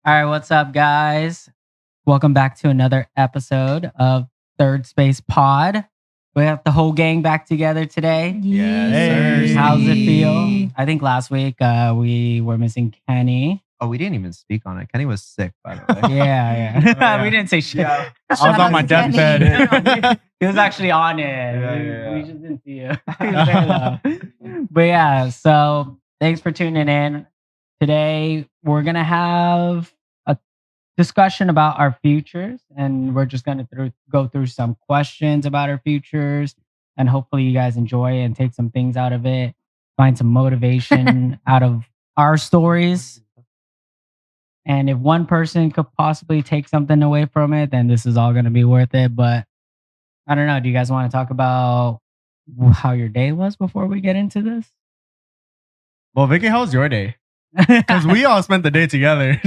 All right, what's up, guys? Welcome back to another episode of Third Space Pod. We have the whole gang back together today. Yes, sir. How's it feel? I think last week we were missing Kenny. Oh, we didn't even speak on it. Kenny was sick, by the way. Yeah. We didn't say shit. Yeah. I was on my deathbed. He was actually on it. Yeah. We just didn't see you. He was there, though. But yeah, so thanks for tuning in. Today we're gonna have a discussion about our futures, and we're just gonna go through some questions about our futures, and hopefully you guys enjoy and take some things out of it, find some motivation out of our stories. And if one person could possibly take something away from it, then this is all going to be worth it. But I don't know. Do you guys want to talk about how your day was before we get into this? Well, Vicky, how was your day? Because we all spent the day together.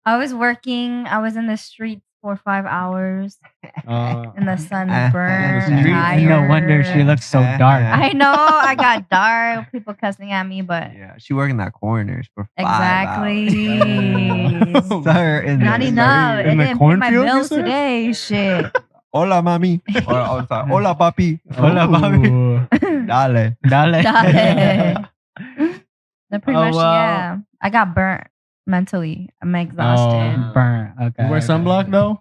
I was working. I was in the streets for 5 hours in the sun, burned. streets. No wonder she looks so dark. I know. I got dark. People cussing at me, but Yeah, she worked in that corners for 5 exactly. hours. Sir, in Not the- enough. in It the didn't pay my cornfield, you bills said? today. Shit. Hola, mami. Hola, papi. Hola, papi. Ooh. Dale. Dale. Dale. So pretty Oh, much, well. yeah. I got burnt mentally. I'm exhausted. Oh. Burnt. Okay. You wear sunblock though?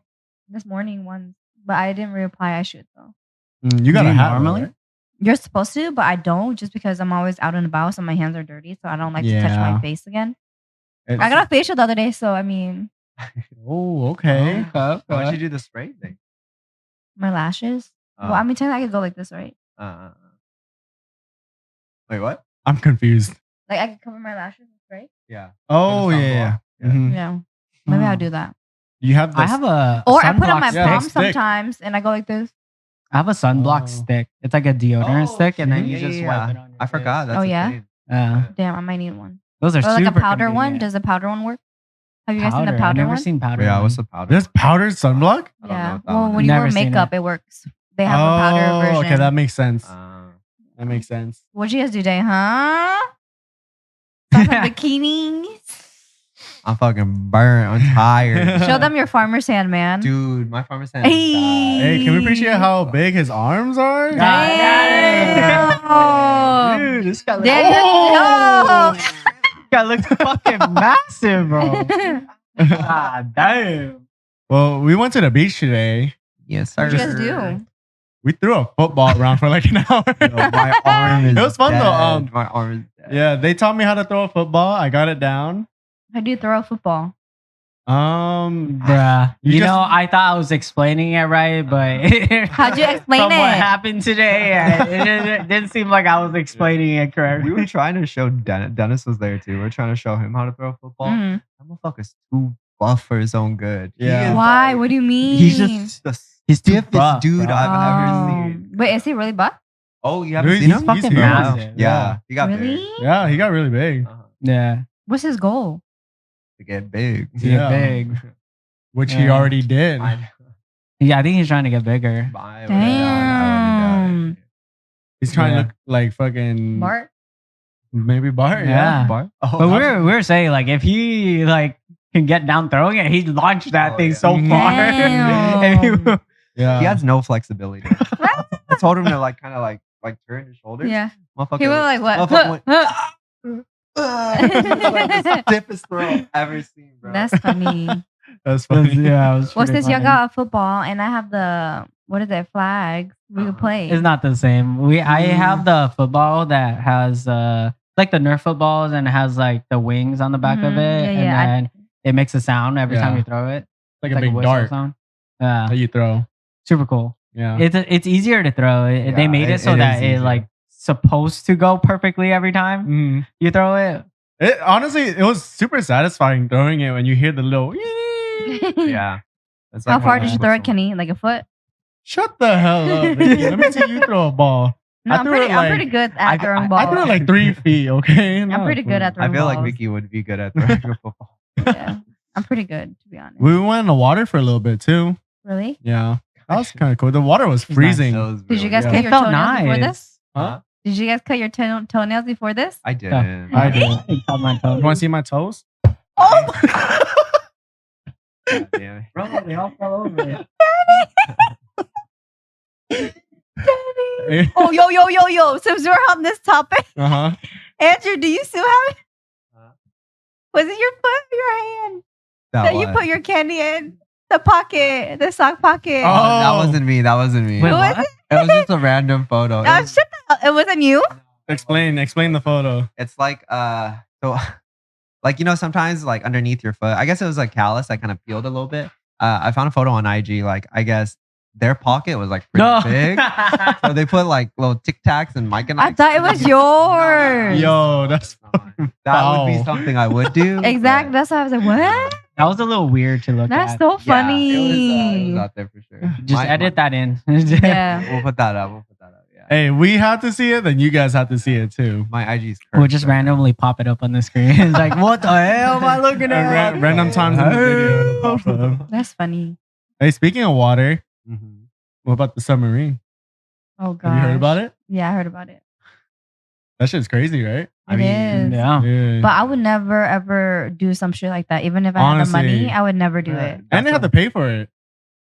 This morning once, but I didn't reapply. I should though. You got Do a you hat normally? right? You're supposed to, but I don't, just because I'm always out and about, so my hands are dirty, so I don't like to touch Yeah. my face again. It's- I got a facial the other day, so I mean, Oh, okay. Why'd you do the spray thing? my lashes. Well, I mean, technically I could go like this, right? Wait, what? I'm confused. Like I could cover my lashes with spray. Yeah. Oh, With a yeah. sunblock. Mhm. Yeah, maybe I'll do that. You have I this. have a Or I put on my sunblock Yeah, palm stick. stick. sometimes, and I go like this. I have a sunblock Oh. stick. It's like a deodorant Oh, stick, and then shit. you Yeah, just yeah, wipe yeah. it on your I forgot. face. That's Oh, a yeah? thing. Yeah. Damn, I might need one. Those are Or like super a powder one. convenient. Does the powder one work? Have you guys seen the I've powder never one? seen powder. Yeah, one. what's the powder? There's powdered sunblock? I don't know Yeah. what that Well, one when is. you Never wear seen makeup, it. it works. They have a powder version. Okay, that makes sense. Uh, That makes sense. What'd you guys do today, huh? Some bikinis. I'm fucking burnt. I'm tired. Show them your farmer's hand, man. Dude, my farmer's hand. Hey. Hey, can we appreciate how big his arms are? Damn. Dude, this guy looks, Damn. this guy looks fucking massive, bro. God damn. Well, we went to the beach today. Yes, sir. What'd you guys do? We threw a football around for like an hour. Yo, my arm is It was fun dead. though. My arm is dead. Yeah, they taught me how to throw a football. I got it down. How do you throw a football? Bruh. You You, just- know, I thought I was explaining it right, but How'd you explain from what it? happened today, it didn't seem like I was explaining it correctly. We were trying to show Dennis was there too. We were trying to show him how to throw a football. Mhm. That motherfucker's too buff for his own good. He Yeah. is Why? like- What do you mean? He's just the he's too stiffest buff, dude bro. I've ever Oh. seen. Wait, is he really buff? Oh, you haven't Dude, seen he's him? fucking huge. massive. Yeah, he got Really? big. Yeah, he got really big, Uh-huh. Yeah, What's his goal? To get big. to Yeah. get big. which he Yeah. already did. I know. Yeah, I think he's trying to get bigger. I Damn. He's trying Yeah. to look like fucking Bart? maybe Bart. Yeah. Bart? Oh, But we were saying like if he like can get down throwing it, he'd launch that Oh, thing yeah. so far. Damn. And he- Yeah. he has no flexibility. I told him to like kind of like turn his shoulders. Yeah. Motherfucker. He went like what? Motherfucker went, Huh. like the stiffest throw I've ever seen, bro. That's funny. That's funny. yeah, it was Well, pretty since y'all funny. got a football and I have the what is it, flags, we could play. It's not the same. I have the football that has like the Nerf footballs and it has like the wings on the back of Mhm. it, Yeah, and yeah, then it makes a sound every time Yeah. you throw it. like It's a big whistle dart sound. Yeah, that you throw. super cool. Yeah. It's easier to throw. They Yeah, made it so it that is it easier. like supposed to go perfectly every time Mhm. you throw it. It honestly, it was super satisfying throwing it when you hear the little. Yeah. It's How like far when did I you put throw it, some- Kenny? Like a foot? Shut the hell up, Vicky. Let me see you throw a ball. No, I I'm threw pretty. it I'm pretty good at throwing balls. I threw it like 3 feet. Okay, I'm pretty good at I throwing feel balls. like Vicky would be good at throwing a football. Yeah, I'm pretty good to be honest. We went in the water for a little bit too. Really? Yeah, that was kind of cool. The water was nice. freezing. That was Did you really guys Yeah. cut It your felt toenails before nice. this? Huh? Did you guys cut your toenails before this? I didn't. I did. Cut my toe. You want to see my toes? Oh! Bro, they all fell over. Oh, yo. Since we're on this topic, Uh-huh. Andrew, do you still have it? Huh? Was it your foot or your hand that you what? put your candy in? The pocket, the sock pocket. Oh. That wasn't me. That wasn't me. Wait, Who was what? it? It was just a random photo. It Oh, was- shut the hell. It wasn't you? Explain the photo. It's like so like sometimes like underneath your foot. I guess it was like callus. I kind of peeled a little bit. I found a photo on IG. Like I guess their pocket was like pretty No. big. So they put like little Tic Tacs and Mike and I thought it was yours. Yo, that's that would be foul. something I would do. Exactly. but- That's why I was like, what? That was a little weird to look That's at. so Yeah, funny. it was out there for sure. Just edit that in. Yeah. We'll put that up. Yeah. Hey, we have to see it, then you guys have to see it too. My IG's cursed. We'll just randomly pop it up on the screen. It's like, what the hell am I looking at? Random times in the video. it'll pop up. That's funny. Hey, speaking of water, Mhm. what about the submarine? Oh, God. Have you heard about it? Yeah, I heard about it. That shit's crazy, right? I It mean, is. Yeah. Yeah. But I would never, ever do some shit like that. Even if I had the Honestly. money, I would never do Yeah. it. And they have to pay for it.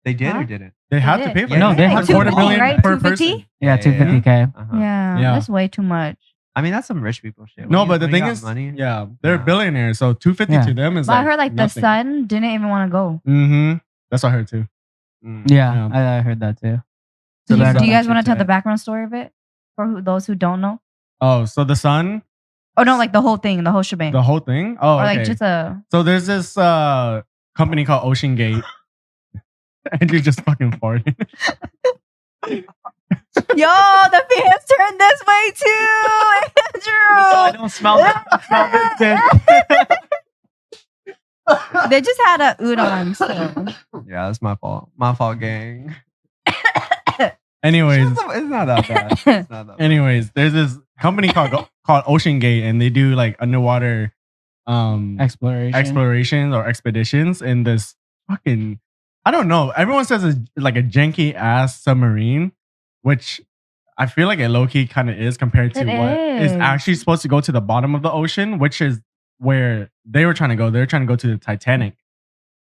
They did Huh? or didn't? They have They to pay did. for Yeah, it. no, they have It's to. quarter 250, million right? per 250? person. Yeah, 250K. Uh-huh. Yeah, Yeah. that's way too much. I mean, that's some rich people shit. No, When but the when you thing got is, money. yeah, they're Yeah. billionaires, so 250 Yeah. to them is But I heard like the son didn't even want to go. Mm-hmm. That's what I heard too. Mm. Yeah, Yeah. I heard that too. Do So you, that- do you guys want to that's tell the it. background story of it for those who don't know? Oh, so the son, Oh no, like the whole thing, the whole shebang, the whole thing. Oh, or okay. like just a. So there's this company called Ocean Gate. Andrew just fucking farted. Yo, the fans turned this way too, Andrew. don't smell that. They just had a udon. So. Yeah, that's my fault. My fault, gang. Anyways, It's not that bad. It's not that bad. anyways, there's this company called Ocean Gate, and they do like underwater Exploration. explorations or expeditions in this fucking, I don't know. Everyone says it's like a janky ass submarine, which I feel like it low key kind of is compared to It what is is. actually supposed to go to the bottom of the ocean, which is where they were trying to go. They were trying to go to the Titanic.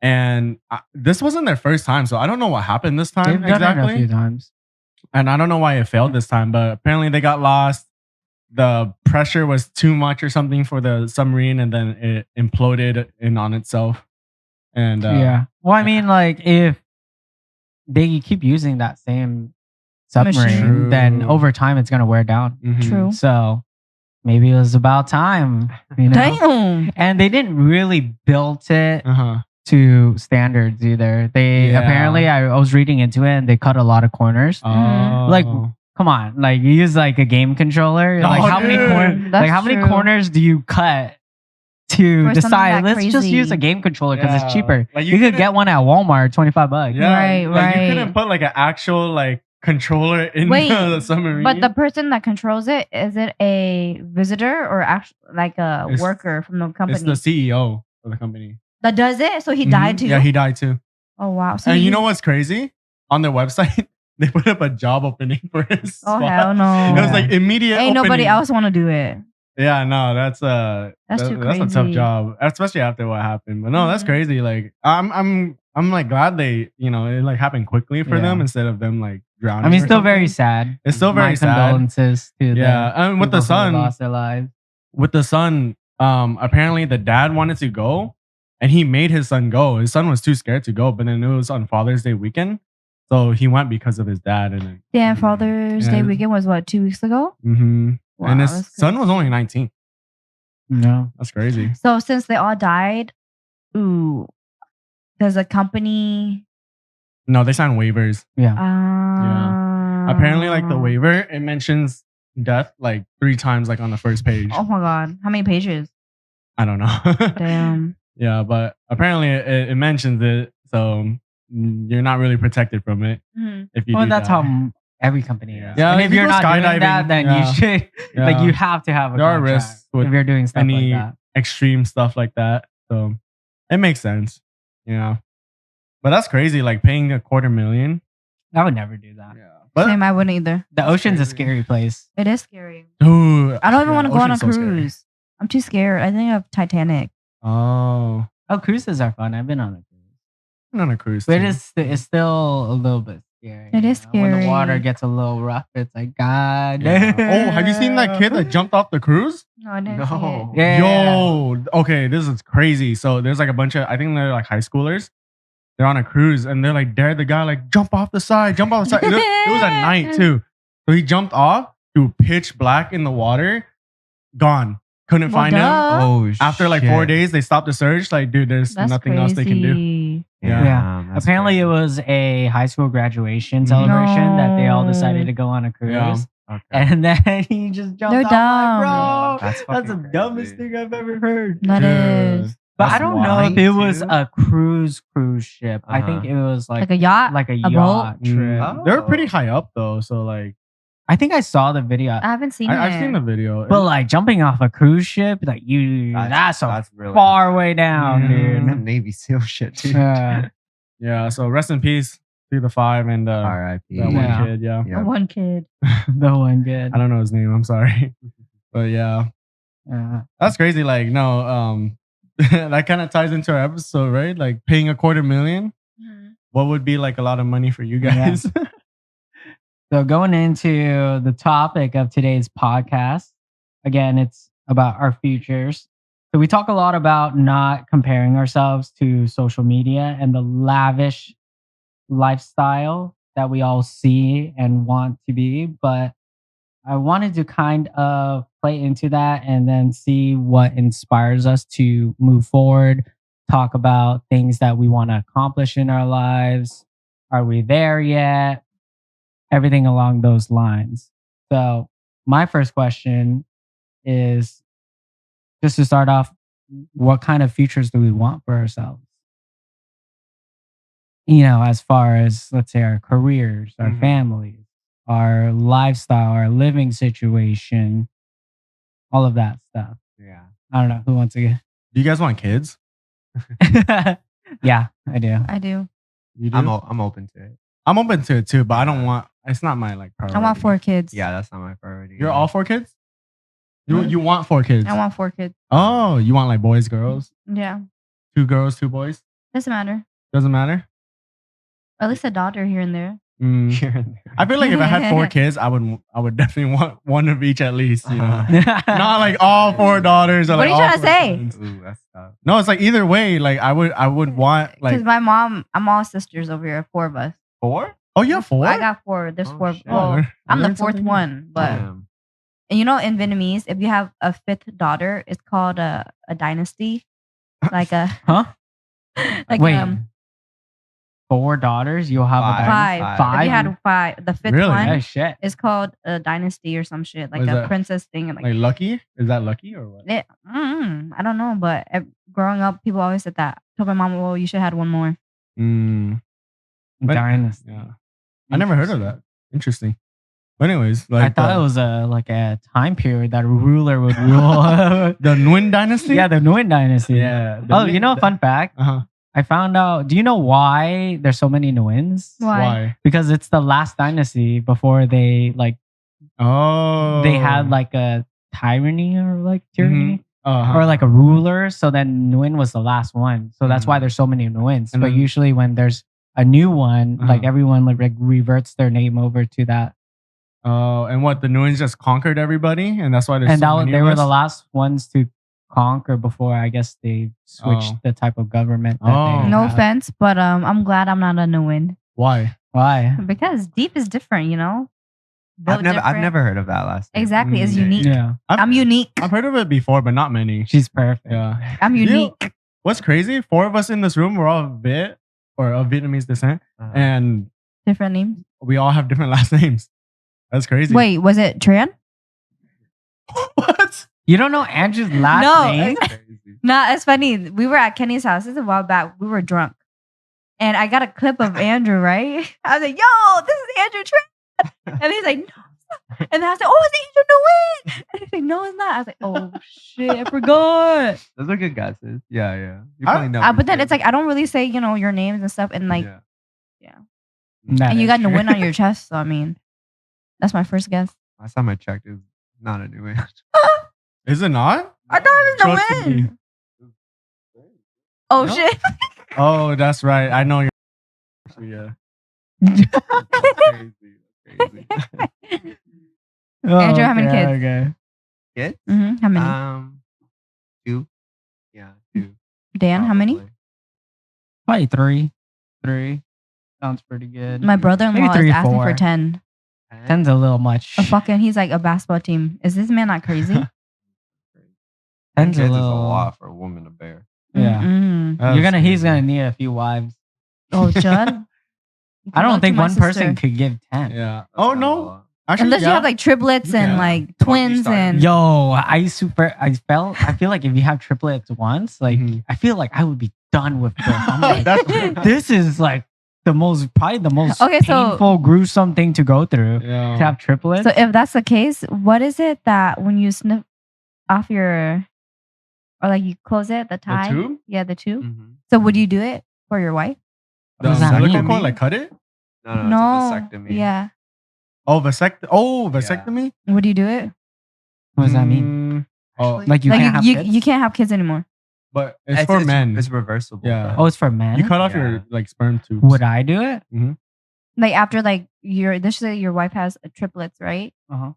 And this wasn't their first time, so I don't know what happened this They've time done it a exactly. few times. And I don't know why it failed this time, but apparently they got lost. The pressure was too much or something for the submarine, and then it imploded in on itself. And Yeah. Well, I mean, like, if they keep using that same submarine, Machine. then True. over time it's gonna wear down. mhm. True. So maybe it was about time. You know? Damn. And they didn't really build it Uh-huh. to standards either. They Yeah. apparently, I was reading into it, and they cut a lot of corners. Oh. Like, Come on, like you use like a game controller. Like Oh, how many dude. corners? That's Like how many true. corners do you cut to For something decide? that Let's just crazy. use a game controller because Yeah. it's cheaper. Like, you could couldn't- get one at Walmart, $25. Yeah, Right, like, right. You couldn't put like an actual like controller in Wait, the submarine. But the person that controls it, is it a visitor or actually like a It's- worker from the company it's the CEO of the company. that does it? So he Mhm. died too. Yeah, he died too. Oh wow. So And he- you know what's crazy? On their website, they put up a job opening for his Oh spot. hell no. It was like immediate. Ain't nobody opening. else want to do it. Yeah, no, that's too that's a tough crazy. job, especially after what happened. But no, that's Mhm. crazy. Like I'm like glad they, it like happened quickly for Yeah. them instead of them like drowning. I mean, or still very something. sad. It's still very My sad. condolences to Yeah, the and with the people who son, lost their lives. apparently the dad wanted to go, and he made his son go. His son was too scared to go, but then it was on Father's Day weekend, so he went because of his dad. And Damn, Father's Day Yeah. weekend was what, 2 weeks ago? mm-hmm. Wow, and his that's son crazy. was only 19. No, That's crazy. So since they all died, ooh, does a company? No, they signed waivers. yeah. Apparently, like the waiver, it mentions death like 3 times, like on the first page. Oh my god, how many pages? I don't know. Damn. Yeah, but apparently it mentions it, so you're not really protected from it Mhm. if you. Well, do that's die. how every company is. Yeah, and if if you you're go not doing skydiving, that, then yeah. you should like Yeah. you have to have a There are contract risks with if you're doing stuff like any that. extreme stuff like that. So it makes sense. Yeah. But that's crazy, like paying $250,000. I would never do that. Yeah. But Same, I wouldn't either. The ocean's a crazy. scary place. It is scary. dude, I don't even yeah, want to go on a ocean's so scary. cruise. I'm too scared. I think of Titanic. Oh. Oh, cruises are fun. I've been on a cruise. been on a cruise. But too. it's still a little bit scary. It is When the water scary. gets a little rough, it's like, God. Yeah. Oh, have you seen that kid that jumped off the cruise? No, I didn't see No. it. Yeah. Yo, okay, this is crazy. So there's like a bunch of, I think they're like high schoolers. They're on a cruise and they're like, dare the guy, like, jump off the side, jump off the side. It was at night too. So he jumped off to pitch black in the water, gone. Couldn't Well, find him. duh. Oh, After like 4 days, they stopped the search. Like, dude, there's That's nothing else they can do. crazy. Yeah. that's Apparently, it crazy. was a high school graduation celebration that they all decided No. to go on a cruise. Yeah. Okay. And then he just jumped They're off. dumb. Like, bro, That's that's the fucking dumbest crazy. thing I've ever heard. That Dude, is But I that's don't know wild. if it was too. a cruise ship. I think it was like a yacht. like a boat? yacht trip. Oh. They're pretty high up though. So like, I think I saw the video. I haven't seen it. I've seen the video. But like jumping off a cruise ship, like that's really far way down, Mhm. dude. Some Navy SEAL shit, dude. Yeah. Yeah. So rest in peace to the 5 and R.I.P. that one Yeah. kid. Yeah. Yeah. One kid. The one good. I don't know his name. I'm sorry. But yeah, that's crazy. Like, no, that kind of ties into our episode, right? Like paying $250,000. What would be like a lot of money for you Yeah. guys? So going into the topic of today's podcast, again, it's about our futures. So we talk a lot about not comparing ourselves to social media and the lavish lifestyle that we all see and want to be. But I wanted to kind of play into that and then see what inspires us to move forward, talk about things that we want to accomplish in our lives. Are we there yet? Everything along those lines. So, my first question is just to start off, what kind of futures do we want for ourselves? You know, as far as, let's say, our careers, our Mhm. families, our lifestyle, our living situation, all of that stuff. Yeah. I don't know who wants to Do you guys want kids? get. Yeah, I do. I do. You do? I'm open to it. I'm open to it too, but I don't want. It's not my like priority. I want 4 kids. Yeah, that's not my priority. You're all 4 kids. You want 4 kids? I want 4 kids. Oh, you want like boys, girls, Yeah. 2 girls, 2 boys. Doesn't matter. Doesn't matter. At least a daughter here and there. Mm. Here and there. I feel like if I had 4 kids, I would definitely want one of each at least. You know, Uh-huh. not like all 4 daughters. Or What like are you all trying to 4 say? sons. Ooh, that's tough. No, it's like either way. Like I would want Because like my mom, I'm all sisters over here, 4 of us. 4? oh you have 4. I got 4. There's Oh, 4. shit. Oh, Well, learn- I'm the learn 4th something new. one. But Damn. and you know, in Vietnamese, if you have a 5th daughter, it's called a dynasty. Like a Huh? like Wait. 4 daughters? You'll have Five. a dynasty? 5. Five? If you had 5, the 5th Really? Oh, one shit. is called a dynasty or some shit, like What is a that? princess thing. And Like lucky? Is that lucky or what? I don't know, but growing up, people always said that. Told my mom, well, you should have had one more. Mm, But- Dynasty. yeah, I never heard of that. Interesting. But anyways, like I thought it was like a time period that a ruler would rule. the Nguyen dynasty. Yeah, the Nguyen dynasty. yeah. Oh, you know a fun fact? Uh huh. I found out. Do you know why there's so many Nguyen's? Why? Because it's the last dynasty before they like Oh, they had like a tyranny or like tyranny Uh-huh. or like a ruler. So then Nguyen was the last one. So that's why Mhm. there's so many Nguyens. And But then- usually when there's a new one, like Uh-huh. everyone like reverts their name over to that. Oh, and what the Nguyen's just conquered everybody, and that's why there's And so that many they of were us? the last ones to conquer before I guess they switched Oh. the type of government. That Oh. they No have. offense, but I'm glad I'm not a Nguyen Why? Why? because deep is different, you know. Built I've different. never heard of that last name. Exactly, it's Mm, unique. Yeah, I'm unique. I've heard of it before, but not many. she's perfect. Yeah. I'm You- unique. What's crazy? 4 of us in this room, we're all Viet or of Vietnamese descent, Uh-huh. and Different names. we all have different last names. That's crazy. Wait, was it Tran? What? You don't know Andrew's last No. name? Crazy. Nah, it's funny. We were at Kenny's house. This is a while back. We were drunk. And I got a clip of Andrew, right? I was like, yo, this is Andrew Tran. And he's like, no. it's not." And I was like, oh, it's Andrew Nguyen. And he's like, no, it's not. I was like, oh, shit, I forgot. Those are good guesses. Yeah, yeah. You probably know. But then it's like, I don't really say, you know, your names and stuff. And like, yeah. That and you is got true. Nguyen on your chest. So, I mean, that's my first guess. Last time I checked, it was not a new one. Is it not? I thought it Trust was me. Nguyen. Oh, shit. Oh, that's right. I know you're. Yeah. Crazy. Crazy. Andrew, how many kids? Okay. Kids? How many? 2. Yeah, 2. Dan, how many? Probably 3. 3 sounds pretty good. My brother-in-law Maybe is 3 or asking 4. for 10. 10's a little much. He's like a basketball team. Is this man not crazy? 10's a kids is a little. lot for a woman to bear. Yeah. Mm-mm. He's gonna need a few wives. Oh, Judd. I don't think one person could. could give 10. Yeah. That's Oh not a no. lot. Actually, Unless you yeah. have like triplets and Yeah. like twins started. and Yo, I feel like if you have triplets once, like Mhm. I feel like I would be done with this. I'm like, That's this is like probably the most Okay, so- painful, gruesome thing to go through. yeah. To have triplets. So if that's the case, what is it that when you snip off your, or like you close it, the tie? tube? Yeah, the tube. Mhm. So would you do it for your wife? What does that umbilical mean? cord, like cut it? No, it's a vasectomy. Yeah. Oh, vasectomy. Would you do it? What does that mean? Oh, Actually, Like you like can't have you, kids? you can't have kids anymore. but it's for men. It's reversible. Yeah. Oh, it's for men. You cut off Yeah. your like sperm tubes. Would I do it? Like after like this is your wife has triplets, right? Uh-huh.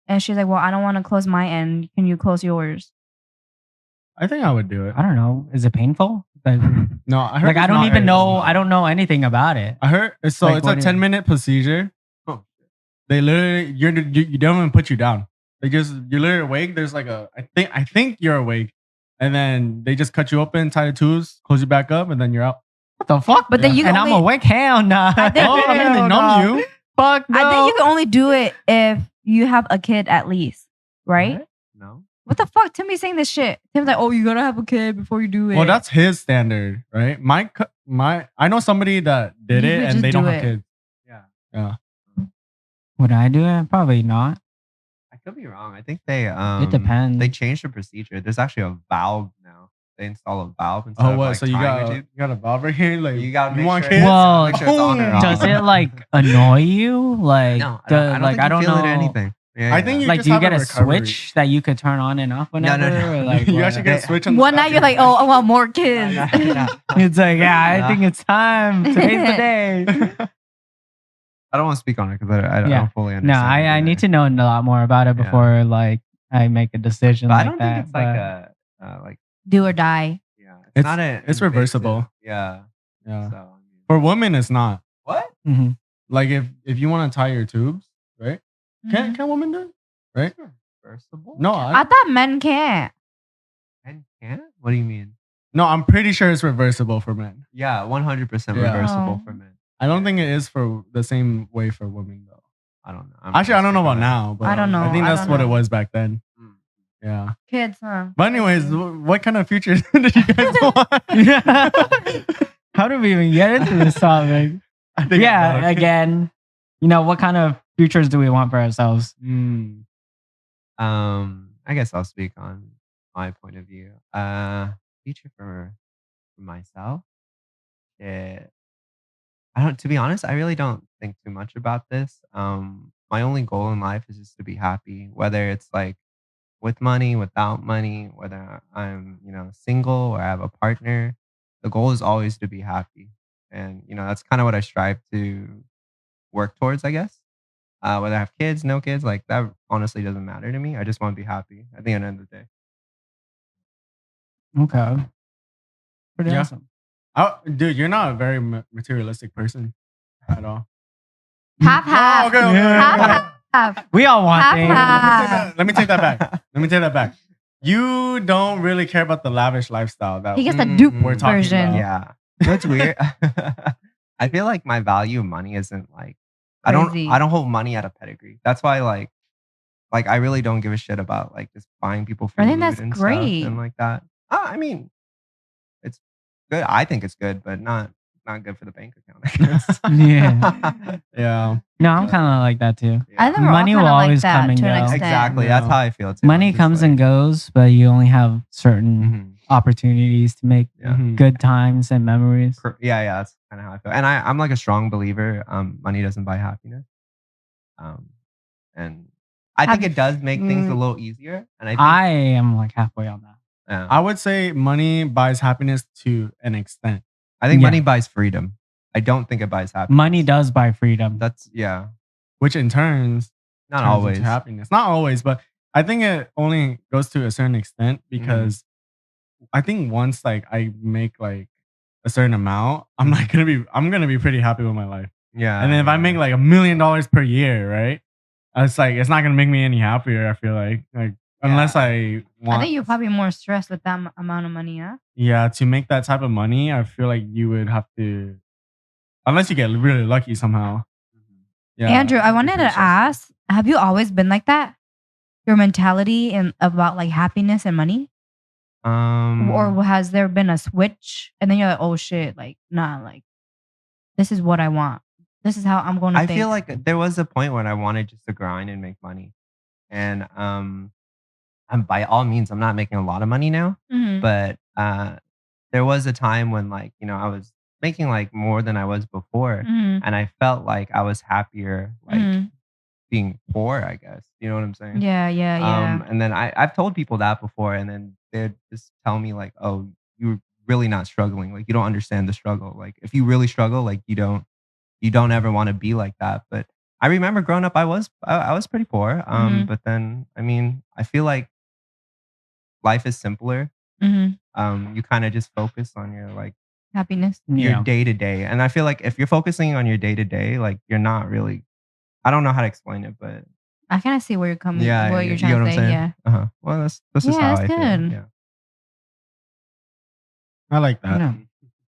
And she's like, well, I don't want to close my end. Can you close yours? I think I would do it. I don't know. Is it painful? Like, No, I heard. like I it's don't not even very- know. I don't know anything about it. I heard it's Like, it's what a is- 10-minute procedure. Oh, They literally you don't even put you down. You're literally awake. There's like I think you're awake, and then they just cut you open, tie the tubes, close you back up, and then you're out. What the fuck? But then you and only, I'm awake. Hell no. I think- Oh, I mean, they Hell numb no. you. Fuck no. I think you can only do it if you have a kid at least, right? What? No. What the fuck? Timmy's saying this shit. Tim's like, oh, you gotta have a kid before you do it. Well, that's his standard, right? I know somebody that did You it could and just they don't do have it. kids. Yeah. Yeah. Would I do it? Probably not. I could be wrong. I think they It depends. They changed the procedure. There's actually a valve now. They install a valve instead Oh, of what? like So you tying got your tube. a valve right here? Like You gotta you make want sure kids? Well, make sure it's on or off. Does it like annoy you? Like, No, the, I don't like think I you don't feel know it or anything. Yeah, I think you Like, just do you have get a recovery. switch that you could turn on and off whenever? no. Or like, you what? actually get a switch on the One back night you're of like, your- oh, I want more kids. It's like, yeah, I Nah. think it's time. Today's the day. I don't want to speak on it because I Yeah. don't fully No, understand. I need to know a lot more about it Yeah. before like I make a decision. But I like don't that, think it's like a like Do or die. yeah. It's It's- not a. it's invasive- reversible. Yeah. Yeah. So I mean- For women, it's not. what? Mhm. Like if you want to tie your tubes, right? Mhm. Can women do it? Right? Reversible? No, I thought men can't. And can't? What do you mean? no. I'm pretty sure it's reversible for men. Yeah, 100% Yeah. reversible Oh. for men. I don't think it is for the same way for women though. I don't know. Actually, I don't know about now, but I don't know. I think I that's don't what it know. was back then. Mm. Yeah. Kids, huh? But anyways, what kind of future did you guys want? How do we even get into this topic? I think Yeah, I know. again, what kind of futures do we want for ourselves? Mm. I guess I'll speak on my point of view. Future for myself. To be honest, I really don't think too much about this. My only goal in life is just to be happy, whether it's like with money, without money, whether I'm, single or I have a partner. The goal is always to be happy. And, that's kind of what I strive to work towards, I guess. Whether I have kids, no kids, like that honestly doesn't matter to me. I just want to be happy at the end of the day. Okay. Pretty Yeah. awesome. Dude, you're not a very materialistic person at all. Half, half. Oh, okay, okay, Yeah. okay. Half, half. We all want Half, things. half. Let me take that back. Let me take that back. You don't really care about the lavish lifestyle that He gets the Mm, dupe we're talking version. about. Yeah. That's weird. I feel like my value of money isn't like I Crazy. don't hold money at a pedigree. That's why like I really don't give a shit about like just buying people food I think that's and great. stuff and like that. I mean, it's good. I think it's good, but not good for the bank account, I guess. Yeah. Yeah. No, I'm kind of like that too. Yeah. I think we're all Money kinda will like always that come and to an go. extent. Exactly. Yeah. That's how I feel too. Money I'm just comes like- and goes, but you only have certain Mhm. opportunities to make Yeah. Mhm. good times and memories. Yeah, that's kind of how I feel. And I'm like a strong believer. Money doesn't buy happiness. And I think it does make things a little easier. And I think I am like halfway on that. yeah. I would say money buys happiness to an extent. I think Yeah. money buys freedom. I don't think it buys happiness. Money does buy freedom. That's yeah. which in turns Not turns always. into happiness. Not always, but I think it only goes to a certain extent because I think once like I make like a certain amount, I'm gonna be pretty happy with my life. Yeah. And then if I make like $1 million per year, right? It's like it's not gonna make me any happier. I feel like unless I want. I think you're probably more stressed with that amount of money, huh? Yeah, to make that type of money, I feel like you would have to, unless you get really lucky somehow. Yeah, Andrew, I it'd be wanted pretty to stressful. ask, have you always been like that? Your mentality and about like happiness and money? Or has there been a switch and then you're like, oh shit, like, nah, like, this is what I want. This is how I'm going to I think. feel like there was a point when I wanted just to grind and make money, and I'm by all means I'm not making a lot of money now, Mhm. but there was a time when like I was making like more than I was before, Mhm. and I felt like I was happier like Mhm. being poor. I guess you know what I'm saying. Yeah, yeah. And then I've told people that before, and then they'd just tell me like, oh, you're really not struggling. Like you don't understand the struggle. Like if you really struggle, like you don't ever want to be like that. But I remember growing up, I was pretty poor. Mhm. But then I mean, I feel like life is simpler. Mhm. You kind of just focus on your like Happiness. your Yeah. day to day, and I feel like if you're focusing on your day to day, like you're not really. I don't know how to explain it, but I kind of see where you're coming, yeah, what you you're get what trying I'm to say. saying? Yeah. Uh-huh. Well, this is Yeah, how that's I feel. good. Yeah. I like that. Yeah.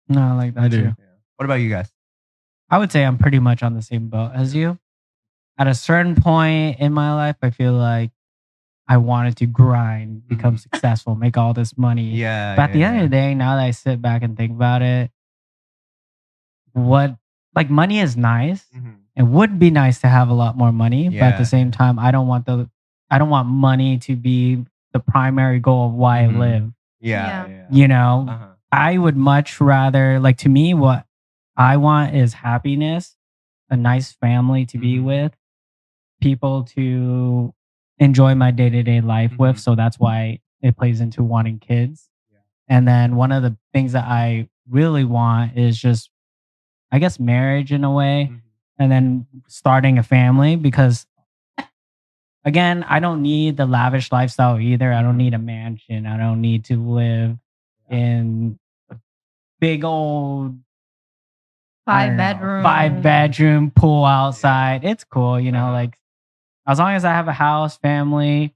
No, I like that I do. too. Yeah. What about you guys? I would say I'm pretty much on the same boat as you. At a certain point in my life, I feel like I wanted to grind, become successful, make all this money. Yeah. But at the end of the day, now that I sit back and think about it, like money is nice. It would be nice to have a lot more money, but at the Yeah, same time, I don't want money to be the primary goal of why I live. Yeah. Yeah. You know, Uh-huh. I would much rather, like, to me, what I want is happiness, a nice family to be with, people to enjoy my day-to-day life with. So that's why it plays into wanting kids. Yeah. And then one of the things that I really want is just, I guess, marriage in a way, and then starting a family, because again, I don't need the lavish lifestyle either. I don't need a mansion. I don't need to live in a big old I don't know, 5-bedroom. 5-bedroom pool outside. It's cool, like as long as I have a house, family,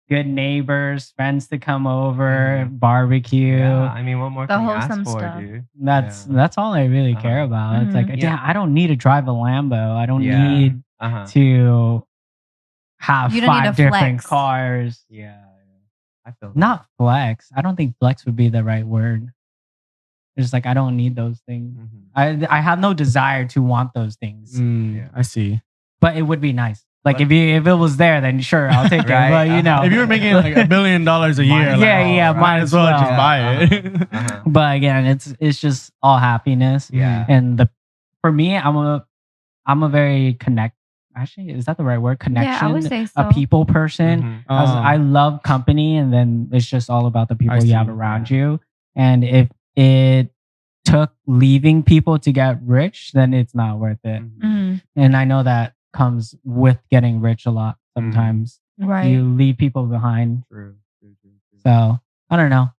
good neighbors, friends to come over, barbecue. Yeah. I mean, what more The can you ask wholesome for, stuff. dude? That's all I really care about. It's like, Mhm. yeah, I don't need to drive a Lambo. I don't Yeah. need Uh-huh. to have You don't need 5 to different flex. cars. Yeah. I feel that. Not flex. I don't think flex would be the right word. It's like I don't need those things. I have no desire to want those things. I see. But it would be nice. Like if it was there, then sure, I'll take Right, it. But you know, If you were making like $1 billion a year, Yeah, like, might as well well. just buy it. But again, it's just all happiness. Yeah. And for me, I'm a very Actually, is that the right word? Connection. Yeah, I would say so. A people person. I love company, and then it's just all about the people I you have see, around you. And if it took leaving people to get rich, then it's not worth it. Mhm. And I know that comes with getting rich a lot. Sometimes Right. you leave people behind. True. So I don't know.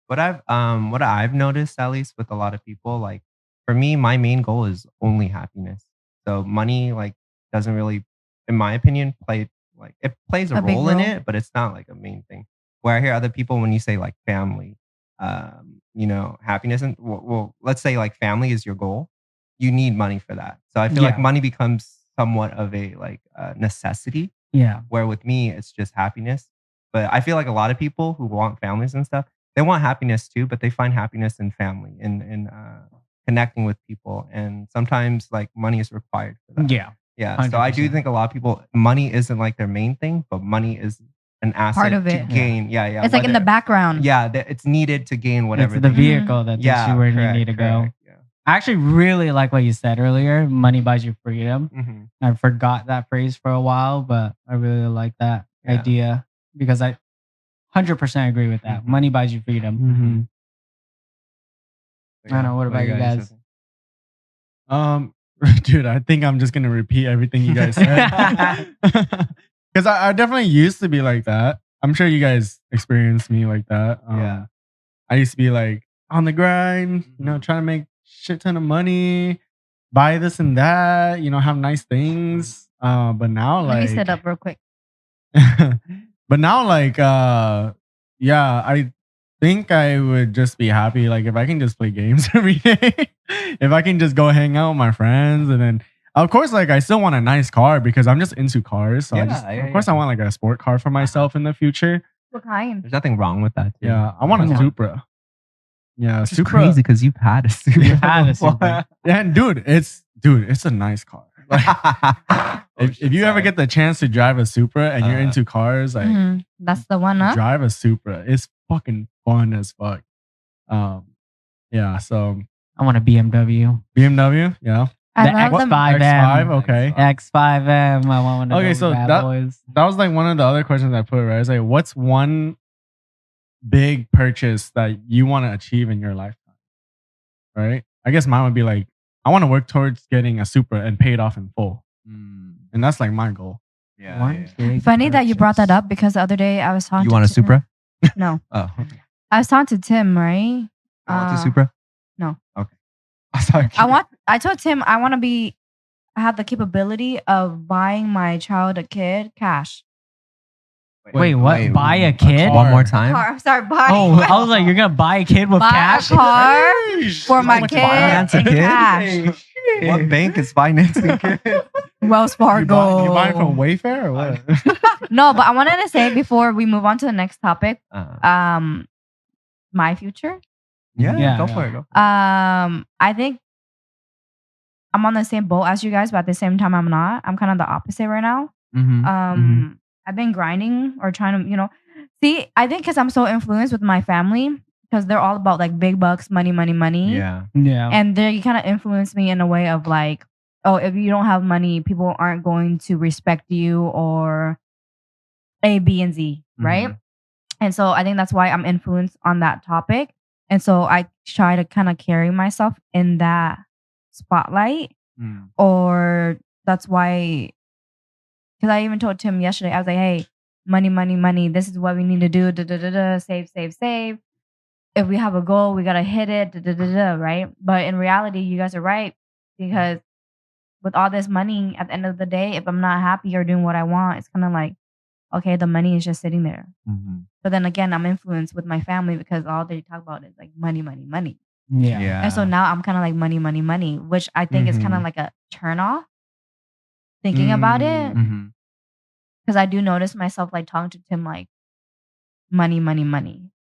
What I've noticed, at least with a lot of people, like for me, my main goal is only happiness. So money like doesn't really, in my opinion, it plays a A big role in role. it, but it's not like a main thing. Where I hear other people when you say like family, happiness, and well, let's say like family is your goal, you need money for that. So I feel like Yeah. money becomes somewhat of a necessity. Yeah. Where with me, it's just happiness. But I feel like a lot of people who want families and stuff, they want happiness too, but they find happiness in family, in connecting with people. And sometimes like money is required for that. Yeah. Yeah. So I do 100%. think a lot of people, money isn't like their main thing, but money is an asset Part of to it. gain. Yeah. It's like in the background. Yeah. It's needed to gain whatever. It's the they- vehicle that takes you where you need to go. correct, yeah. I actually really like what you said earlier. Money buys you freedom. Mhm. I forgot that phrase for a while, but I really like that Yeah. idea because I 100% agree with that. Mhm. Money buys you freedom. Mm-hmm. I don't know. What about you guys? think? Dude, I think I'm just gonna repeat everything you guys said. Because I definitely used to be like that. I'm sure you guys experienced me like that. Yeah. I used to be like on the grind, trying to make shit ton of money, buy this and that, have nice things. But now Let me like sit up real quick. but now like yeah, I think I would just be happy like if I can just play games every day. If I can just go hang out with my friends, and then of course like I still want a nice car because I'm just into cars. So of course I want like a sport car for myself in the future. What kind? There's nothing wrong with that. Too. Yeah, I want a Yeah. Supra. Yeah, Which is Supra. crazy because you've had a Supra. You had a Supra. Yeah, and dude, it's a nice car. Like, if you ever get the chance to drive a Supra and you're into cars, like Mhm. That's the one, huh? drive a Supra. It's fucking fun as fuck. Yeah. So I want a BMW. BMW. Yeah. I The love them. X5M. X5. Okay. X5M. I want one of Okay, those so bad boys. that was like one of the other questions I put. Right. It's like, what's one big purchase that you want to achieve in your lifetime? Right. I guess mine would be like, I want to work towards getting a Supra and pay it off in full, and that's like my goal. Yeah. One big Funny that you brought that purchase. up because the other day I was talking. You to want a Tim- Supra? No, Oh. I was talking to Tim. Right? You want a Supra? no. Okay. Sorry. I told Tim I want to have the capability of buying my child a kid cash. Wait, what? Buy a kid? car. One more time. Car. I'm sorry, buy. Oh, I was like, you're gonna buy a kid with buy cash? a car for my much kid finance a in kid? cash. What bank is financing kids? Wells Fargo. You buy it from Wayfair or what? No, but I wanted to say before we move on to the next topic, my future. Yeah, Go for it. Go. I think I'm on the same boat as you guys, but at the same time, I'm not. I'm kind of the opposite right now. Mm-hmm. I've been grinding or trying to, see, I think because I'm so influenced with my family, because they're all about like big bucks, money, money, money. Yeah. Yeah. And they kind of influence me in a way of like, oh, if you don't have money, people aren't going to respect you or A, B, and Z, right? And so I think that's why I'm influenced on that topic. And so I try to kind of carry myself in that spotlight, or that's why, because I even told Tim yesterday, I was like, hey, money, money, money. This is what we need to do. Da, da, da, da, save, save, save. If we have a goal, we got to hit it. Da, da, da, da, right? But in reality, you guys are right. Because with all this money, at the end of the day, if I'm not happy or doing what I want, it's kind of like, okay, the money is just sitting there. But then again, I'm influenced with my family because all they talk about is like money, money, money. Yeah. And so now I'm kind of like money, money, money, which I think is kind of like a turn off thinking about it. Because I do notice myself like talking to Tim like money, money, money.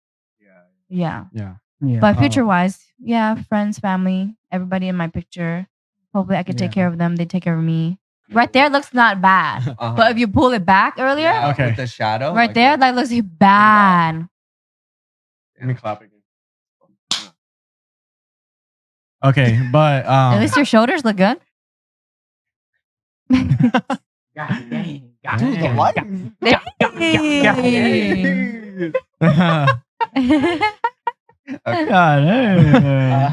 Yeah. Yeah. But future wise, yeah, friends, family, everybody in my picture. Hopefully I could take care of them. They take care of me. Right there looks not bad. But if you pull it back earlier, Okay. With the shadow. right there, that looks bad. Let me clap again. Okay, but At least your shoulders look good. Dude, the lighting.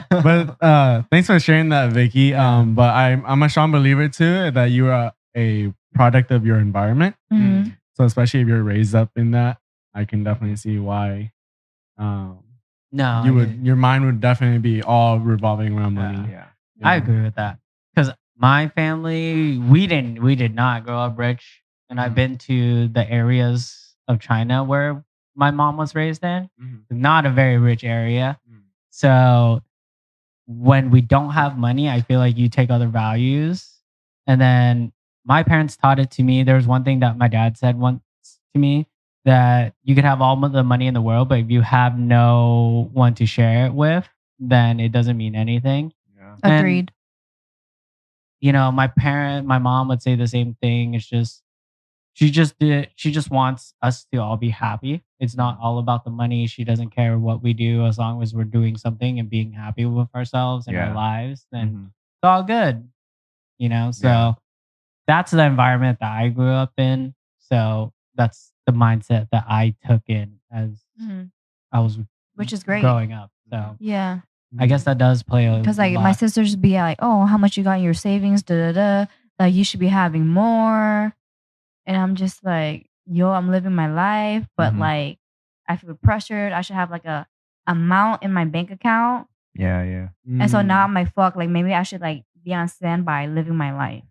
but thanks for sharing that, Vicky. But I'm a strong believer too that you are a product of your environment. Mhm. So especially if you're raised up in that, I can definitely see why. No, Your mind would definitely be all revolving around money. Yeah. I agree with that because my family, we did not grow up rich, and I've been to the areas of China where my mom was raised in, not a very rich area. So when we don't have money, I feel like you take other values, and then my parents taught it to me. There was one thing that my dad said once to me that you could have all of the money in the world, but if you have no one to share it with, then it doesn't mean anything. And, Agreed. my mom would say the same thing. It's just she just wants us to all be happy. It's not all about the money. She doesn't care what we do as long as we're doing something and being happy with ourselves and our lives, then it's all good. So that's the environment that I grew up in. So that's the mindset that I took in as I was Which is great. growing up. So Yeah. I guess that does play a Because like lot. my sisters be like, oh, how much you got in your savings? Da da da. Like you should be having more. And I'm just like, yo, I'm living my life, but Mhm. like I feel pressured. I should have like a amount in my bank account. Yeah. And so now Mm. I'm like, fuck, like maybe I should like be on standby living my life.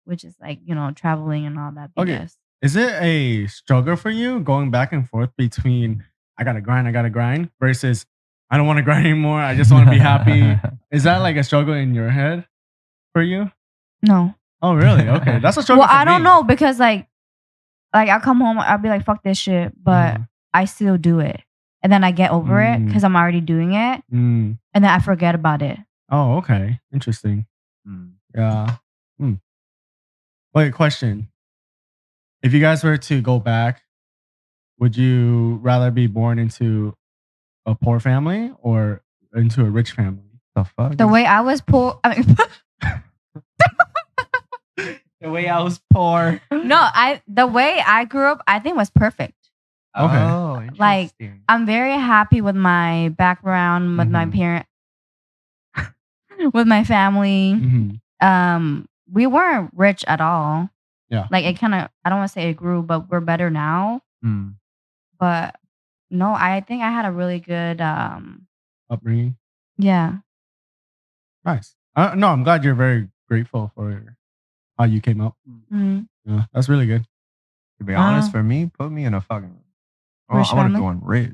Which is like, traveling and all that BS. Okay. Is it a struggle for you going back and forth between I gotta grind versus I don't want to grind anymore. I just want to be happy. Is that like a struggle in your head for you? No. Oh, really? Okay, that's a struggle. Well, for I don't me. know because like I'll come home, I'll be like, fuck this shit, but Mhm. I still do it. And then I get over it Mm. because I'm already doing it. Mm. And then I forget about it. Oh, okay. Interesting. Mm. Yeah. Wait, question. If you guys were to go back, would you rather be born into a poor family or into a rich family? The fuck? The way I was poor, I mean, The way I was poor. the way I grew up, I think was perfect. Okay. Oh, Like, interesting. I'm very happy with my background, with my Mhm. parent, with my family. Mhm. We weren't rich at all. Yeah. Like it kind of, I don't want to say it grew, but we're better now. Mm. But no, I think I had a really good, Upbringing. yeah. Nice. No, I'm glad you're very grateful for how you came up. Mhm. Yeah, that's really good. To be honest, for me, put me in a fucking. Rich I want to family? go on rich.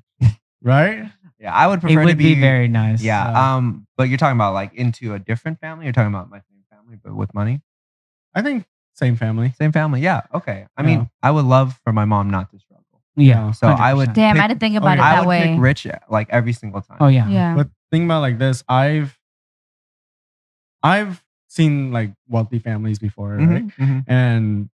Right? Yeah, I would It prefer to would be very nice. Yeah. Yeah. But you're talking about like into a different family. You're talking about my same family, but with money. I think same family. Same family. Yeah. Okay. I Yeah. mean, I would love for my mom not to struggle. Yeah. So I would. 100%. Damn, I pick- didn't think about it yeah. I that would way. pick rich like every single time. Oh yeah. Yeah. But think about it like this. I've seen like wealthy families before, right? Mhm, mhm. And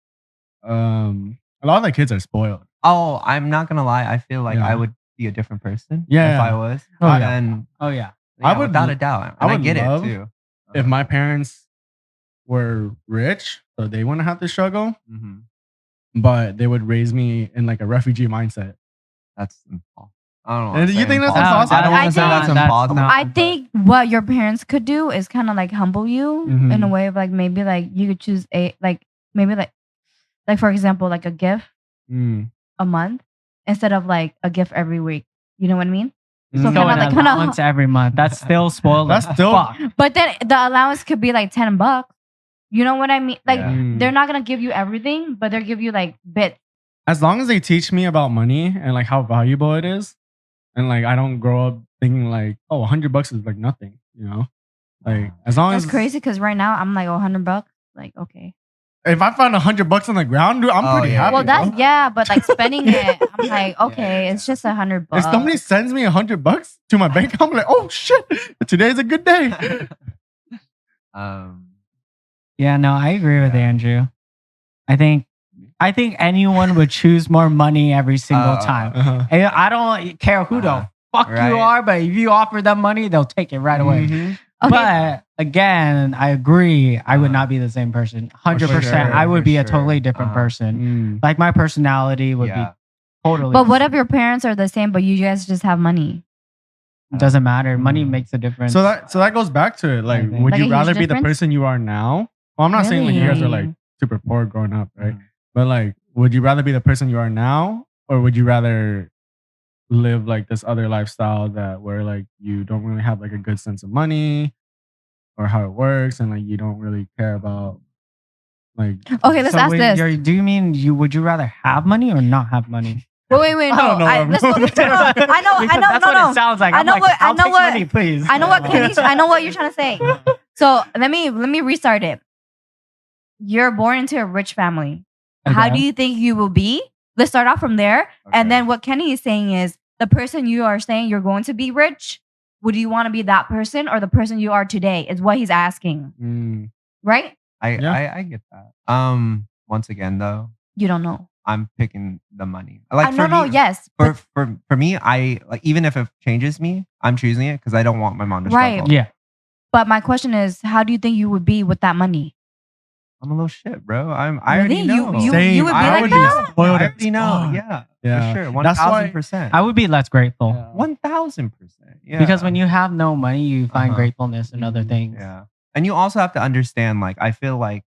a lot of the kids are spoiled. Oh, I'm not gonna lie. I feel like Yeah. I would be a different person Yeah. if I was. Oh, yeah. And Oh yeah. I yeah, would without l- a doubt. I And I would get love it too. If my parents were rich, so they wouldn't have to struggle, Mhm. but they would raise me in like a refugee mindset. That's impossible. I don't know. And you think that's impossible? I don't want to say I that's think- impossible. No, I but- think what your parents could do is kind of like humble you in a Mhm. way of like maybe like you could choose maybe like for example like a gift Mm. a month instead of like a gift every week. You know what I mean? So Mm. So kinda an like- kinda- allowance every month. That's still spoiled. That's as still- fuck. But then the allowance could be like $10. You know what I mean? Like Yeah. Mm. they're not gonna give you everything, but they'll give you like bits. As long as they teach me about money and like how valuable it is, and like I don't grow up thinking like, oh, $100 is like nothing, you know? Like as long That's as crazy because right now I'm like, oh, $100. Like, okay. if I found $100 on the ground, dude, I'm Oh, pretty yeah, happy. Well, that's bro. yeah, but like spending it, I'm like, okay, yeah. it's just $100. If somebody sends me $100 to my bank, I'm like, oh shit, today's a good day. Yeah, no, I agree with Andrew. I think anyone would choose more money every single time. Uh-huh. And I don't care who the fuck Right. you are, but if you offer them money, they'll take it right away. Mhm. Okay. But again, I agree. I would not be the same person. 100%. sure, I would for be a sure. totally different Uh-huh. person. Mm. Like my personality would Yeah. be totally. But what if your parents are the same, but you guys just have money? It doesn't matter. Money makes a difference. So that goes back to it. Like, I think. would Like a you huge rather be the difference? person you are now? Well, I'm not saying like you guys are like Really? super poor growing up, right? Mhm. But like, would you rather be the person you are now, or would you rather live like this other lifestyle that where like you don't really have like a good sense of money or how it works, and like you don't really care about like. Okay, let's So ask wait, this. do you mean would you rather have money or not have money? Wait, I no. don't know, Let's go. bro. I know, Because that's no, what no. it sounds like. I I'm know like, what- I I'll know take what- money, please. I know what Kenny's, I know what you're trying to say. So let me restart it. You're born into a rich family. How Okay. do you think you will be? Let's start off from there. And Okay. then what Kenny is saying is the person you are saying you're going to be rich. Would you want to be that person or the person you are today? Is what he's asking, Mm. right? I get that. Once again though, You don't know. I'm picking the money. Like No, for no, me, yes. For, but- for me, I like even if it changes me, I'm choosing it because I don't want my mom to Right. struggle. Yeah. But my question is, how do you think you would be with that money? I'm a little shit, bro. I already Really? know. Same. would be I like would that? be spoiled I as already know. fuck. Yeah, Yeah. for sure. That's why- 1000%. I would be less grateful. Yeah. 1000%. Yeah. Because when you have no money, you find Uh-huh. gratefulness in other things. Yeah. And you also have to understand, like, I feel like,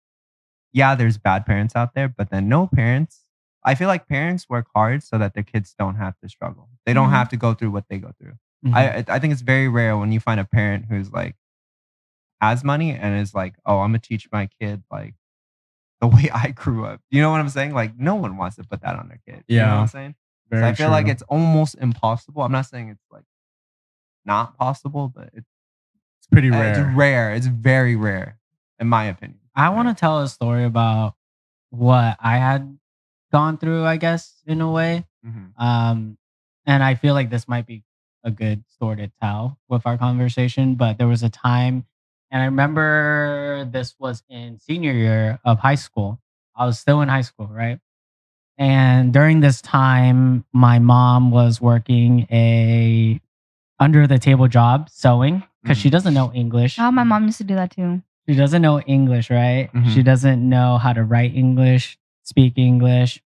yeah, there's bad parents out there, but then no parents. I feel like parents work hard so that their kids don't have to struggle. They don't Mhm. have to go through what they go through. Mhm. I think it's very rare when you find a parent who's like has money and is like, oh, I'm gonna teach my kid like the way I grew up. You know what I'm saying? Like no one wants to put that on their kid. You know what Yeah. I'm saying? So Very I feel like true. it's almost impossible. I'm not saying it's like not possible, but it's pretty It's rare. rare. It's very rare, in my opinion. I want to tell a story about what I had gone through, I guess, in a way. Mhm. And I feel like this might be a good story to tell with our conversation. But there was a time, and I remember this was in senior year of high school. I was still in high school, right? And during this time, my mom was working a under the table job sewing because she Mhm. doesn't know English. Oh, my mom used to do that too. She doesn't know English, right? Mhm. She doesn't know how to write English, speak English.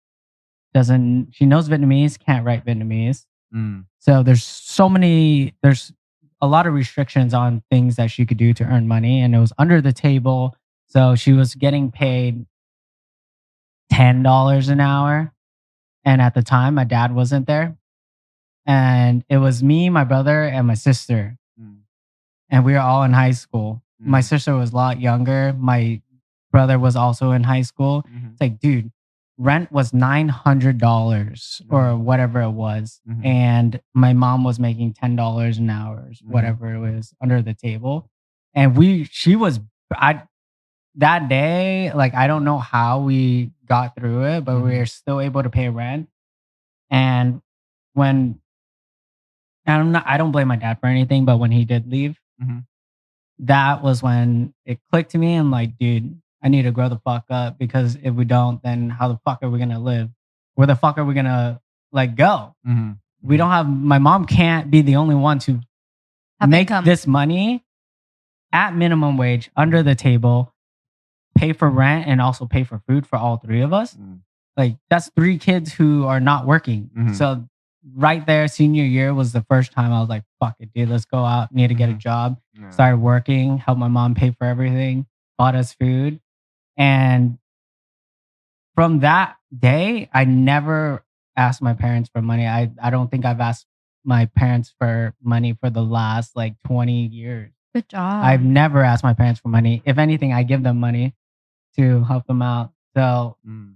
She knows Vietnamese, can't write Vietnamese. Mm. So there's a lot of restrictions on things that she could do to earn money, and it was under the table. So she was getting paid $10 an hour. And at the time, my dad wasn't there. And it was me, my brother, and my sister. Mm. And we were all in high school. My Mm. sister was a lot younger. My brother was also in high school. Mhm. It's like, dude, rent was $900 or whatever it was. Mhm. And my mom was making $10 an hour, whatever it was, under the table. And that day, like, I don't know how we got through it, but we were still able to pay rent. And when, I don't blame my dad for anything, but when he did leave, Mhm. that was when it clicked to me. I'm like, dude, I need to grow the fuck up because if we don't, then how the fuck are we gonna live? Where the fuck are we gonna like go? Mhm. We don't have, my mom can't be the only one to Have make income. this money at minimum wage under the table, pay for rent, and also pay for food for all three of us. Mm. Like that's three kids who are not working. Mhm. So right there, senior year was the first time I was like, fuck it, dude, let's go out, need to get a Mhm. job. Yeah. Started working, helped my mom pay for everything, bought us food. And from that day, I never asked my parents for money. I don't think I've asked my parents for money for the last like 20 years. Good job. I've never asked my parents for money. If anything, I give them money to help them out. So Mm.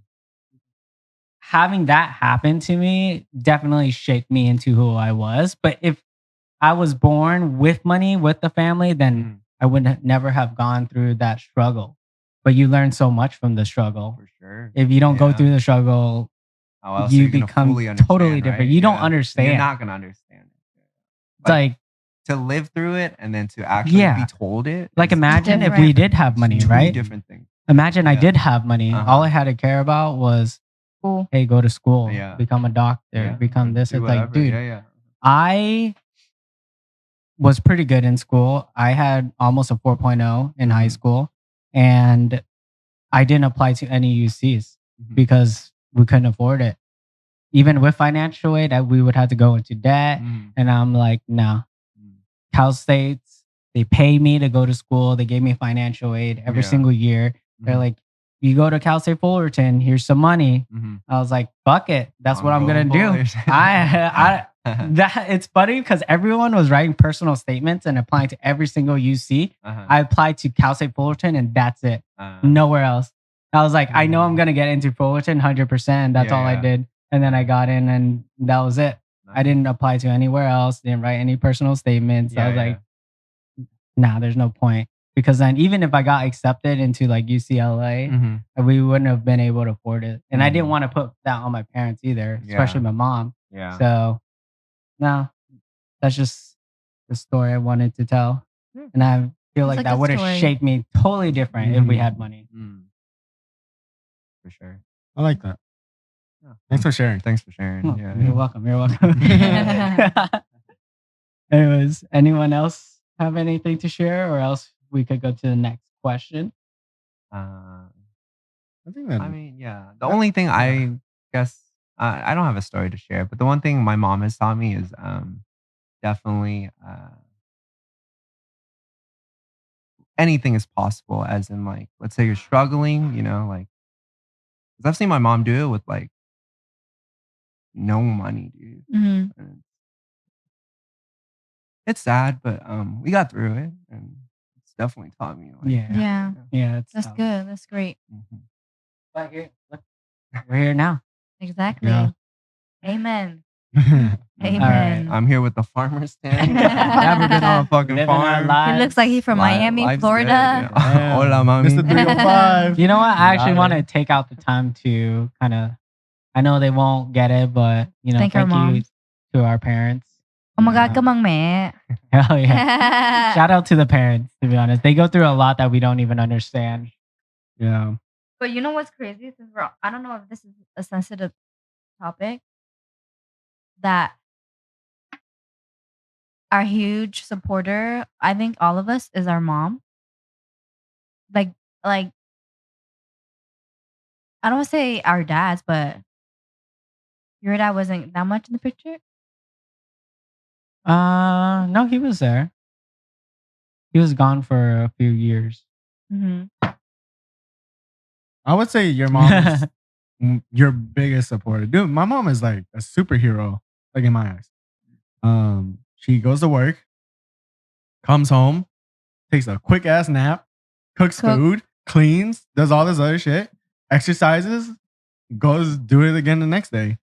having that happen to me definitely shaped me into who I was. But if I was born with money, with the family, then Mhm. I would never have gone through that struggle. But you learn so much from the struggle. For sure. If you don't go Yeah. through the struggle, How else you are you gonna become fully understand, totally different. right? You don't Yeah. understand. You're not gonna understand it. It's like to live through it and then to actually Yeah. be told it. like is imagine if different. we did have it's money, two right? different things. Imagine I Yeah. did have money. Uh-huh. All I had to care about was, Cool. hey, go to school, Yeah. become a doctor, Yeah. become this. Do It's like, whatever. dude, Yeah. I was pretty good in school. I had almost a 4.0 in high Mhm. school, and I didn't apply to any UCs Mhm. because we couldn't afford it. Even with financial aid, we would have to go into debt. Mhm. And I'm like, no. Mhm. Cal States, they pay me to go to school. They gave me financial aid every Yeah. single year. They're Mhm. like, you go to Cal State Fullerton, here's some money. Mhm. I was like, fuck it. That's what I'm gonna going do. Fullerton. It's funny because everyone was writing personal statements and applying to every single UC. Uh-huh. I applied to Cal State Fullerton and that's it. Uh, Nowhere else. I was like, I know I'm gonna get into Fullerton 100%. That's Yeah, all I yeah. did. And then I got in and that was it. I nice. didn't apply to anywhere else, didn't write any personal statements. I Yeah, was yeah. like, nah, there's no point. Because then even if I got accepted into like UCLA, Mhm. we wouldn't have been able to afford it. And I didn't Mhm. want to put that on my parents either, Yeah. especially my mom. Yeah. So no, that's just the story I wanted to tell. Yeah. And I feel That's like a that good would have story. shaped me totally different if we Mhm. had money. Mm. For sure. I like that. Yeah. Thanks for sharing. Thanks for sharing. Oh, Yeah. You're welcome. You're welcome. Anyways, anyone else have anything to share, or else we could go to the next question? Uh, I think that I mean, yeah. The That- only thing yeah. I guess I don't have a story to share, but the one thing my mom has taught me is definitely anything is possible. As in, like, let's say you're struggling, you know, like 'cause I've seen my mom do it with like no money, dude. Mhm. And it's sad, but we got through it, and it's definitely taught me. Like, Yeah. Yeah. Yeah, it's That's tough. good. That's great. mhm. But look, we're here now. Exactly. Yeah. Amen. Amen. Amen. All right, I'm here with the farmer stand. Yeah. Never been on a fucking Living our farm. lives. He looks like he's from Miami, Life's Florida. good, yeah. Hola, mami. Mr. 305. You know what? I actually Got want it. to take out the time to kind of. I know they won't get it, but Thank our you moms. to our parents. Oh my God, Yeah. come on, man. Hell yeah! Shout out to the parents. To be honest, they go through a lot that we don't even understand. Yeah. But you know what's crazy? Since I don't know if this is a sensitive topic, that our huge supporter, I think all of us, is our mom. Like, I don't want to say our dads, but your dad wasn't that much in the picture. No, he was there. He was gone for a few years. Mm-hmm. I would say your mom is your biggest supporter. Dude, my mom is like a superhero, like in my eyes. She goes to work, comes home, takes a quick ass nap, cooks Cook. food, cleans, does all this other shit, exercises, goes do it again the next day.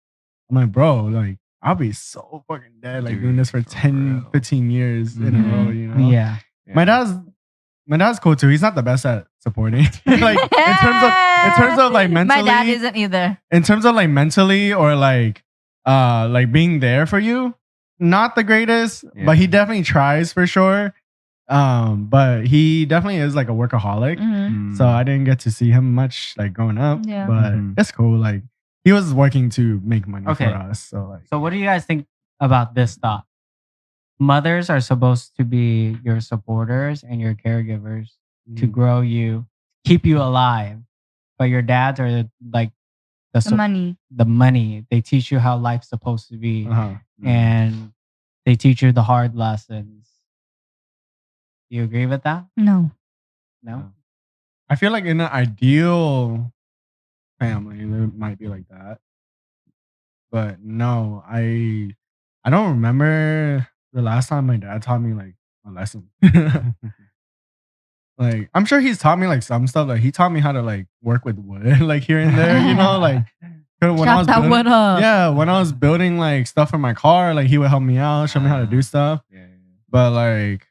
I'm like, bro, like I'll be so fucking dead like doing Dude, this for for 10, real. 15 years in a row, you know? Yeah. My dad's cool too. He's not the best at supporting. Like in terms of like mentally. My dad isn't either. In terms of like mentally or like being there for you, not the greatest, Yeah. but he definitely tries for sure. But he definitely is like a workaholic. Mhm. So I didn't get to see him much like growing up. Yeah. But Mhm. it's cool. Like he was working to make money Okay. for us. So like So, what do you guys think about this thought? Mothers are supposed to be your supporters and your caregivers to grow you, keep you alive, but your dads are like The money. the money. They teach you how life's supposed to be, uh-huh. and they teach you the hard lessons. Do you agree with that? No. No. I feel like in an ideal family, there might be like that. But no, I don't remember the last time my dad taught me like a lesson. Like I'm sure he's taught me like some stuff. Like he taught me how to like work with wood, like here and there, you know, like when I Chop was that building, wood up. yeah, when I was building like stuff for my car, like he would help me out, show me how to do stuff. Yeah. But like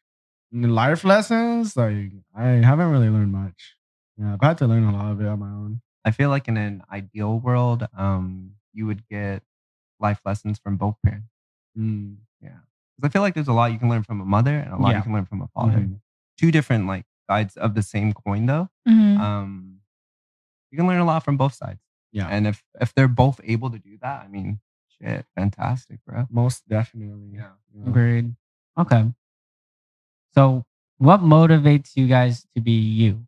life lessons, like I haven't really learned much. Yeah, I've had to learn a lot of it on my own. I feel like in an ideal world, you would get life lessons from both parents. Mm. Yeah, because I feel like there's a lot you can learn from a mother and a lot Yeah. you can learn from a father. Mhm. Two different like sides of the same coin, though. Mhm. You can learn a lot from both sides. Yeah, And if they're both able to do that, I mean, shit, fantastic, bro. most definitely. Yeah. Agreed. Okay. So, what motivates you guys to be you?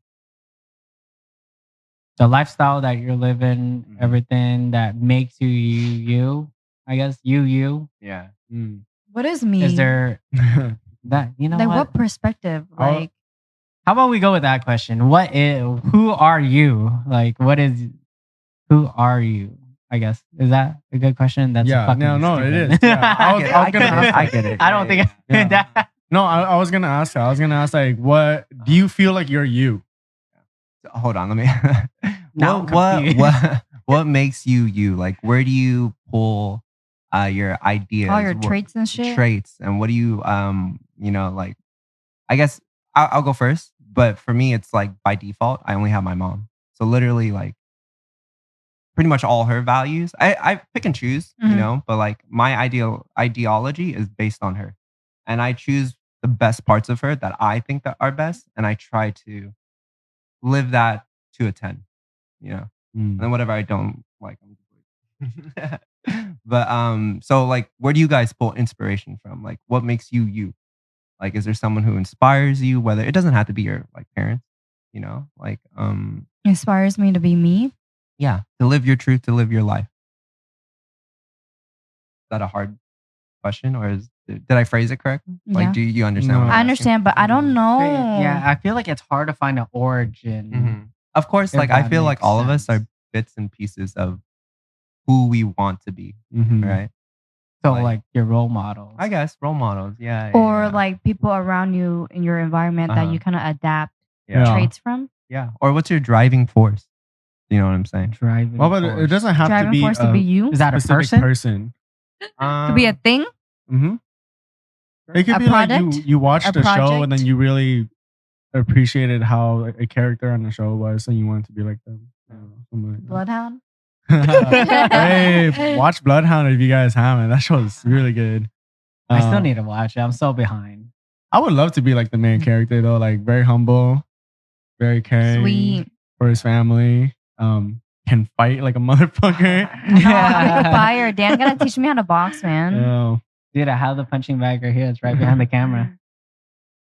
The lifestyle that you're living, Mhm. everything that makes you. I guess you. Yeah. Mm. What is me? Is there that like what perspective? I'll- Like How about we go with that question? Who are you? Like, who are you? I guess. Is that a good question? That's Yeah, fucking no, it stupid. is. Yeah, I was gonna ask I get it. I don't think Yeah. that. No, I was gonna ask. I was gonna ask like, what do you feel like you're you? Hold on, let me. Now I'm what confused. what makes you you? Like, where do you pull your ideas, all your what- traits and shit. traits, and what do you like? I guess I'll go first, but for me, it's like by default, I only have my mom, so literally like pretty much all her values. I pick and choose, you Mhm. know, but like my ideology is based on her, and I choose the best parts of her that I think that are best, and I try to live that to a 10, you know. And then whatever I don't like, I'm just like but so like where do you guys pull inspiration from? Like what makes you you? Like is there someone who inspires you, whether it doesn't have to be your like parents, you know, like Inspires me to be me. yeah, to live your truth, to live your life. Is that a hard question, or did I phrase it correctly? Like, Yeah. do you understand? No. What I'm I asking? understand, but I don't know. Yeah, I feel like it's hard to find an origin. Mhm. Of course, If like I that feel like makes all of us sense. are bits and pieces of who we want to be, Mhm. right? So Like- like your role models. I guess role models, yeah. Or yeah. like people around you in your environment that Uh-huh. you kind of adapt yeah. traits from. Yeah. Or what's your driving force? You know what I'm saying? Driving. Well, but it force. doesn't have to Driving be force to be you. Is that a specific person? person. Could be a thing. Mm-hmm. It could A be like product? you watched A the show and then project? you really appreciated how a character on the show was, and you wanted to be like them. I don't know, something like that. Bloodhound. Hey, watch Bloodhound if you guys haven't. That show is really good. I still Um, need to watch it. I'm so behind. I would love to be like the main character though, like very humble, very caring Sweet. for his family. Can fight like a motherfucker. I'm fire. Dan gotta teach me how to box, man. Oh, Dude, I have the punching bag right here. It's right behind the camera.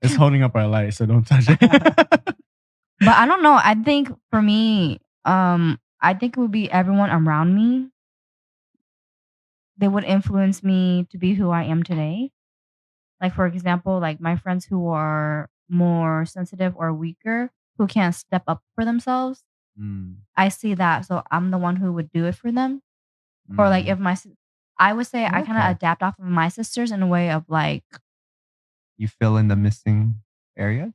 it's holding up our light, so don't touch it. But I don't know. I think for me, I think it would be everyone around me. They would influence me to be who I am today. Like for example, like my friends who are more sensitive or weaker, who can't step up for themselves. Mm, I see that, so I'm the one who would do it for them. Or like mm. if I would say I kind of Okay. adapt off of my sisters in a way of like, You fill in the missing areas,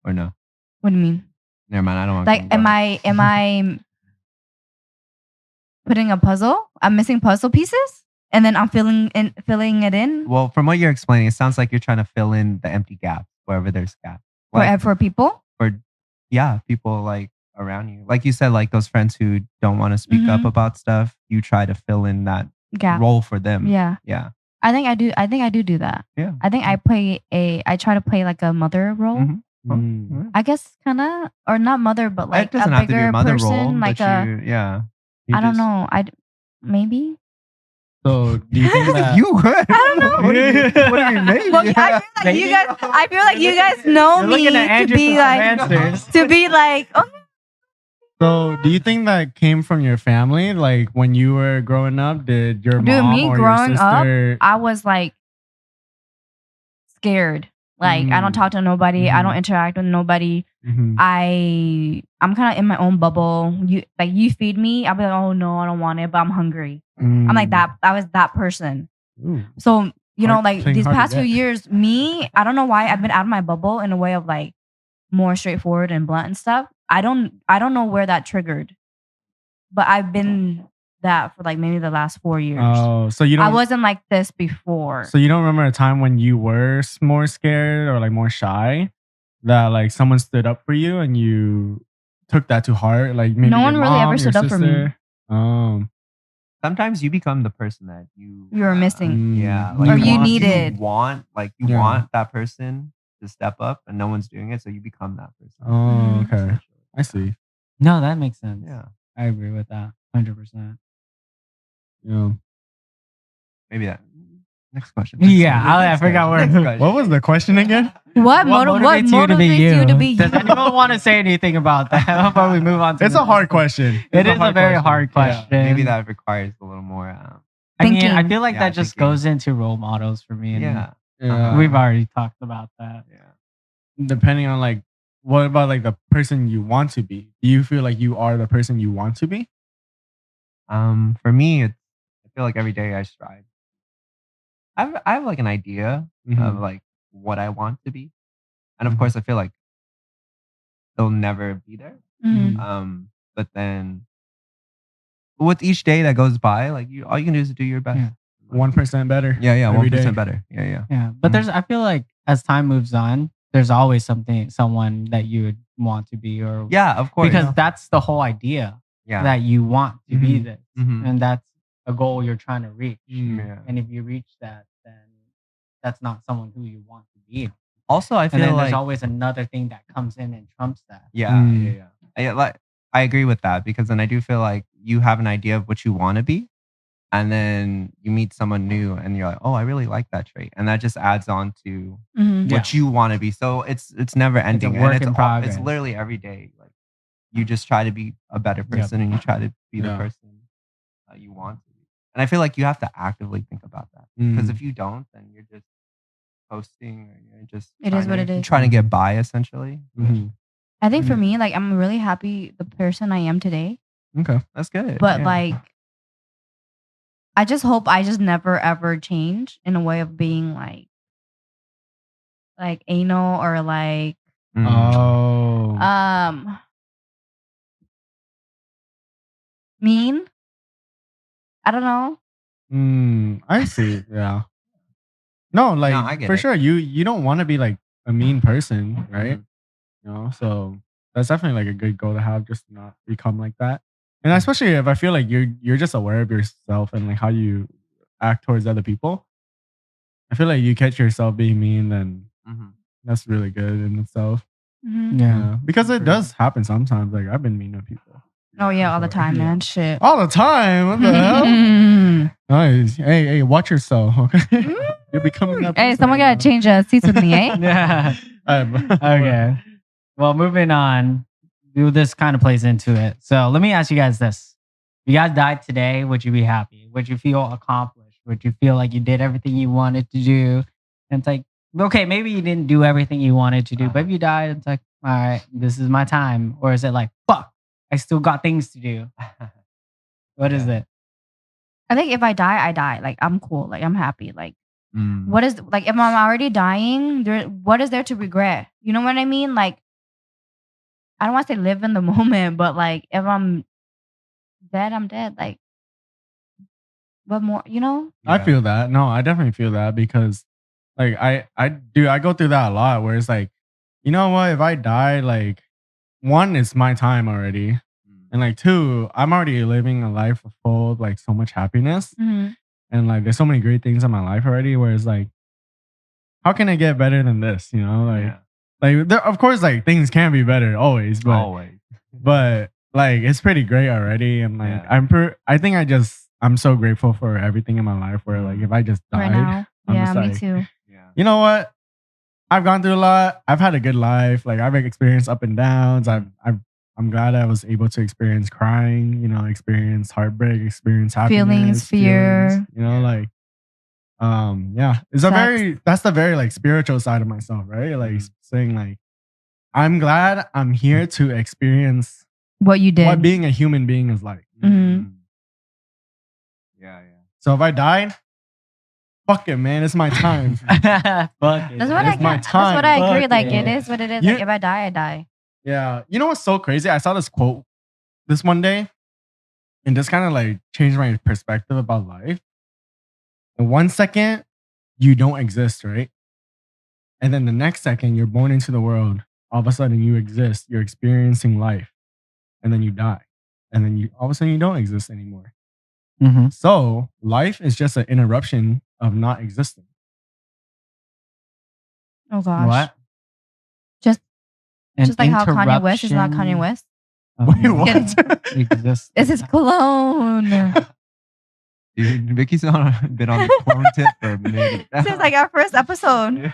or no? what do you mean? Never mind. I don't want. Like, am I putting a puzzle? I'm missing puzzle pieces, and then I'm filling it in Well, from what you're explaining, it sounds like you're trying to fill in the empty gaps wherever there's gaps. Like, for people. yeah, people like around you, like you said, like those friends who don't want to speak up Mhm. about stuff. You try to fill in that Gap. role for them. Yeah, Yeah. I think I do. I think I do that. Yeah. I think I try to play like a mother role. Mhm. Mm. I guess kind of, or not mother, but like It doesn't a have to be bigger a mother person, role, like but yeah. You I don't just- know. Maybe. So do you think that You? I don't know. What do you mean? Well, I feel like you guys know You're me looking at to Andrew be for some like answers. oh So, do you think that came from your family? Like when you were growing up, did your Dude, mom me or growing your up, sister? I was like scared. Like I don't talk to nobody. I don't interact with nobody. Mhm. I'm kind of in my own bubble. You feed me, I'll be like, oh no, I don't want it, but I'm hungry. I'm like that. I was that person. Ooh. So you know, like playing these hard to past few get. years, I don't know why I've been out of my bubble in a way of like more straightforward and blunt and stuff. I don't know where that triggered, but I've been that for like maybe the last 4 years. Oh, so you don't. I wasn't like this before. So you don't remember a time when you were more scared or like more shy, that like someone stood up for you and you took that to heart? Like maybe No your one really mom, ever your stood up for me. sister? Sometimes you become the person that you You were missing. Yeah, Or you needed. You want Yeah. want that person to step up, and no one's doing it, so you become that person. Oh, Mhm. okay. essentially. I see. No, that makes sense. Yeah, I agree with that 100%. Yeah. maybe that. Next question. Yeah, I forgot where- Next question. What was the question again? What motivates you to be you? Does anyone want to say anything about that before we move on to It's the a hard next question. It It's is a very question. hard question. Maybe that requires a little more. I mean, I Thinking. feel like Yeah, that just thinking. goes into role models for me. And Yeah, Yeah. we've already talked about that. yeah. Depending on like, what about like the person you want to be? Do you feel like you are the person you want to be? For me, I feel like every day I strive. I have like an idea of like what I want to be, and of Mhm. course, I feel like they'll never be there. Mhm. But then with each day that goes by, like all you can do is do your best. Yeah. 1% better. Yeah, every 1% day. better. Yeah. Yeah, but Mhm. I feel like as time moves on, there's always someone that you would want to be, or Yeah, of course. because that's the whole idea yeah, that you want to be Mhm. this, Mhm. and that's a goal you're trying to reach. yeah. And if you reach that, then that's not someone who you want to be. Also, I And feel then like there's always another thing that comes in and trumps that. yeah. I agree with that, because then I do feel like you have an idea of what you want to be, and then you meet someone new and you're like, oh, I really like that trait, and that just adds on to Mhm. what you want to be. So it's never ending, work and in it's progress. literally every day. Like you just try to be a better person, and you try to be the Yeah. person you want to be. And I feel like you have to actively think about that, because Mm. if you don't, then you're just posting, or you're just It is what it is. trying to get by, essentially. Mhm. I think for Yeah. me, like I'm really happy the person I am today. Okay. That's good. But yeah. like I just hope I just never ever change in a way of being like anal or like Mm. Oh. mean. I don't know. I see. Yeah. No, like I get for it. sure. You don't want to be like a mean person, right? Mhm. You know, so that's definitely like a good goal to have, just to not become like that. And especially if I feel like you're just aware of yourself and like how you act towards other people. I feel like you catch yourself being mean, then Mhm. that's really good in itself. Mhm. Yeah. Because it True. does happen sometimes. Like I've been mean to people Oh yeah, all the before. time, Yeah. man. Shit. All the time. What the hell? Nice. Hey, watch yourself. Okay. You're becoming that. Hey, person someone right gotta change seats with me, eh? Yeah. now. Okay. Well, moving on. This kind of plays into it. So let me ask you guys this. If you guys died today, would you be happy? Would you feel accomplished? Would you feel like you did everything you wanted to do? And it's like, okay, maybe you didn't do everything you wanted to do, but if you died, it's like, all right, this is my time. Or is it like, fuck, I still got things to do? What is it? I think if I die, I die. Like I'm cool. Like I'm happy. Like Mm. what is like if I'm already dying, what is there to regret? You know what I mean? Like I don't want to say live in the moment, but like if I'm dead, I'm dead. Like what more, you know? I Yeah. feel that. No, I definitely feel that because like I go through that a lot where it's like, you know what, if I die, like one, it's my time already. Mm. And like two, I'm already living a life full of like so much happiness. Mm-hmm. And like there's so many great things in my life already where it's like, how can it get better than this? You know, like Yeah. like there, of course like things can be better always, but Always. but like it's pretty great already. And like Yeah. I think I'm so grateful for everything in my life where like if I just died, Right now. I'm Yeah, just me like, too. Yeah. you know what? I've gone through a lot. I've had a good life. Like I've experienced up and downs. I'm glad I was able to experience crying, you know, experience heartbreak, experience happiness, Fear. you know, Yeah. like yeah. It's Sex. that's the very like spiritual side of myself, right? Like Mhm. saying like I'm glad I'm here to experience What you did. what being a human being is like. Mhm. Yeah. So if I died, fuck it, man. It's my time. Fuck it. That's what It's I my get. That's what I time. agree. Fuck Like it. it is what it is. You- Like if I die, I die. Yeah. You know what's so crazy? I saw this quote this one day and just kind of like changed my perspective about life. In 1 second, you don't exist, right? And then the next second, you're born into the world. All of a sudden, you exist. You're experiencing life. And then you die. And then you all of a sudden, you don't exist anymore. Mhm. So life is just an interruption of not existing. Oh gosh. What? Just An like how Kanye West is not Kanye interruption West. of Wait, not what? existence. It's his cologne. Dude, Vicky's been on the clone tip for a minute. Since like our first episode.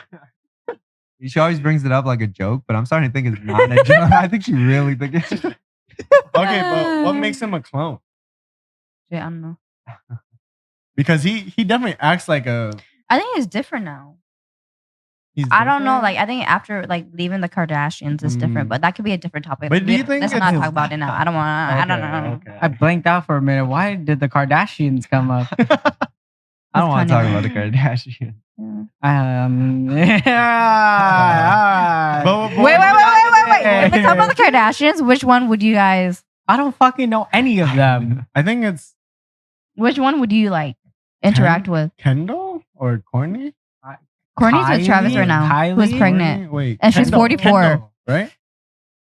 She always brings it up like a joke, but I'm starting to think it's not a joke. I think she really thinks it's. Okay, but what makes him a clone? Yeah, I don't know. Because he definitely acts like a. I think it's different now. He's I don't know. different. Like I think after like leaving the Kardashians is different, but that could be a different topic. But do you think let's not talk about it now. I don't want. I don't know. Okay. I blanked out for a minute. Why did the Kardashians come up? I don't want to Kanye talk about the West. Kardashians. Yeah. But- Wait. If we talk about the Kardashians, which one would you guys? I don't fucking know any of them. I think it's Which one would you like interact with? Kendall or Courtney. Courtney's with Travis right now, who's Kylie? pregnant, Courtney? Wait, and she's 44. Kendall, right?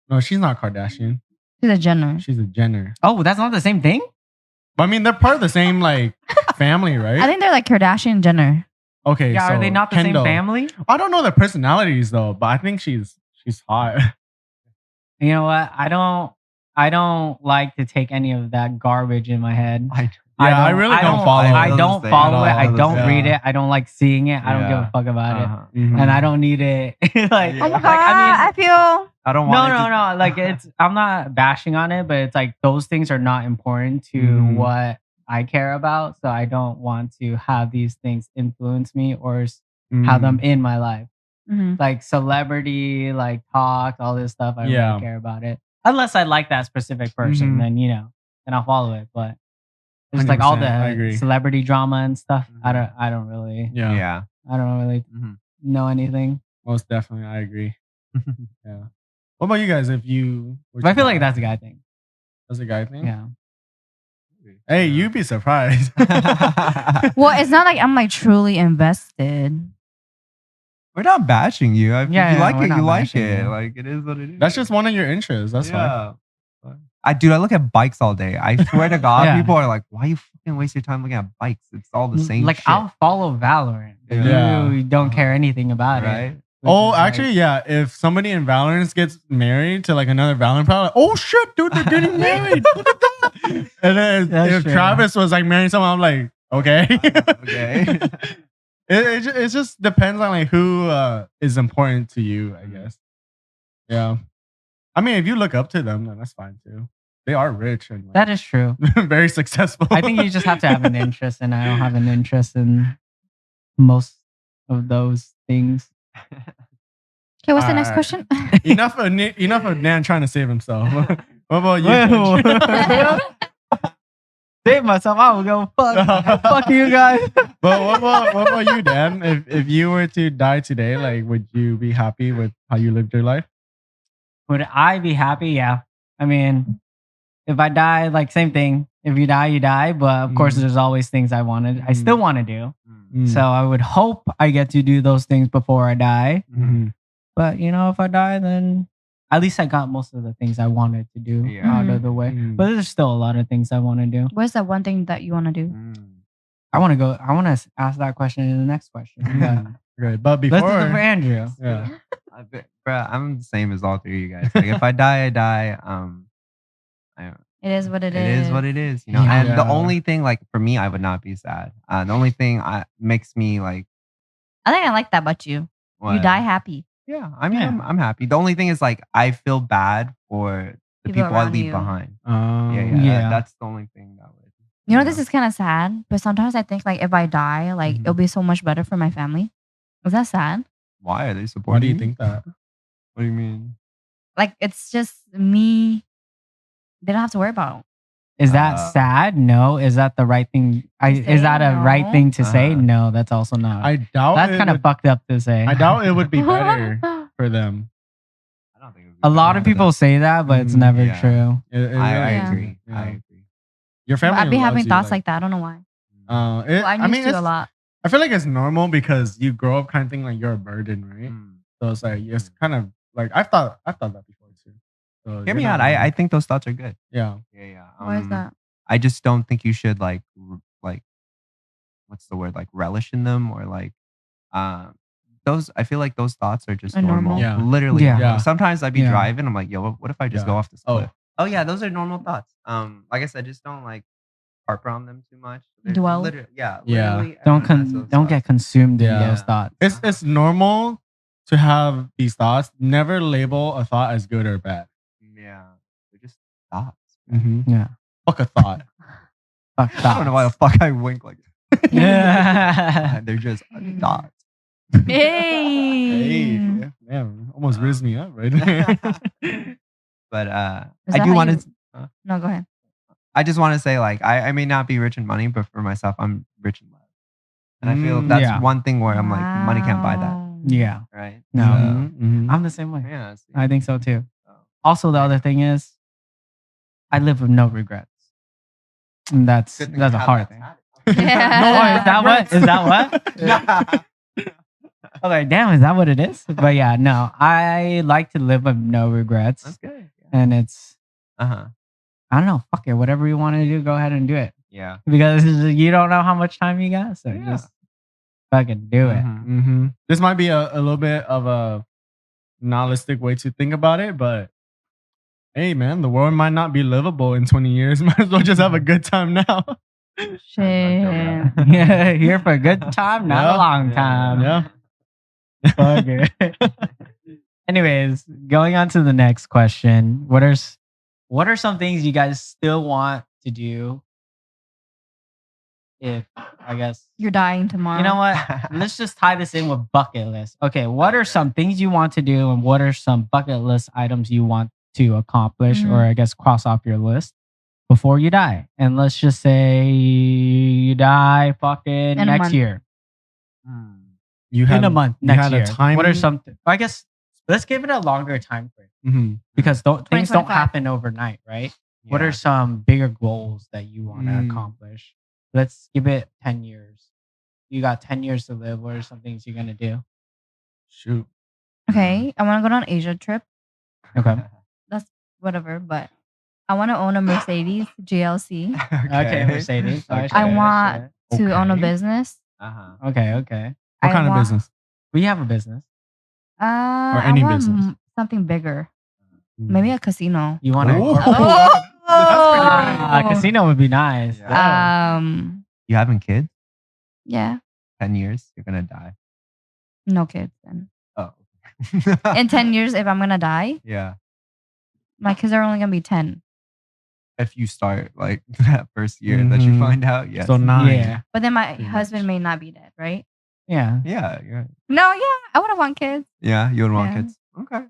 No, she's not Kardashian. She's a Jenner. She's a Jenner. Oh, that's not the same thing? But I mean, they're part of the same like family, right? I think they're like Kardashian Jenner. Okay, Yeah, so are they not the Kendall. same family? I don't know their personalities though, but I think she's hot. You know what? I don't like to take any of that garbage in my head. Yeah, I really don't follow I it. don't I follow it. I feel the don't same. read it. I don't like seeing it. I don't give a Yeah. fuck about it, Uh-huh. Mhm. and I don't need it. Like, Yeah. Oh my like, god, I feel I don't no, want no, no. Like, it's. I'm not bashing on it, but it's like those things are not important to Mhm. what I care about. So I don't want to have these things influence me or have them in my life. Mhm. Like celebrity, like talk, all this stuff. I Yeah. really care about it. Unless I like that specific person, Mhm. then then I'll follow it. But just like all 100%, I the agree. celebrity drama and stuff, I Mhm. don't really, Yeah, Yeah. I don't really Mhm. know anything. most definitely, I agree. Yeah. What about you guys? If you, were But I to feel like die? that's a guy thing. That's a guy thing. Yeah. Hey, you'd be surprised. well, it's not like I'm like truly invested. We're not bashing you. If Yeah, you yeah, like we're it, not you like bashing it. you. Like it is what it is. That's just one of your interests. That's fine. yeah. I look at bikes all day. I swear to God, Yeah. people are like, "Why you fucking waste your time looking at bikes? It's all the same." Like shit. I'll follow Valorant. But Yeah. You don't care anything about right? it. which Oh, is like- actually, yeah. If somebody in Valorant gets married to like another Valorant player, like, oh shit, dude, they're getting married. Look at that. And then That's if true. Travis was like marrying someone, I'm like, okay, Okay. it just depends on like who is important to you, I guess. Yeah. I mean, if you look up to them, then that's fine too. They are rich and like, that is true. very successful. I think you just have to have an interest, and I don't have an interest in most of those things. Okay, what's the next Alright. question? enough of Dan trying to save himself. What about you? Coach? Save myself. I will go fuck you guys. But what about you, Dan? If you were to die today, like, would you be happy with how you lived your life? Would I be happy? Yeah. I mean, if I die, like same thing. If you die, you die. But of course, Mm. there's always things I wanted. I still want to do. Mm. So I would hope I get to do those things before I die. Mhm. But if I die, then at least I got most of the things I wanted to do Yeah. out of the way. Mm. But there's still a lot of things I want to do. What's that one thing that you want to do? I want to ask that question in the next question. Yeah. Good. But Let's do it before, for Andrew. yeah. Bro, I'm the same as all three of you guys. Like if I die, I die. It is what It is what it is, you know. Yeah. And the only thing, like for me, I would not be sad. The only thing makes me like, I think I like that about you. You what? die happy. Yeah, I mean, Yeah. I'm happy. The only thing is like I feel bad for the People people I around leave you. behind. Yeah. Yeah. That's the only thing that would. You know, this is kind of sad, but sometimes I think like if I die, like Mhm. it'll be so much better for my family. Is that sad? Why are they Why supporting? do you me? think that? What do you mean? Like it's just me. They don't have to worry about. Is that Uh, sad? No. Is that the right thing? Is that a no. right thing to say? Uh-huh. No, that's also not. I doubt That's it kind of would- fucked up to say. I doubt it would be better for them. I don't think it would be A lot better of for people them. say that, but it's Mm, never yeah. true. It really I Yeah. agree. Yeah. I agree. Your family. I'd be loves having you, thoughts like that. I don't know why. Well, Well, I'm used to a lot. I feel like it's normal because you grow up kind of thinking like you're a burden, right? Mm. So it's like it's kind of like I've thought that before too. So Hear you're me not out. alone. I think those thoughts are good. Yeah. Yeah. Why is that? I just don't think you should like what's the word, like relish in them, or like those. I feel like those thoughts are just Are normal. normal. Yeah. Literally. Yeah. normal. Yeah. Sometimes I'd be Yeah. driving. I'm like, yo, what if I just Yeah. go off this Oh. cliff? Oh yeah, those are normal thoughts. Like I said, just don't like harp on them too much. They're Dwell. Yeah. literally Don't everyone has those don't get thoughts. consumed in Yeah. those thoughts. It's normal to have these thoughts. Never label a thought as good or bad. Yeah, they're just thoughts. Mm-hmm. Yeah. Fuck a thought. Fuck I don't know why the thoughts. fuck I wink like that. Yeah. They're just thoughts. Hey, Hey. man, almost rizzed me up right there. But Is I that do how want you- to. No, go ahead. I just want to say, like, I may not be rich in money, but for myself, I'm rich in love. And I feel that's Yeah. one thing where I'm like, money can't buy that, Wow. Yeah. right? No. Mhm. I'm the same way. Yeah. see? I think so too. So, Also, the other thing is, I live with no regrets. And that's good thing a I have hard that thing. tatted. Yeah. No, is that what? Is that what? Yeah. Okay, damn, is that what it is? But yeah, no, I like to live with no regrets. That's good. And it's, Uh-huh. I don't know, fuck it. Whatever you want to do, go ahead and do it. Yeah. Because you don't know how much time you got. So Yeah. just fucking do it. Mhm. Mm-hmm. This might be a little bit of a nihilistic way to think about it, but hey, man, the world might not be livable in 20 years. Might as well just have a good time now. Shit. Yeah, here for a good time, not Yeah. a long time. Yeah. Fuck it. Anyways, going on to the next question. What are some things you guys still want to do if I guess You're dying tomorrow. you know what? Let's just tie this in with bucket list. Okay, what are some things you want to do and what are some bucket list items you want to accomplish or I guess cross off your list before you die? And let's just say you die fucking In a next month. year. You In a month you next had year. a time. What are some I guess let's give it a longer time frame Mhm. because things don't 2025. happen overnight, right? What are some bigger goals that you want to accomplish? Let's give it 10 years. You got 10 years to live. What are some things you're going to do? Shoot. Okay, I want to go on an Asia trip. Okay. That's whatever, but I want to own a Mercedes GLC. Okay, Mercedes. Okay. I want to own a Okay. business. Okay, okay. What I kind of want- business? We have a business. any I want business. Something bigger. Maybe a casino. You want to? Ooh. A casino would be nice. Yeah. You having kids? Yeah, 10 years, you're gonna die. no kids. Then Oh. in 10 years, if I'm gonna die, Yeah. my kids are only gonna be 10. If you start like that first year that you Mhm. find out, yes. So 9. Yeah. But then my Pretty husband much. may not be dead, right? Yeah. Yeah, yeah. No, yeah, I would want kids. Yeah, you would want Yeah. kids. Okay.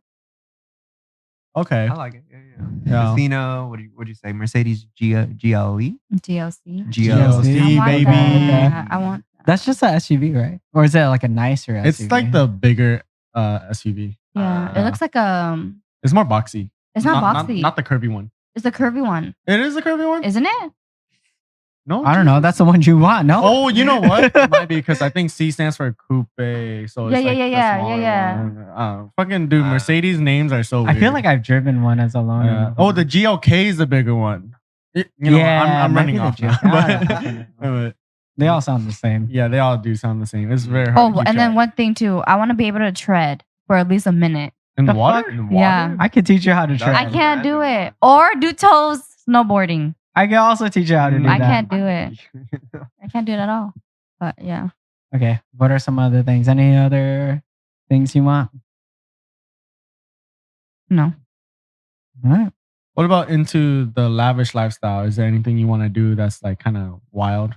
Okay. I like it. Yeah, yeah. Yeah. Casino, what'd you say? Mercedes GLE? GLC. GLC, I want baby. that. I want that. That's just an SUV, right? Or is it like a nicer SUV? It's like the bigger SUV. Yeah, it looks like It's more boxy. it's not boxy. Not the curvy one. It's a curvy one, It is the curvy one? isn't it? No. I don't know. That's the one you want. No. Oh, you know what? It might be because I think C stands for coupe. So it's Yeah, like yeah, the yeah, smaller yeah. one. Fucking dude, Mercedes names are so weird. I feel like I've driven one as a loaner. Oh, the GLK is the bigger one. You know, Yeah, I'm might running be the off now. GLK. But, They all sound the same. yeah, they all do sound the same. It's very hard. Oh, to keep and then track. one thing too, I want to be able to tread for at least a minute. in the the water? fuck? In the water? Yeah. I could teach you how to That's- tread. I can't do it. Or do toes snowboarding. I can also teach you how to do I I that. can't do it. I can't do it at all. But yeah. Okay. What are some other things? Any other things you want? No. All right. What about into the lavish lifestyle? Is there anything you want to do that's like kind of wild?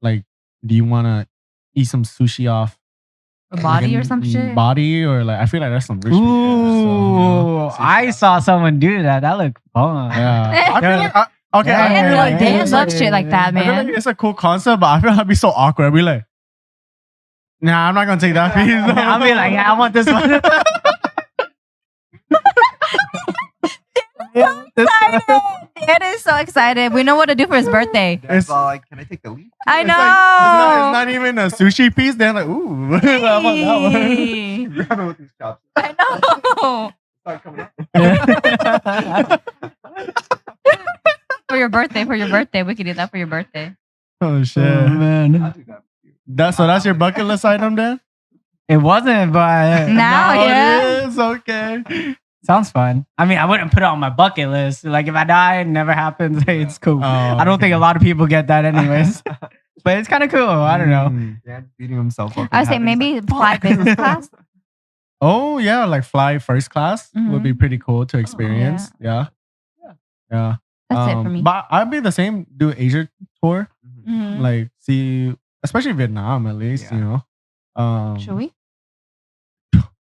Like, do you want to eat some sushi off A body or some fucking shit. Body or like I feel like that's some rich people. Ooh, I saw someone do that. That looked fun. Yeah. I feel like okay. Yeah, I feel yeah, like yeah, Dan yeah, loves shit like that, I feel man. like it's a cool concept, but I feel like I'd be so awkward. I'd be like, nah, I'm not gonna take that piece. I'll be like, yeah, I want this one. Dan is so excited. We know what to do for his birthday. That's all like, can I take the lead? I It's know. like, it's not even a sushi piece. They're like, ooh, how about that one? Hey. Grab it with these chops. I know. Start coming up. For your birthday, we could do that for your birthday. Oh shit! Oh, man. I'll do that. That's your bucket list item, Dan. It wasn't, but Now, yeah. it is okay. sounds fun. I mean, I wouldn't put it on my bucket list. Like if I die, it never happens. Hey, it's cool. I don't think a lot of people get that anyways. But it's kind of cool. I don't know. Dan's beating himself up. I would say maybe fly business class. Oh yeah, like fly first class would be pretty cool to experience. Yeah. That's it for me. But I'd be the same. Do Asia tour, Mhm. like see, especially Vietnam at least. Yeah. You know. Should we?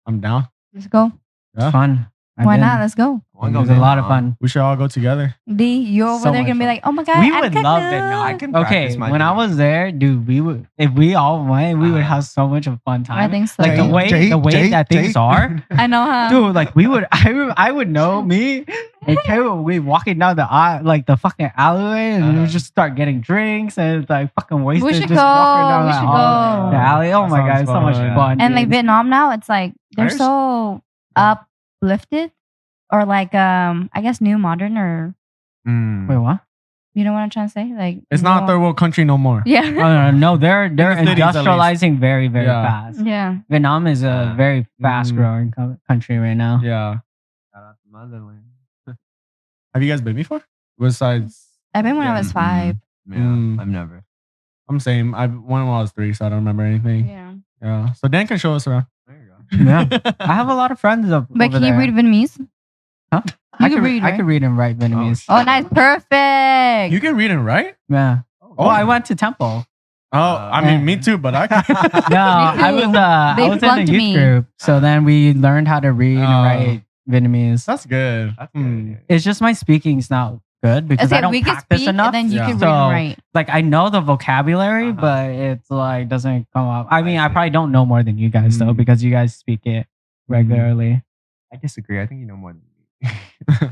I'm down. Let's go. Yeah. It's fun. Why not? Let's go. It was a lot of fun. We should all go together. D, you over So there much gonna be fun. like, oh my god, We I would could love cook. it. No, I can Okay, practice my when I was there, dude, if we all went, we would have so much of fun time. I think so. Like the way that things are, I know how. dude. Like I would know me and Kay would be walking down the aisle, like the fucking alleyway, and we would just start getting drinks and it's like fucking wasted. We should just go. walking down We the should hall- go. the alley. Oh That my god, sounds it's so much fun. fun. And like dude. Vietnam now, it's like they're Irish? so uplifted or like I guess new modern or Wait, what? you know what I'm trying to say? Like It's not a more- third world country no more. Oh, Yeah. no, they're the cities, at least. industrializing very Yeah. fast. Yeah. Vietnam is a very fast growing country right now. Yeah. Shout out to motherland. Have you guys been before? Besides, I've been when I was 5. Yeah, Mm. I've never. I'm same. I went when I was 3, so I don't remember anything. Yeah. Yeah. So Dan can show us around. There you go. Yeah. I have a lot of friends But over can there. you read Vietnamese? Huh? You I can could read, I right? could read and write Vietnamese. shit. Oh, nice. Perfect. You can read and write? Yeah. Well, I went to Temple. Oh, I mean, me too, but I can. No, I was I They was in a flunked youth me. group, so then we learned how to read and Oh. write Vietnamese. That's good. That's Hmm. good. It's just my speaking's not good because I Okay, don't we can practice speak enough. and then you Yeah. can read So, and write. like I know the vocabulary, Uh-huh. but it's like doesn't come up. I mean, I see. probably don't know more than you guys though Mm. because you guys speak it regularly. I disagree. I think you know more than me.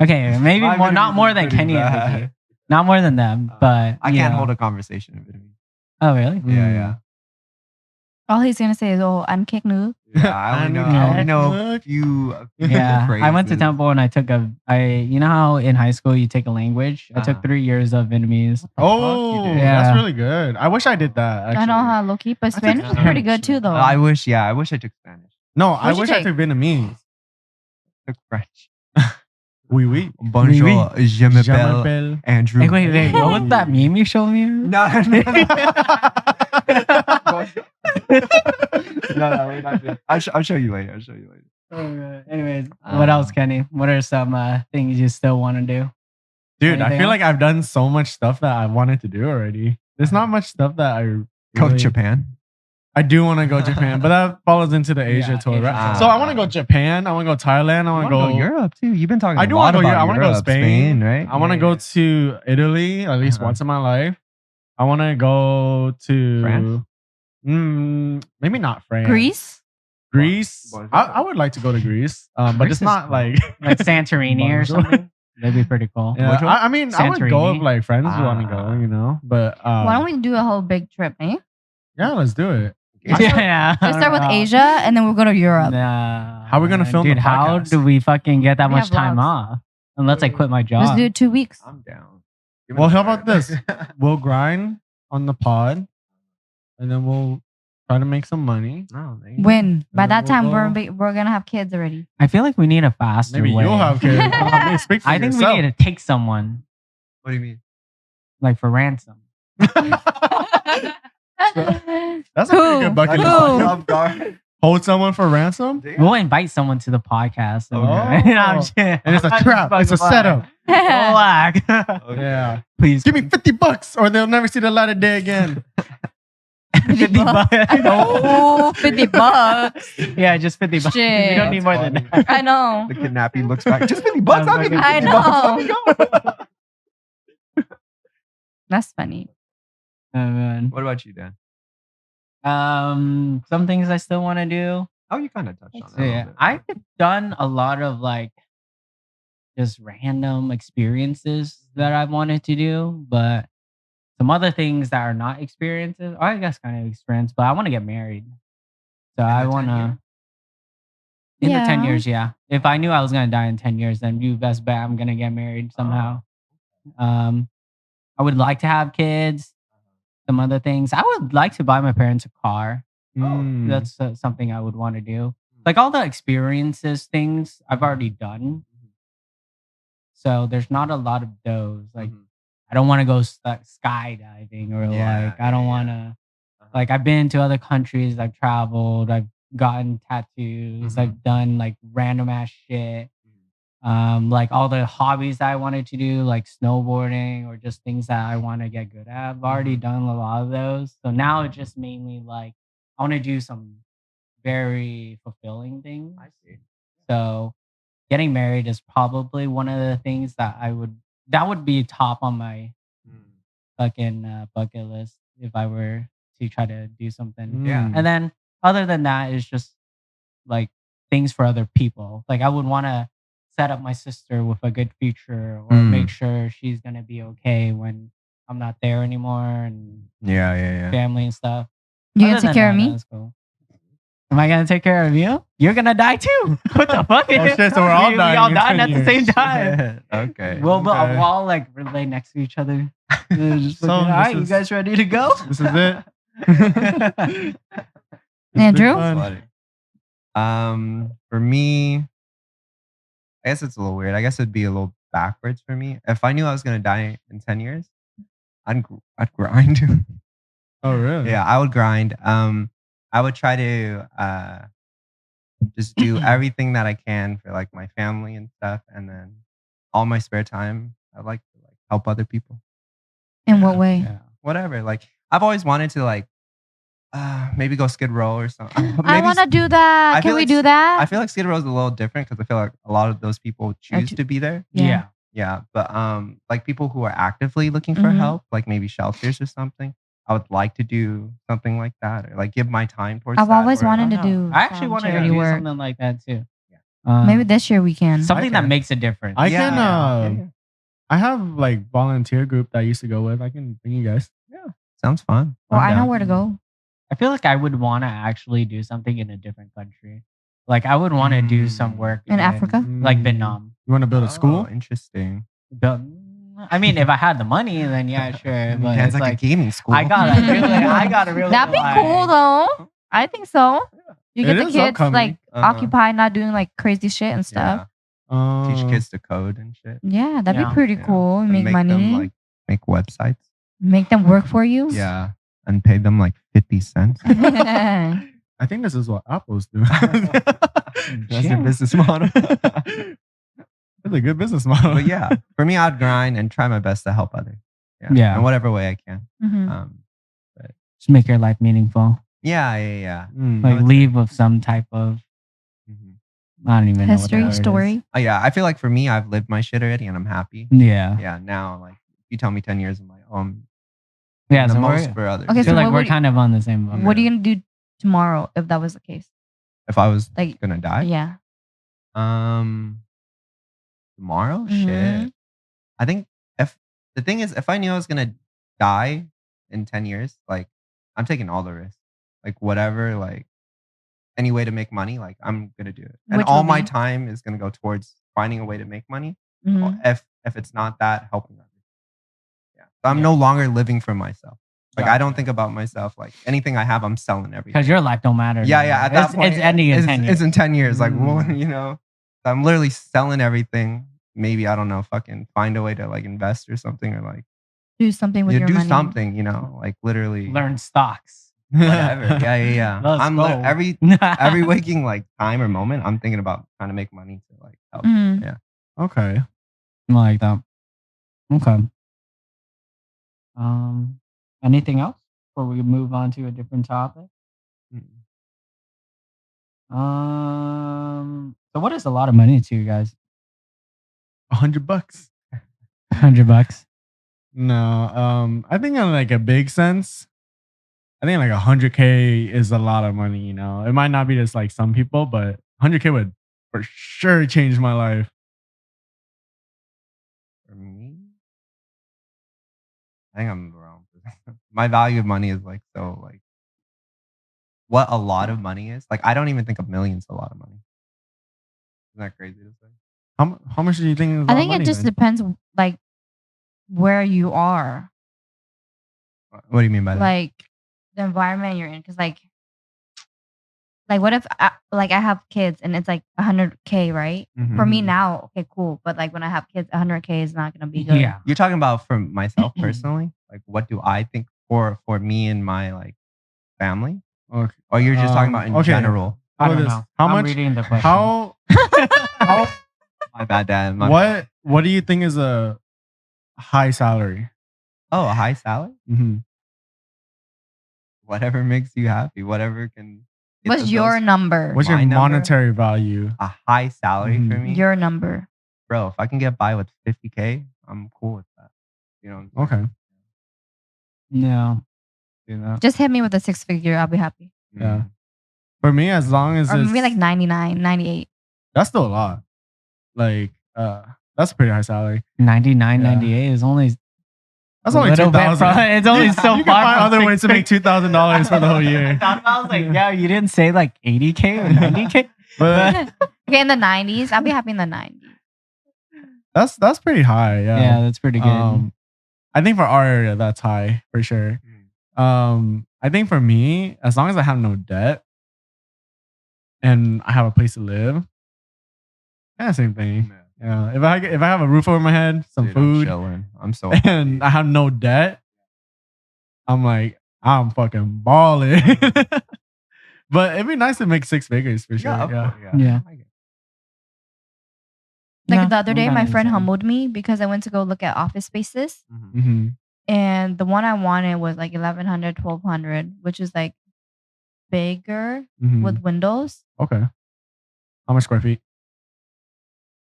Okay, maybe My more, not Vietnamese more is than pretty Kenny and bad. Vicky. Not more than them, but I you can't know. hold a conversation in Vietnamese. Oh, really? Yeah, Mm. yeah. All he's gonna say is, "Oh, I'm kick nu." Yeah, I only know a few. Yeah, I went to phrases. Temple and I took you know how in high school you take a language? I took Uh-huh. 3 years of Vietnamese. Oh, did. Yeah. that's really good. I wish I did that. Actually. I know how low key, but I took Spanish is Spanish. pretty good too, though. I wish I took Spanish. No, I What'd you wish I take? took Vietnamese. Took French. Oui, oui. Bonjour, je Je m'appelle m'appelle. Andrew. Hey, wait, what was that meme you showed me? No, no, no. No, we're not doing- I'll show you later. Anyways, what else, Kenny? What are some things you still want to do? Dude, I Anything feel else? like I've done so much stuff that I wanted to do already. There's not much stuff that I Go to really- Japan. I do want to go Japan, but that follows into the Asia Yeah, tour, Asia right? tour. So I want to go Japan. I want to go Thailand. I want to go Europe too. You've been talking. I do a lot want to go about Europe. I want to go to Spain. right? I want to Yeah, go yeah. to Italy at least Uh-huh. once in my life. I want to go to France? Maybe not France. Greece. Greece. I would like to go to Greece, but Greece it's is not cool. like. Like Santorini or Bonjour. something? That'd be pretty cool. Yeah, Which one? I mean, I would go Santorini. if like friends want to go, you know. But Why don't we do a whole big trip, eh? yeah, let's do it. Yeah. Let's start with Asia and then we'll go to Europe. Nah. How are we gonna film Dude, the how podcast? do we fucking get that We much have time vlogs. off? Unless I quit my job. Let's do 2 weeks. I'm down. Well, how about this? We'll grind on the pod, and then we'll try to make some money. No, there you go. When? By then that time, we'll we're gonna have kids already. I feel like we need a faster Maybe way. you'll have kids. I mean, speak for I think yourself. we need to take someone, What do you mean? like for ransom. That's a pretty good bucket Who? list. Off guard. Hold someone for ransom, We'll invite someone to the podcast. And, Okay. No, I'm just kidding. and it's a trap. It's a setup. Relax. Yeah. Please. Give me $50 or they'll never see the light of day again. 50 bucks. Oh, $50. Yeah, just 50 bucks. Shit. We don't need more than That's that. I know. The kidnapping looks back. Just 50 bucks. I'll give you I 50 bucks. know. Let me go. That's funny. Oh, man. What about you, Dan? Some things I still want to do. Oh, you kind of touched on that. So, yeah, I've done a lot of like just random experiences that I've wanted to do, but some other things that are not experiences, or I guess kind of experience, but I want to get married. So I the 10 want years? to. In the 10 Yeah. years, yeah. If I knew I was going to die in 10 years, then you best bet I'm going to get married somehow. I would like to have kids, some other things. I would like to buy my parents a car. Mm. That's something I would want to do. Like all the experiences things I've already done. So there's not a lot of those. Like I don't want to go skydiving or Yeah, like I don't yeah, want to. Like I've been to other countries. I've traveled. I've gotten tattoos. Mhm. I've done like random ass shit. Like all the hobbies that I wanted to do, like snowboarding or just things that I want to get good at. I've already done a lot of those. So now it's just mainly like I want to do some very fulfilling things. I see. So getting married is probably one of the things that would be top on my fucking bucket list if I were to try to do something. Yeah. And then other than that is just like things for other people. Like I would want to set up my sister with a good future or make sure she's going to be okay when I'm not there anymore and Yeah. family and stuff. You Other gonna take than care of that, me? that's cool. Am I gonna take care of you? You're gonna die too. What the fuck? Oh, shit, so we're all we dying all in dying 10 at the same years. time. Okay. We'll Okay. all like relay next to each other. Just So looking, all right, this you is- guys ready to go? This is it. Andrew? Fun. For me, I guess it's a little weird. I guess it'd be a little backwards for me. If I knew I was gonna die in 10 years, I'd grind. Oh, really? Yeah, I would grind. I would try to just do everything that I can for like my family and stuff, and then all my spare time, I like to like help other people. In what way? Yeah. Whatever. Like I've always wanted to like maybe go Skid Row or something. I want to do that. I Can feel we like do that? I feel like Skid Row is a little different because I feel like a lot of those people choose to be there. Yeah. Yeah, but like people who are actively looking for Mhm. help, like maybe shelters or something, I would like to do something like that, or like give my time towards. I've that, always or- wanted I to know. do. I actually some wanted to charity do work. something like that too. Yeah. Maybe this year we can. something that Okay. makes a difference. I Yeah, can. yeah. I have like volunteer group that I used to go with. I can bring you guys. Sounds fun. Well, I'm I know down. where to go. I feel like I would want to actually do something in a different country. Like I would want to do some work In Africa? like Mm. Vietnam. You want to build a school? Oh, interesting. But, I mean, if I had the money, then yeah, sure. But Dan's it's like, like a gaming school. I gotta really. That'd be like- cool though. I think so. You It get the is kids upcoming. like Uh-huh. occupied, not doing like crazy shit and stuff. Teach kids to code and shit. Yeah, that'd Yeah. be pretty Yeah. cool. And Make money. them like make websites. Make them work for you. Yeah, and pay them like 50 cents. I think this is what Apple's doing. That's their Shit. business model. That's a good business model. But yeah, for me, I'd grind and try my best to help others. Yeah. in whatever way I can. Mhm. Just make your life meaningful. Yeah. Mm. Like it's- leave with some type of Mhm. I don't even know what History, that word is. story. Yeah, I feel like for me, I've lived my shit already, and I'm happy. Yeah. Yeah, now like if you tell me 10 years, I'm like, Yeah. the So most we're, for others. Okay, I so feel like what we're would- kind of on the same boat. What are you gonna do tomorrow if that was the case? If I was Like, gonna die, yeah. Tomorrow, Mhm. shit. I think if the thing is, if I knew I was gonna die in 10 years, like I'm taking all the risks, like whatever, like any way to make money, like I'm gonna do it, and Which all would my be? time is gonna go towards finding a way to make money. Mhm. If it's not that, helping others. Yeah, so I'm Yeah. no longer living for myself. Like I don't Gotcha. think about myself. Like anything I have, I'm selling everything. Because your life don't matter. Yeah, anymore. yeah. At that it's, point, it's ending in it's, 10 years. It's in 10 years. Like, well, Mm. you know, I'm literally selling everything. Maybe I don't know, fucking find a way to like invest or something, or like Do something with your do money. something. You know, like literally Learn stocks. whatever. Yeah. Let's I'm go. every waking like time or moment, I'm thinking about trying to make money to like help. Mhm. Okay. I like that. Okay. Anything else before we move on to a different topic? Mm. So what is a lot of money to you guys? $100. $100. No. I think in like a big sense, I think like 100K is a lot of money. You know, it might not be just like some people, but 100K would for sure change my life. For me, I think I'm the wrong person. My value of money is like so like what a lot of money is. Like I don't even think of millions a lot of money. Isn't that crazy to say? How much do you think? Is a I lot of think it money just then? depends, like, where you are, What do you mean by that? like the environment you're in. Because like what if I have kids and it's like 100K, right? Mhm. For me now, okay, cool. But like when I have kids, 100K is not gonna be good. Yeah. You're talking about for myself personally? Like what do I think for me and my like family? Okay. Or you're just talking about in okay. general? I How don't about this? know. How I'm much? reading the question. How? My bad, Dad. My bad. What do you think is a high salary? Oh, a high salary? Mm-hmm. Whatever makes you happy. Whatever can. get What's the your bills. number? What's your My number? monetary value? A high salary for Mhm. me? Your number. Bro, if I can get by with 50K, I'm cool with that. You know what I'm saying? Okay. No. Do that. Just hit me with a 6-figure. I'll be happy. Yeah. Mm. For me, as long as Or it's maybe like 99, 98. that's still a lot. Like, that's a pretty high salary. 99, Yeah. 98 is only That's a only little bit 2,000. from- it's only so you far can find from other ways to make $2,000 for the whole I year. thought about, I was like, yeah, you didn't say like 80K or 90K. But Okay, in the 90s. I'll be happy in the 90s. that's pretty high. Yeah. Yeah, that's pretty good. I think for our area, that's high for sure. I think for me, as long as I have no debt and I have a place to live, kind of same thing. Yeah. If I have a roof over my head, some Dude, I'm food, chilling. I'm so and I have no debt, I'm like, I'm fucking balling. But it'd be nice to make 6 figures for sure. yeah, of Yeah. course, Yeah. I get it. Like Yeah, the other I'm day, kinda my the friend same. humbled me because I went to go look at office spaces, Mhm. Mm-hmm. and the one I wanted was like 1,100, 1,200, which is like bigger Mm-hmm. with windows. Okay. How much square feet?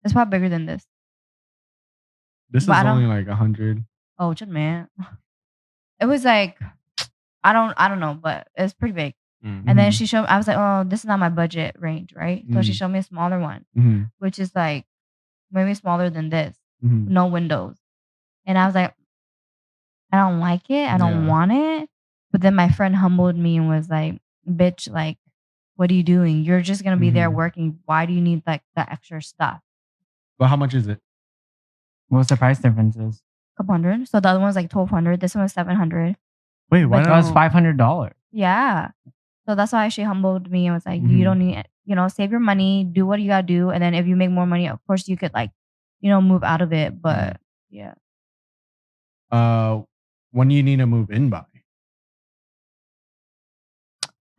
It's probably bigger than this. This But is I don't- only like 100. Oh, just man. It was like I don't know, but it's pretty big. Mhm. And then Mhm. she showed. I was like, oh, this is not my budget range, right? So she Mm. showed me a smaller one, Mm-hmm. which is like maybe smaller than this, Mm-hmm. no windows. And I was like, I don't like it. I don't Yeah. want it. But then my friend humbled me and was like, bitch, like, what are you doing? You're just gonna be there Mhm. working. Why do you need like the extra stuff? But how much is it? What's the price differences? Couple hundred. So the other one's like 1,200. This one was 700. Wait, why But- That was don't $500. Yeah. So that's why she humbled me and was like, Mhm. you don't need, save your money, do what you gotta do. And then if you make more money, of course you could like, move out of it. But yeah. when you need to move in by?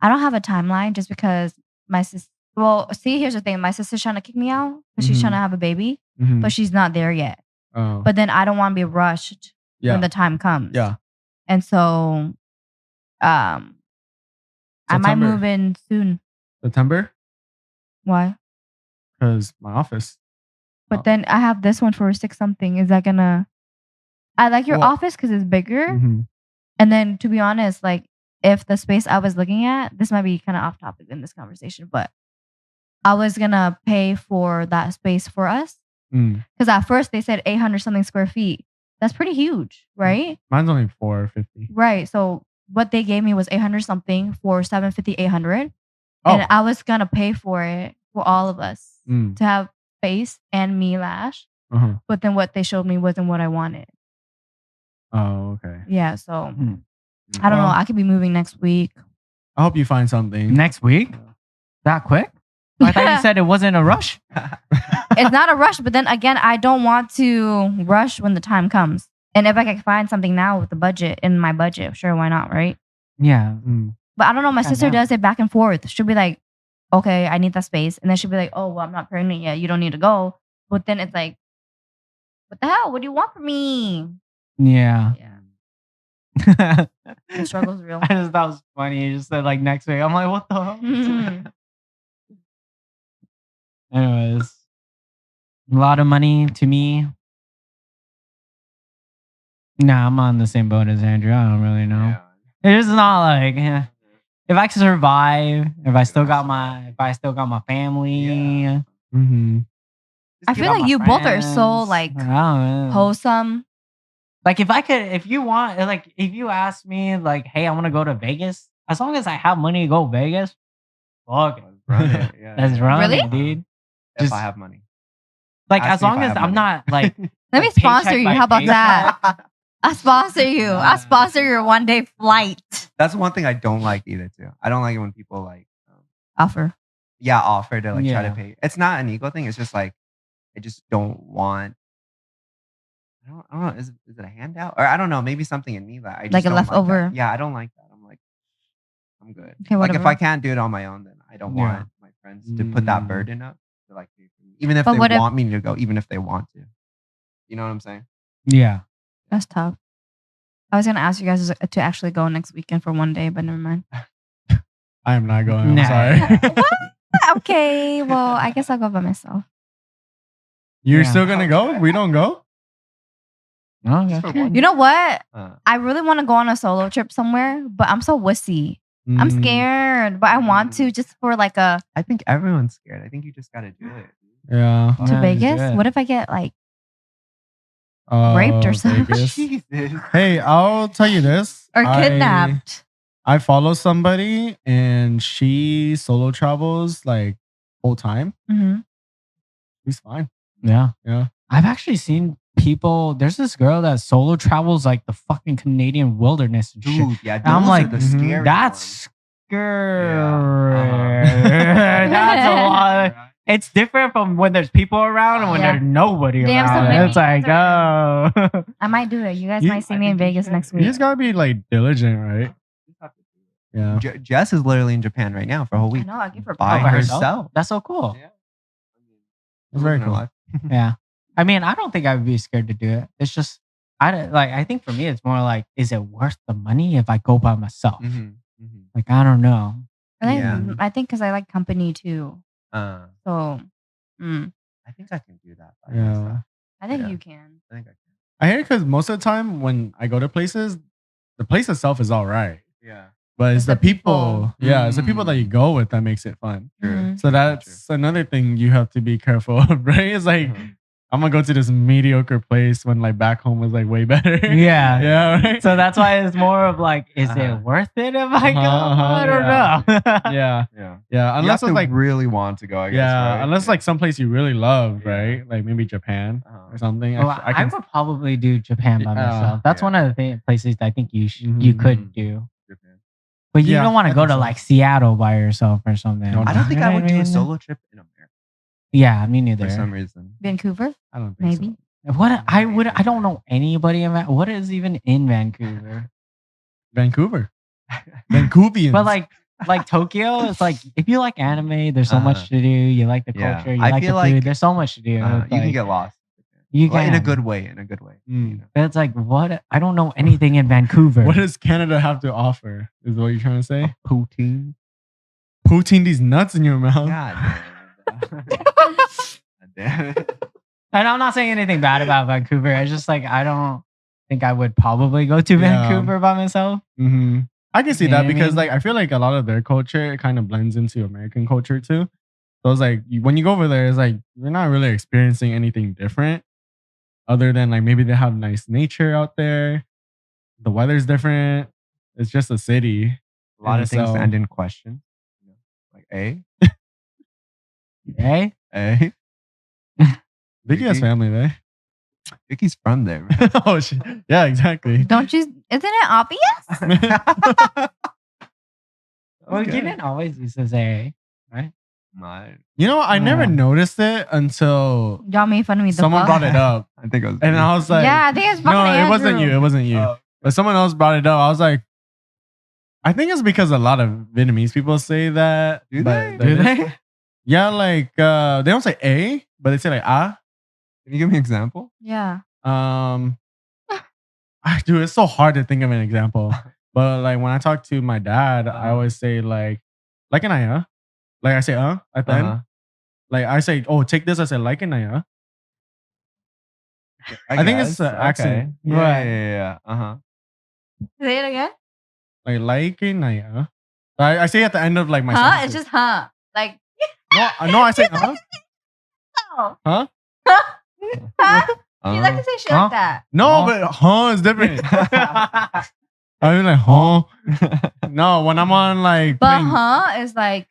I don't have a timeline just because my sister, well, see, here's the thing. My sister's trying to kick me out because she's Mhm. trying to have a baby, Mhm. but she's not there yet. Oh, But then I don't want to be rushed yeah. when the time comes. Yeah. And so I might September. move in soon. September? Why? Because my office. But then I have this one for 6 something. Is that gonna I like your Well- office because it's bigger. Mm-hmm. And then to be honest, like if the space I was looking at, this might be kind of off topic in this conversation, but I was gonna pay for that space for us. Mm. Because at first they said 800 something square feet. That's pretty huge, right? Mine's only 450. Right. So what they gave me was 800 something for 750, 800. Oh. And I was gonna pay for it for all of us Mm. to have face and me lash. Uh-huh. But then what they showed me wasn't what I wanted. Oh, okay. Yeah. So Hmm. I don't know. Well- I could be moving next week. I hope you find something. Next week? That quick? I thought you said it wasn't a rush. It's not a rush, but then again, I don't want to rush when the time comes. And if I can find something now with the budget in my budget, sure, why not, right? Yeah. Mm. But I don't know. My Yeah, sister no. does it back and forth. She'll be like, okay, I need that space. And then she'll be like, oh, well, I'm not pregnant yet. You don't need to go. But then it's like, what the hell? What do you want from me? Yeah. Yeah. The I struggle's real. just thought it was funny. You just said like next week. I'm like, what the hell? Mhm. Anyways, a lot of money to me. Nah, I'm on the same boat as Andrew. I don't really know. Yeah. It's not like if I can survive, if I still got my family. Yeah. Mm-hmm. Just I give feel up like you both are so friends. like I don't know. wholesome. Like if you want, like if you ask me, like, hey, I want to go to Vegas. As long as I have money to go Vegas, fuck it. Run it. Yeah. Let's run Really? it, dude. If Just- I have money. Like Ask as me if long I as have I'm money. not like Let me like, sponsor paycheck you. by How about that? paycheck. I sponsor you. I sponsor your 1-day flight That's one thing I don't like either too. I don't like it when people like offer. offer to like try Yeah. to pay. It's not an ego thing. It's just like I just don't want. I don't know. Is it a handout or I don't know? Maybe something in me that I just Like a don't leftover. Like that. Yeah, I don't like that. I'm like, I'm good. Okay, Like if whatever. I can't do it on my own, then I don't Yeah. want my friends to put that Mm. burden up to like pay for me, even if But what they if- want me to go, even if they want to. You know what I'm saying? Yeah. That's tough. I was gonna ask you guys to actually go next weekend for 1 day, but never mind. I am not going. I'm Nah. sorry. Okay, well, I guess I'll go by myself. You're Yeah. still gonna go? We don't go? Okay. Just for one You know what? Uh, I really want to go on a solo trip somewhere, but I'm so wussy. I'm Mm, scared, but I want to just for like a I think everyone's scared. I think you just got to do it. Yeah. to Yeah, just Vegas. do it. What if I get like Raped or something. Vegas. Jesus. Hey, I'll tell you this. or kidnapped? I follow somebody and she solo travels like full time. hmm She's fine. Yeah. Yeah. I've actually seen people. There's this girl that solo travels like the fucking Canadian wilderness and shit. Dude, yeah. I'm those are like, the mhm, scary That's ones. scary. Uh-huh. That's a lot. it's different from when there's people around and when Yeah. there's nobody Damn, around. so It's like, oh. I might do it. You guys You- might see I me in think you Vegas should. next You week. just gotta be like diligent, right? Yeah. Jess is literally in Japan right now for a whole I week know. I'll give her by by powers. herself. That's so cool. Yeah. That's very Living her cool. life. Yeah. I mean, I don't think I would be scared to do it. It's just, I think for me, it's more like, is it worth the money if I go by myself? Mhm, mhm. Like, I don't know. I think because I like company too. So I think I can do that. By Yeah. myself. I think Yeah. you can. I think I can. I hate it because most of the time when I go to places, the place itself is all right. Yeah. But it's It's the the people. people. Yeah, it's the people that you go with that makes it fun. True. Mhm. So that's another thing you have to be careful of, right? It's like, I'm gonna go to this mediocre place when like back home was like way better. Yeah. Yeah, right? So that's why it's more of like, is Uh-huh. it worth it if I go? I don't yeah. know. yeah. Yeah. Yeah. Unless Unless you it's have like to really want to go, I guess. yeah, right? unless like someplace you really love, Yeah. right? Like maybe Japan Uh-huh. or something. Well, I would probably do Japan by Yeah. myself. That's Yeah. one of the places I think you Mhm. could do. Japan. But you Yeah, don't want I to go think to so. like Seattle by yourself or something. No, I don't think You know I what would do a mean? solo trip in America Yeah, me neither. for some reason. Vancouver, I don't think maybe. What I don't know anybody in what is even in Vancouver. so. Vancouver. Vancouvians. But like Tokyo, it's like if you like anime, there's so much to do. You like the Yeah. culture, you I like the feel food. like, there's so much to do. you It's can like- get lost. You Well, in a can. good way. In a good way. Mm. You know? But it's like what I don't know anything in Vancouver. what does Canada have to offer? Is what you're trying to say? Poutine. Poutine these nuts in your mouth. God damn it. And I'm not saying anything bad about Vancouver. It's just like I don't think I would probably go to Yeah. Vancouver by myself. Mm-hmm. I can see You know that what I because mean? like I feel like a lot of their culture kind of blends into American culture too. So it's like when you go over there, it's like you're not really experiencing anything different, other than like maybe they have nice nature out there. The weather's different. It's just a city. A lot of things So- end in question. You know? Like A. Eh? A. Vicky has Vicky? family there. Vicky's from there. Man. Oh shit! Yeah, exactly. Don't you? Isn't it obvious? Well, Okay. Keenan always uses A, right? My, You know, I never Yeah. noticed it until Y'all made fun of me. The someone fuck? brought it up, I think it was. and me. I was like, Yeah, I think it's fucking "No, Andrew. it wasn't you. It wasn't you." Oh. But someone else brought it up. I was like, I think it's because a lot of Vietnamese people say that. Do but they? Do they? Yeah, like they don't say A, but they say like ah. Can you give me an example? Yeah. Dude, it's so hard to think of an example. But like when I talk to my dad, I always say like an aya. Like I say at the end. Like I say, oh, take this. I say like an aya. I think it's guess. the accent. Yeah, Right. yeah. Uh-huh. Say it again. Like an aya. I say at the end of like my Huh? sentences. It's just huh. Like no, I say oh. Huh? Huh? You like to say shit Huh? like that. No, but is different. I mean like No, when I'm on like But playing- huh is like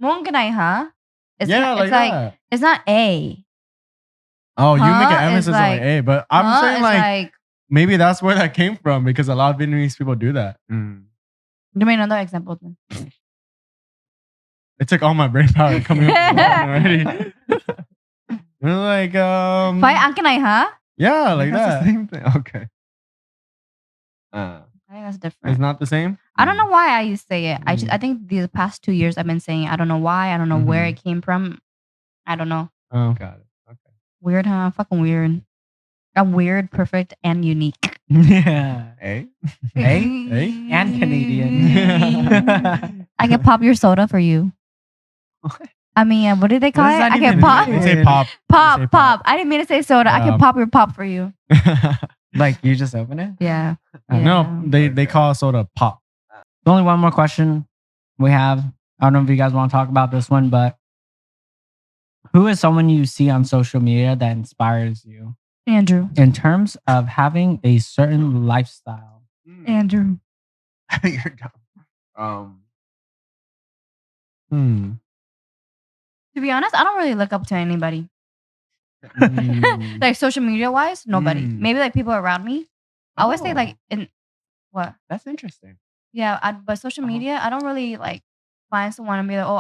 Mong ganai, huh? It's yeah, not, like it's like that. it's not A. Oh, you make Huh an is emphasis on like- A, but I'm Huh saying is like maybe that's where that came from because a lot of Vietnamese people do that. Mm. give me another example then. It took all my brain power coming up with one already. We're like Phải ăn cái này hả? yeah, like That's that. the same thing. Okay. I think that's It's different. not the same. I don't know why I used to say it. I Mm. think the past 2 years I've been saying it. I don't know why. I don't know where Mm-hmm. it came from. I don't know. Oh, Got it. Okay. Weird, huh? Fucking weird. I'm weird, perfect, and unique. Yeah. A. And Canadian. I can pop your soda for you. I mean, what did they call What it? does that I can even pop, mean? They say pop. pop, They say pop. I didn't mean to say soda. I Yeah. can pop your pop for you. Like you just open it? Yeah. No, Yeah. they call soda pop. There's only one more question we have. I don't know if you guys want to talk about this one, but who is someone you see on social media that inspires you Andrew. in terms of having a certain lifestyle? Andrew. I think you're dumb. To be honest, I don't really look up to anybody. Mm. Like social media wise, nobody. Mm. Maybe like people around me. I always say Oh. like in what? That's interesting. Yeah, but social Uh-huh. media, I don't really like find someone and be like, oh,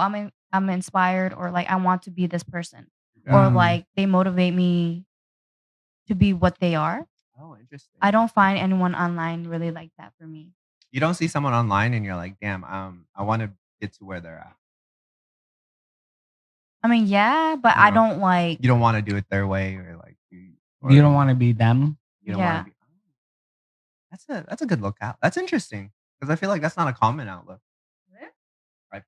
I'm inspired or like I want to be this person or like they motivate me to be what they are. Oh, interesting. I don't find anyone online really like that for me. You don't see someone online and you're like, damn, I want to get to where they're at. I mean, yeah, but I Uh-huh. don't like. You don't want to do it their way, or like You don't want to be them. You don't Yeah. want to be. That's a good lookout. That's interesting because I feel like that's not a common outlook. Right.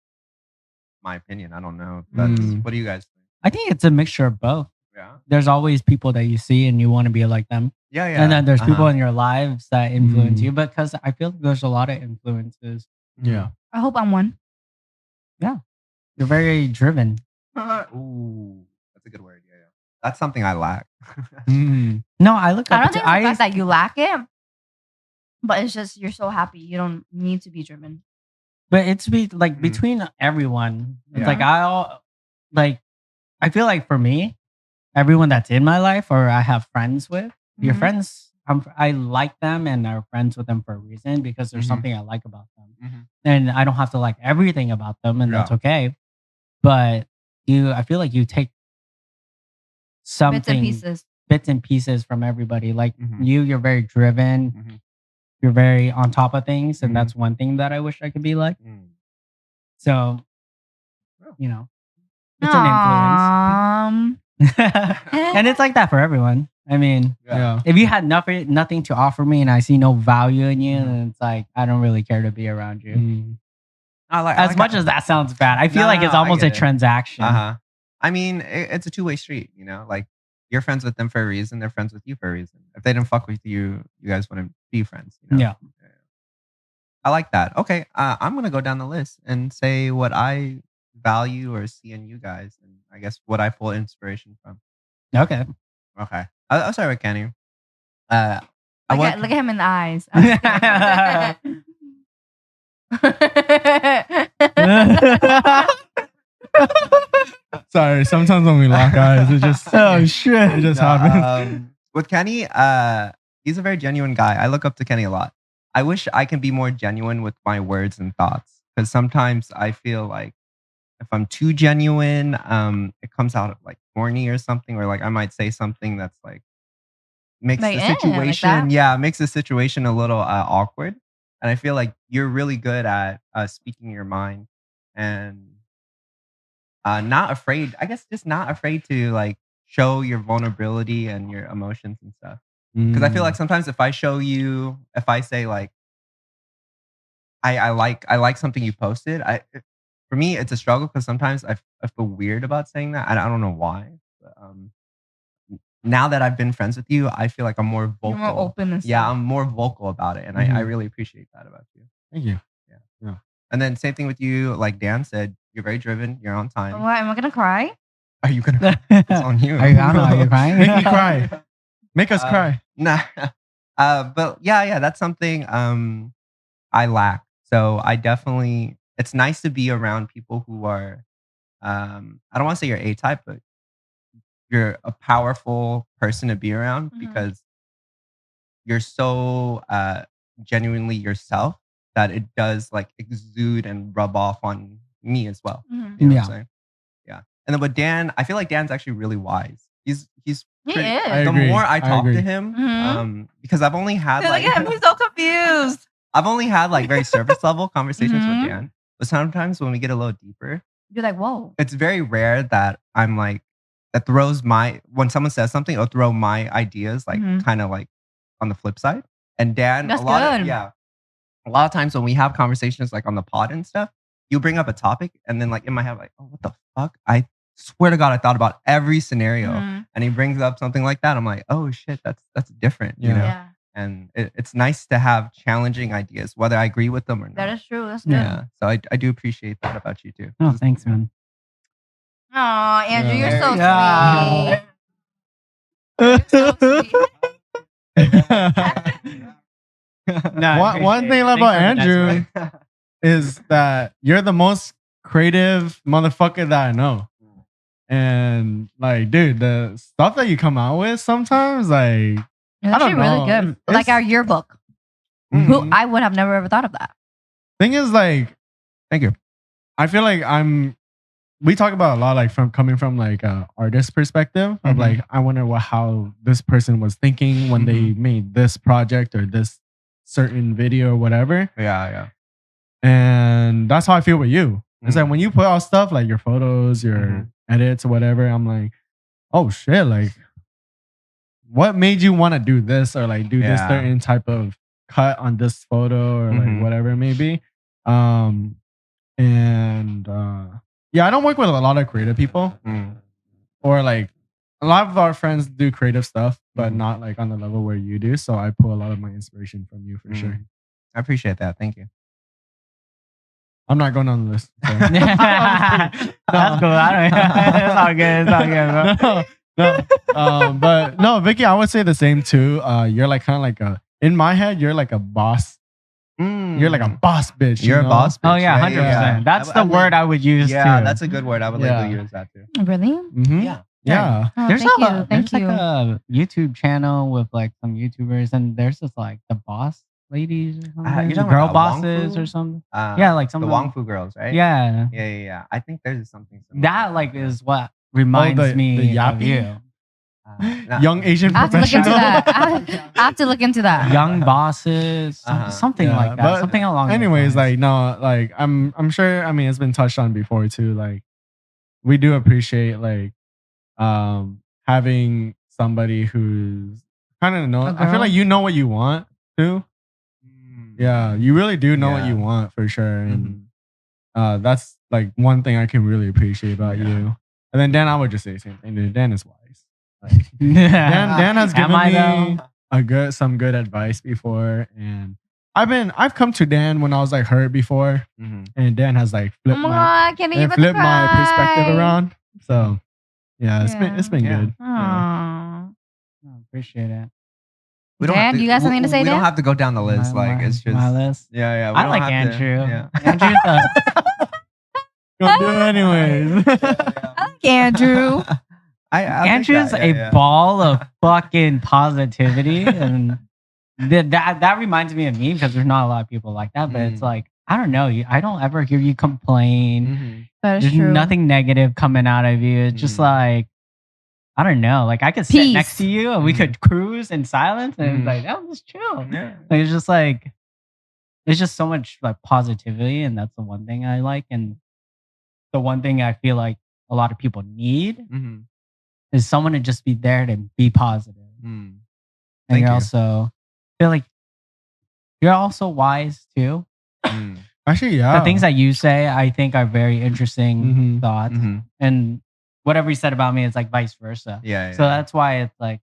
My opinion. I don't know. But what do you guys think? I think it's a mixture of both. Yeah. There's always people that you see and you want to be like them. Yeah. Yeah. And then there's people Uh-huh. in your lives that influence you, because I feel like there's a lot of influences. Yeah. I hope I'm one. You're very driven. Ooh, that's a good word. Yeah. That's something I lack. No, I look I up don't to think it's the fact that you lack it, but it's just you're so happy you don't need to be driven. but it's like Mhm. between everyone. It's Yeah. like I feel like for me, everyone that's in my life or I have friends with, your Mhm. friends, I like them and are friends with them for a reason because there's Mhm. something I like about them. Mhm. And I don't have to like everything about them, and that's Yeah. okay. But I feel like you take something Bits and pieces. from everybody. Like Mhm. you're very driven. Mhm. You're very on top of things, and Mhm. that's one thing that I wish I could be like. Mm. So, Oh. you know, it's an influence. And it's like that for everyone. I mean, Yeah. if you had nothing to offer me and I see no value in you, Mhm. then it's like I don't really care to be around you. As much as that sounds bad, I feel No, like no, it's no, I almost get a it. transaction. I mean, it's a two-way street. You know, like you're friends with them for a reason. They're friends with you for a reason. If they didn't fuck with you, you guys wouldn't be friends. You know? Yeah. I like that. Okay, I'm gonna go down the list and say what I value or see in you guys, and I guess what I pull inspiration from. Okay. Okay, I'll start with Kenny. I Look want at him in the eyes. I'm Sorry, sometimes when we lock eyes, it just shit. it just happens. with Kenny. He's a very genuine guy. I look up to Kenny a lot. I wish I can be more genuine with my words and thoughts because sometimes I feel like if I'm too genuine, it comes out like corny or something, or like I might say something that's like makes Like, the like situation, that. makes the situation a little awkward. And I feel like you're really good at speaking your mind and not afraid. I guess just not afraid to like show your vulnerability and your emotions and stuff. Because I feel like sometimes if I say like I like something you posted, for me it's a struggle because sometimes I feel weird about saying that. I don't know why. But, now that I've been friends with you, I feel like I'm more vocal. You're more open and Yeah, stuff. I'm more vocal about it, and I really appreciate that about you. Thank you. Yeah. And then same thing with you, like Dan said, you're very driven. You're on time. What, am I gonna cry? Are you gonna? It's on you. I don't know. Are you crying? Make me cry. Make us cry. Nah. But yeah, that's something I lack. So I definitely. It's nice to be around people who are. I don't want to say you're A type, but you're a powerful person to be around Mhm. because you're so genuinely yourself that it does like exude and rub off on me as well. Mhm. You know what Yeah. I'm saying? Yeah. And then with Dan, I feel like Dan's actually really wise. He's He pretty- is. I the agree. more I talk agree. to him, Mhm. because I've only had Look like at him. He's so confused. I've only had like very surface level conversations Mhm. with Dan. But sometimes when we get a little deeper, You're like, whoa. it's very rare that I'm like that throws when someone says something, it'll throw my ideas like Mhm. kind of like on the flip side. And Dan, That's a lot good. a lot of times when we have conversations like on the pod and stuff, you bring up a topic and then like in my head, like, oh, what the fuck? I swear to God, I thought about every scenario. Mhm. And he brings up something like that. I'm like, oh shit, that's different, you Yeah. know? Yeah. And it's nice to have challenging ideas, whether I agree with them or not. That is true. That's good. Yeah. So I do appreciate that about you too. Oh, thanks, man. Aw, Andrew, you're so Yeah. sweet. You're so sweet. One thing about Andrew is that you're the most creative motherfucker that I know. And like, dude, the stuff that you come out with sometimes, like, It's I don't actually really know. good. It's- Like our yearbook. Mhm. Who I would have never ever thought of that. thing is, like, Thank you. I feel like I'm we talk about a lot, like from coming from like a artist perspective of like, I wonder how this person was thinking when they made this project or this certain video or whatever. Yeah. And that's how I feel with you. It's like when you put out stuff like your photos, your edits or whatever, I'm like, oh shit, like what made you want to do this or like do this certain type of cut on this photo or like whatever it may be. Yeah, I don't work with a lot of creative people or like a lot of our friends do creative stuff, but not like on the level where you do. So I pull a lot of my inspiration from you for sure. I appreciate that. Thank you. I'm not going on the list. So. That's cool. It's all good. It's all good, bro. But no, Vicky, I would say the same too. You're like kind of like in my head, you're like a boss. You're like a boss bitch. You're a boss bitch. Oh yeah, 100%. Yeah. That's the word I would use too. That's a good word. I would like to use that too. Really? Yeah. Oh, There's thank you. like a YouTube channel with like some YouTubers, and there's just like the boss ladies or something. You're talking girl about bosses Wong Fu? or something. Yeah, like some the Wong Fu girls, right? Yeah. Yeah. I think there's something similar. That like is what reminds me the of yappy? you. Young Asian I have to look into professional. that. I have to look into that. Young bosses, something Yeah, like that. but Something along those anyways, lines. like no, like I'm sure. I mean, it's been touched on before too. Like we do appreciate like having somebody who's kind of know. I feel like you know what you want too. Yeah, you really do know what you want for sure, and that's like one thing I can really appreciate about you. And then Dan, I would just say the same thing. Dude, Dan is wise. Like, Dan has given me some good advice before, and I've come to Dan when I was like hurt before, and Dan has like flipped my perspective around. So yeah, it's been good. I appreciate it. Dan, you got something to say? We Dan? don't have to go down the list. It's just my list. Yeah. I like Andrew. Yeah. Andrew's Gonna do it anyways. I like Andrew. Andrew's a ball of fucking positivity, and that reminds me of me because there's not a lot of people like that. But it's like I don't know. I don't ever hear you complain. That is There's true. nothing negative coming out of you. It's just like I don't know. Like I could sit next to you and we could cruise in silence, and it's like that was chill. Yeah. Like, it's just like there's just so much like positivity, and that's the one thing I like, and the one thing I feel like a lot of people need is someone to just be there to be positive. And Thank you. also feel like you're also wise too. Actually, yeah. The things that you say, I think, are very interesting thoughts, and whatever you said about me is like vice versa. Yeah. So that's why it's like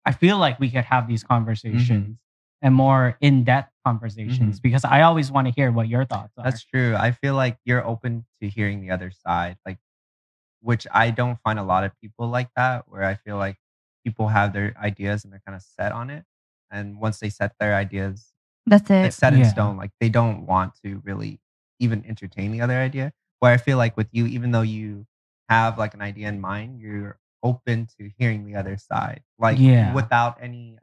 I feel like we could have these conversations and more in-depth conversations because I always want to hear what your thoughts are. That's true. I feel like you're open to hearing the other side, like, which I don't find a lot of people like that, where I feel like people have their ideas and they're kind of set on it. And once they set their ideas, That's it. it's set in stone. Like they don't want to really even entertain the other idea. Where I feel like with you, even though you have like an idea in mind, you're open to hearing the other side, like without any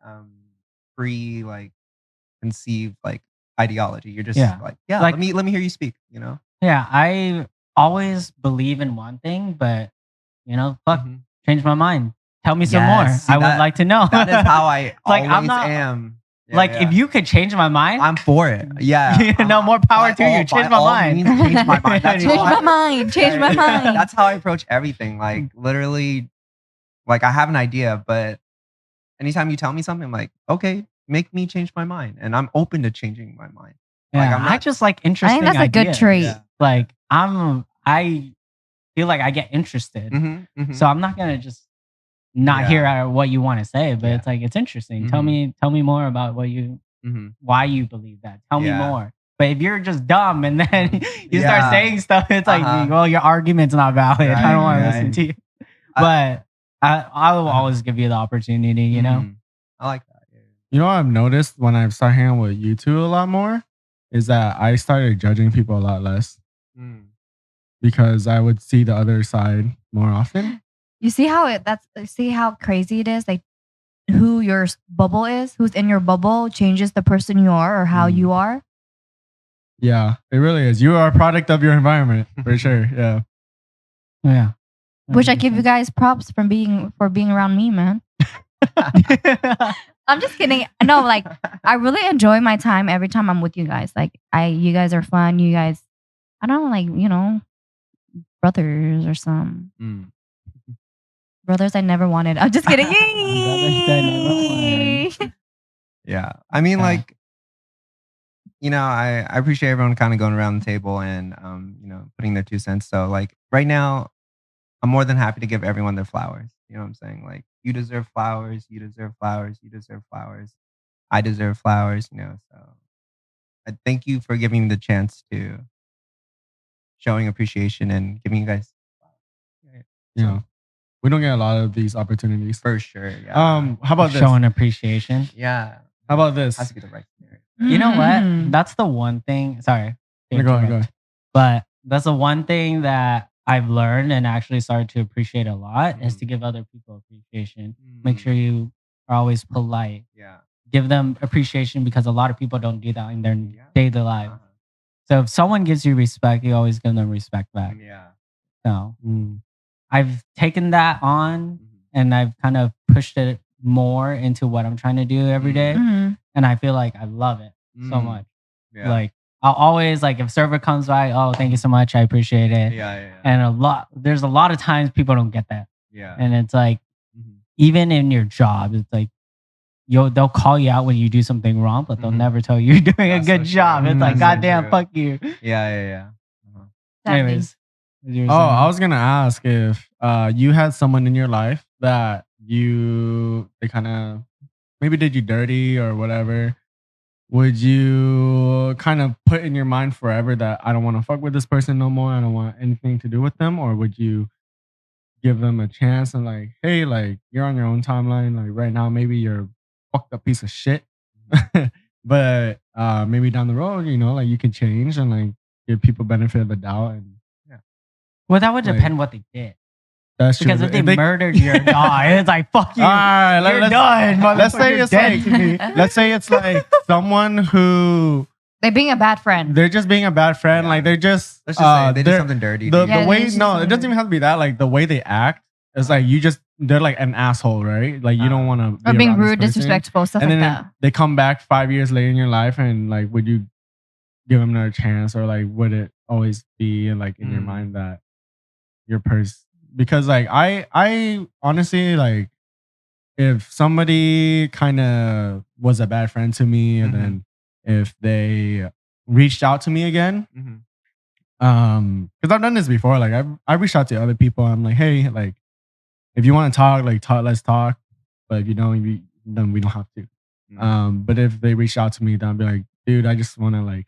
pre like conceived like ideology. You're just like let me hear you speak. You know? Yeah, I always believe in one thing, but change my mind. Tell me some more. See, I would like to know. That is how I like always I'm not am. if you could change my mind, I'm for it. Yeah. more power to you. Change my mind. Change my mind. That's Change how my mind. Change my mind. That's how I approach everything. Like literally, like I have an idea, but anytime you tell me something, I'm like, okay, make me change my mind, and I'm open to changing my mind. Yeah, like, I just like interesting. I think that's a good trait. Yeah. Like I feel like I get interested, so I'm not gonna just not hear what you want to say, but it's like it's interesting. Tell me more about what you why you believe that. Tell me more. But if you're just dumb and then you start saying stuff, it's like, well, your argument's not valid. Right, I don't want to listen to you. But I will always give you the opportunity. You know, I like that. Yeah. You know what I've noticed when I start hanging out with you two a lot more is that I started judging people a lot less because I would see the other side more often. You see how crazy it is? Like who your bubble is, who's in your bubble changes the person you are or how you are. Yeah, it really is. You are a product of your environment for sure. Yeah. Yeah. Which I give you guys props for being around me, man. I'm just kidding. No, like I really enjoy my time every time I'm with you guys. Like you guys are fun. You guys, I don't know, like brothers or some Mm. brothers I never wanted. I'm just kidding. Brothers I never wanted. Yeah. I mean, Yeah. like, I appreciate everyone kind of going around the table and, putting their 2 cents. So, like, right now, I'm more than happy to give everyone their flowers. You know what I'm saying? Like, you deserve flowers. You deserve flowers. You deserve flowers. I deserve flowers. So I thank you for giving me the chance to showing appreciation and giving you guys flowers. Yeah. We don't get a lot of these opportunities. For sure. Yeah. How about this? Showing appreciation. Yeah. How about this? Has to be the right scenario. You know Mhm. what? That's the one thing. Sorry. to Go interrupt. ahead. But that's the one thing that I've learned and actually started to appreciate a lot is to give other people appreciation. Make sure you are always polite. Yeah. Give them appreciation because a lot of people don't do that in their Yeah. daily life. Uh-huh. So if someone gives you respect, you always give them respect back. Yeah. So Mm. I've taken that on and I've kind of pushed it more into what I'm trying to do every day. Mhm. And I feel like I love it so much. Yeah. Like I'll always like if server comes by, oh, thank you so much. I appreciate it. Yeah. And there's a lot of times people don't get that. Yeah. And it's like, Mhm. even in your job, it's like, they'll call you out when you do something wrong, but they'll Mhm. never tell you you're doing That's a good so job. true. It's like, That's so goddamn, true. fuck you. Yeah. Uh-huh. Sadly. Anyways. as you were Oh, saying. I was gonna ask if you had someone in your life that they kind of maybe did you dirty or whatever. Would you kind of put in your mind forever that I don't want to fuck with this person no more? I don't want anything to do with them, or would you give them a chance and like, hey, like you're on your own timeline. Like right now, maybe you're a fucked up piece of shit, but maybe down the road, like you can change and like give people benefit of the doubt. And Well, that would Like, depend what they did. that's true. Because if they murdered your dog, it's like, fuck you. all right, You're done. let's say You're it's dead like to me. let's say it's like someone who They're being a bad friend. they're just being a bad friend. Yeah. Like they're just Let's just say they did they're- something dirty. the to Yeah, the you. way they just no, something it doesn't even have to be that. Like the way they act is like they're like an asshole, right? Like you don't want to Or being rude, disrespectful, stuff And like then that. they come back 5 years later in your life, and like, would you give them another chance, or like, would it always be like in your mind that your person? Because like I honestly like if somebody kind of was a bad friend to me, and then if they reached out to me again, because I've done this before. Like I've reached out to other people. I'm like, hey, like if you want to talk, let's talk. But if you don't, then we don't have to. But if they reach out to me, then I'll be like, dude, I just want to like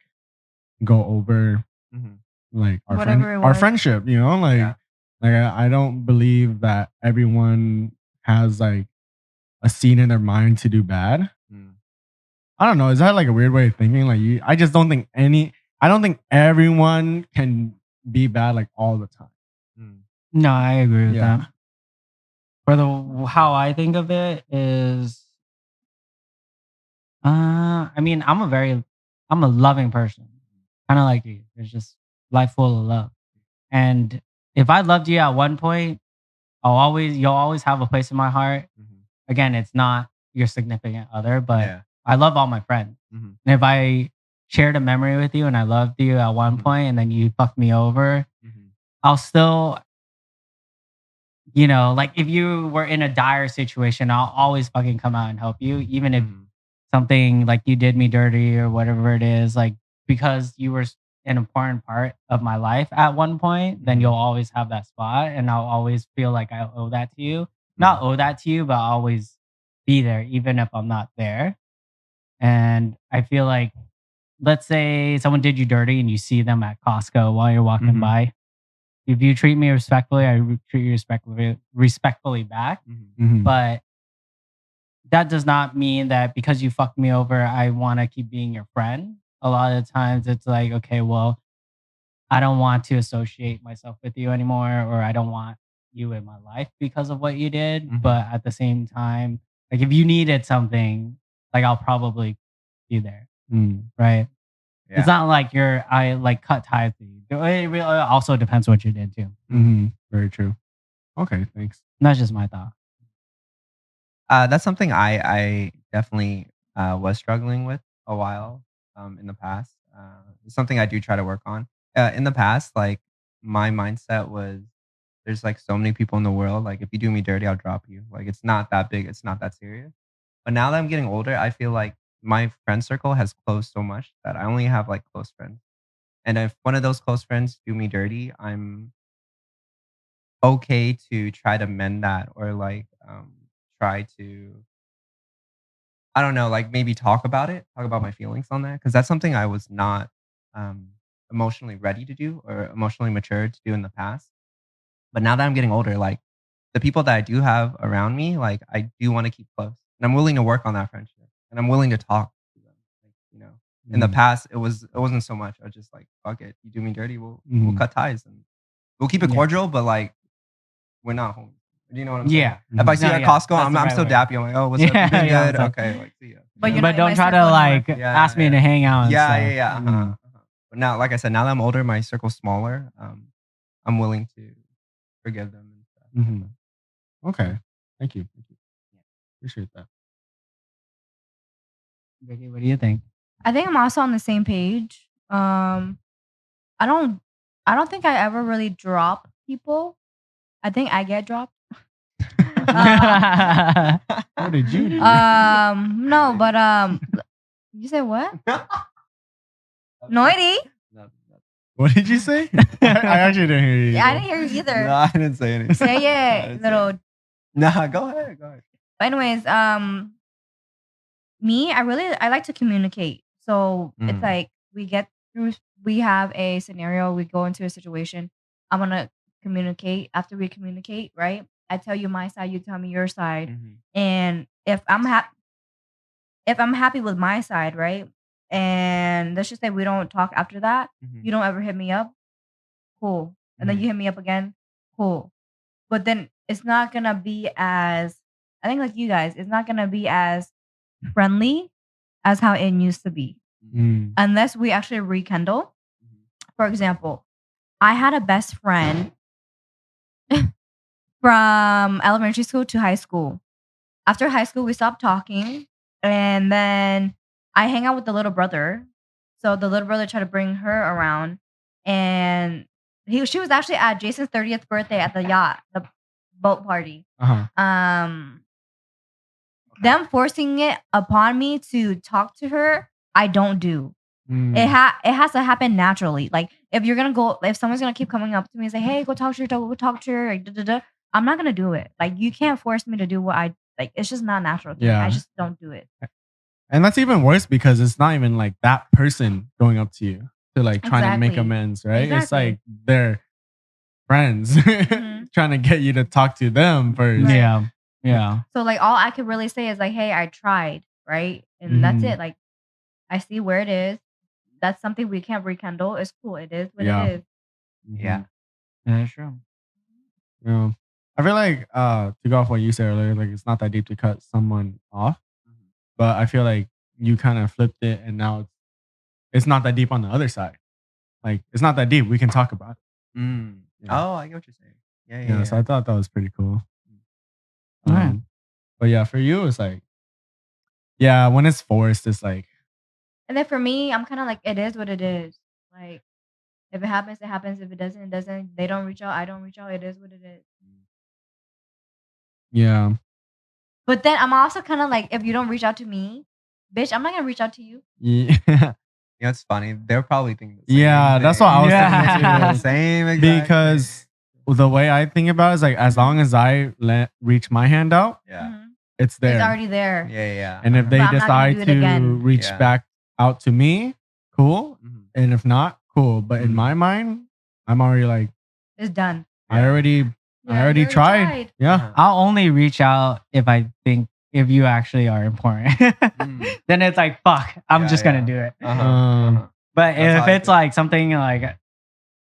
go over like Whatever it our was. friendship, like Yeah. like I don't believe that everyone has like a scene in their mind to do bad. I don't know. Is that like a weird way of thinking? Like I just don't think I don't think everyone can be bad like all the time. No, I agree with Yeah. that. How I think of it is, I mean, I'm a loving person, kind of like you. There's just life full of love, and if I loved you at one point, you'll always have a place in my heart. Again, it's not your significant other, but Yeah. I love all my friends. Mhm. And if I shared a memory with you and I loved you at one point, and then you fucked me over, I'll still, like if you were in a dire situation, I'll always fucking come out and help you, even if something like you did me dirty or whatever it is, like because you were an important part of my life at one point, then you'll always have that spot, and I'll always feel like I owe that to you. Not owe that to you, but I'll always be there, even if I'm not there. And I feel like, let's say someone did you dirty and you see them at Costco while you're walking by. If you treat me respectfully, I treat you respectfully back. But that does not mean that because you fucked me over, I want to keep being your friend. A lot of times it's like, okay, well, I don't want to associate myself with you anymore, or I don't want you in my life because of what you did. But at the same time, like if you needed something, like I'll probably be there. Right. Yeah. It's not like I like cut ties with you. It really also depends what you did too. Very true. Okay, thanks. That's just my thought. That's something I definitely was struggling with a while in the past. It's something I do try to work on. In the past, like my mindset was, there's like so many people in the world. Like if you do me dirty, I'll drop you. Like it's not that big. It's not that serious. But now that I'm getting older, I feel like my friend circle has closed so much that I only have like close friends. And if one of those close friends do me dirty, I'm okay to try to mend that, or like try to, I don't know, like maybe talk about it, talk about my feelings on that, because that's something I was not um, emotionally ready to do or emotionally mature to do in the past. But now that I'm getting older, like the people that I do have around me, like I do want to keep close, and I'm willing to work on that friendship, and I'm willing to talk to them. Like, you know, in the past, it wasn't so much. I was just like, fuck it, you do me dirty, we'll cut ties and we'll keep it Yeah. cordial, but like we're not homies. Do you know what I'm saying? Yeah. If I see No, you at yeah, Costco, that's I'm the right still way. dappy. I'm like, oh, what's up? Yeah, You been yeah, good? what's up? Okay, like see ya. But you're But not in don't my try to circle like anymore. Yeah, ask me yeah. to hang out. And Yeah, stuff. yeah, yeah. But now, like I said, now that I'm older, my circle's smaller. I'm willing to forgive them and stuff. Okay. Thank you. Appreciate that. Vicky, what do you think? I think I'm also on the same page. I don't think I ever really drop people. I think I get dropped. What did you do? No, but you said what? Noity? What did you say? I actually didn't hear you. Yeah, I didn't hear you either. No, I didn't say anything. Say I it, didn't say little. anything. Nah, go ahead. But anyways, me, I like to communicate. So it's like we have a scenario, we go into a situation. I'm gonna communicate. After we communicate, right? I tell you my side, you tell me your side. And if I'm happy with my side, right? And let's just say we don't talk after that, you don't ever hit me up, cool. And then you hit me up again, cool. But then it's not gonna be as, I think like you guys, it's not gonna be as friendly as how it used to be. Unless we actually rekindle. For example, I had a best friend from elementary school to high school. After high school, we stopped talking. And then I hang out with the little brother. So the little brother tried to bring her around. And she was actually at Jason's 30th birthday at the yacht, the boat party. Them forcing it upon me to talk to her, I don't do. It has to happen naturally. Like if someone's gonna keep coming up to me and say, "Hey, go talk to her, go talk to her," like, I'm not gonna do it. Like you can't force me to do what I like. It's just not natural to me. I just don't do it. And that's even worse because it's not even like that person going up to you to like trying to make Exactly. amends, right? It's Exactly. like they're friends trying to get you to talk to them first. Right. Yeah. So like all I could really say is like, "Hey, I tried," right? And that's it. Like I see where it is. That's something we can't rekindle. It's cool. It is what it is. Yeah. That's true. Yeah. I feel like to go off what you said earlier, like it's not that deep to cut someone off. But I feel like you kind of flipped it and now it's not that deep on the other side. Like it's not that deep. We can talk about it. Oh, I get what you're saying. Yeah. So I thought that was pretty cool. Right. But yeah, for you, it's like, yeah, when it's forced, it's like, And then for me, I'm kind of like, it is what it is. Like if it happens, it happens. If it doesn't, it doesn't. They don't reach out. I don't reach out. It is what it is. yeah. But then I'm also kind of like, if you don't reach out to me, bitch, I'm not gonna reach out to you. Yeah. Yeah, it's funny. They're probably thinking the same Yeah, that's what I was thinking The too. same exact Because the way I think about it is like, as long as I reach my hand out, thing. Yeah. it's there. It's already there. Yeah. And if they But I'm not gonna decide do it to again. reach Yeah. back out to me, cool. And if not, cool. But in Mhm. my mind, I'm already like, It's done. I already you tried. Yeah. I'll only reach out if you actually are important. Then it's like, fuck, I'm Yeah, just yeah. gonna do it. Um, But That's how if I it's feel. like something like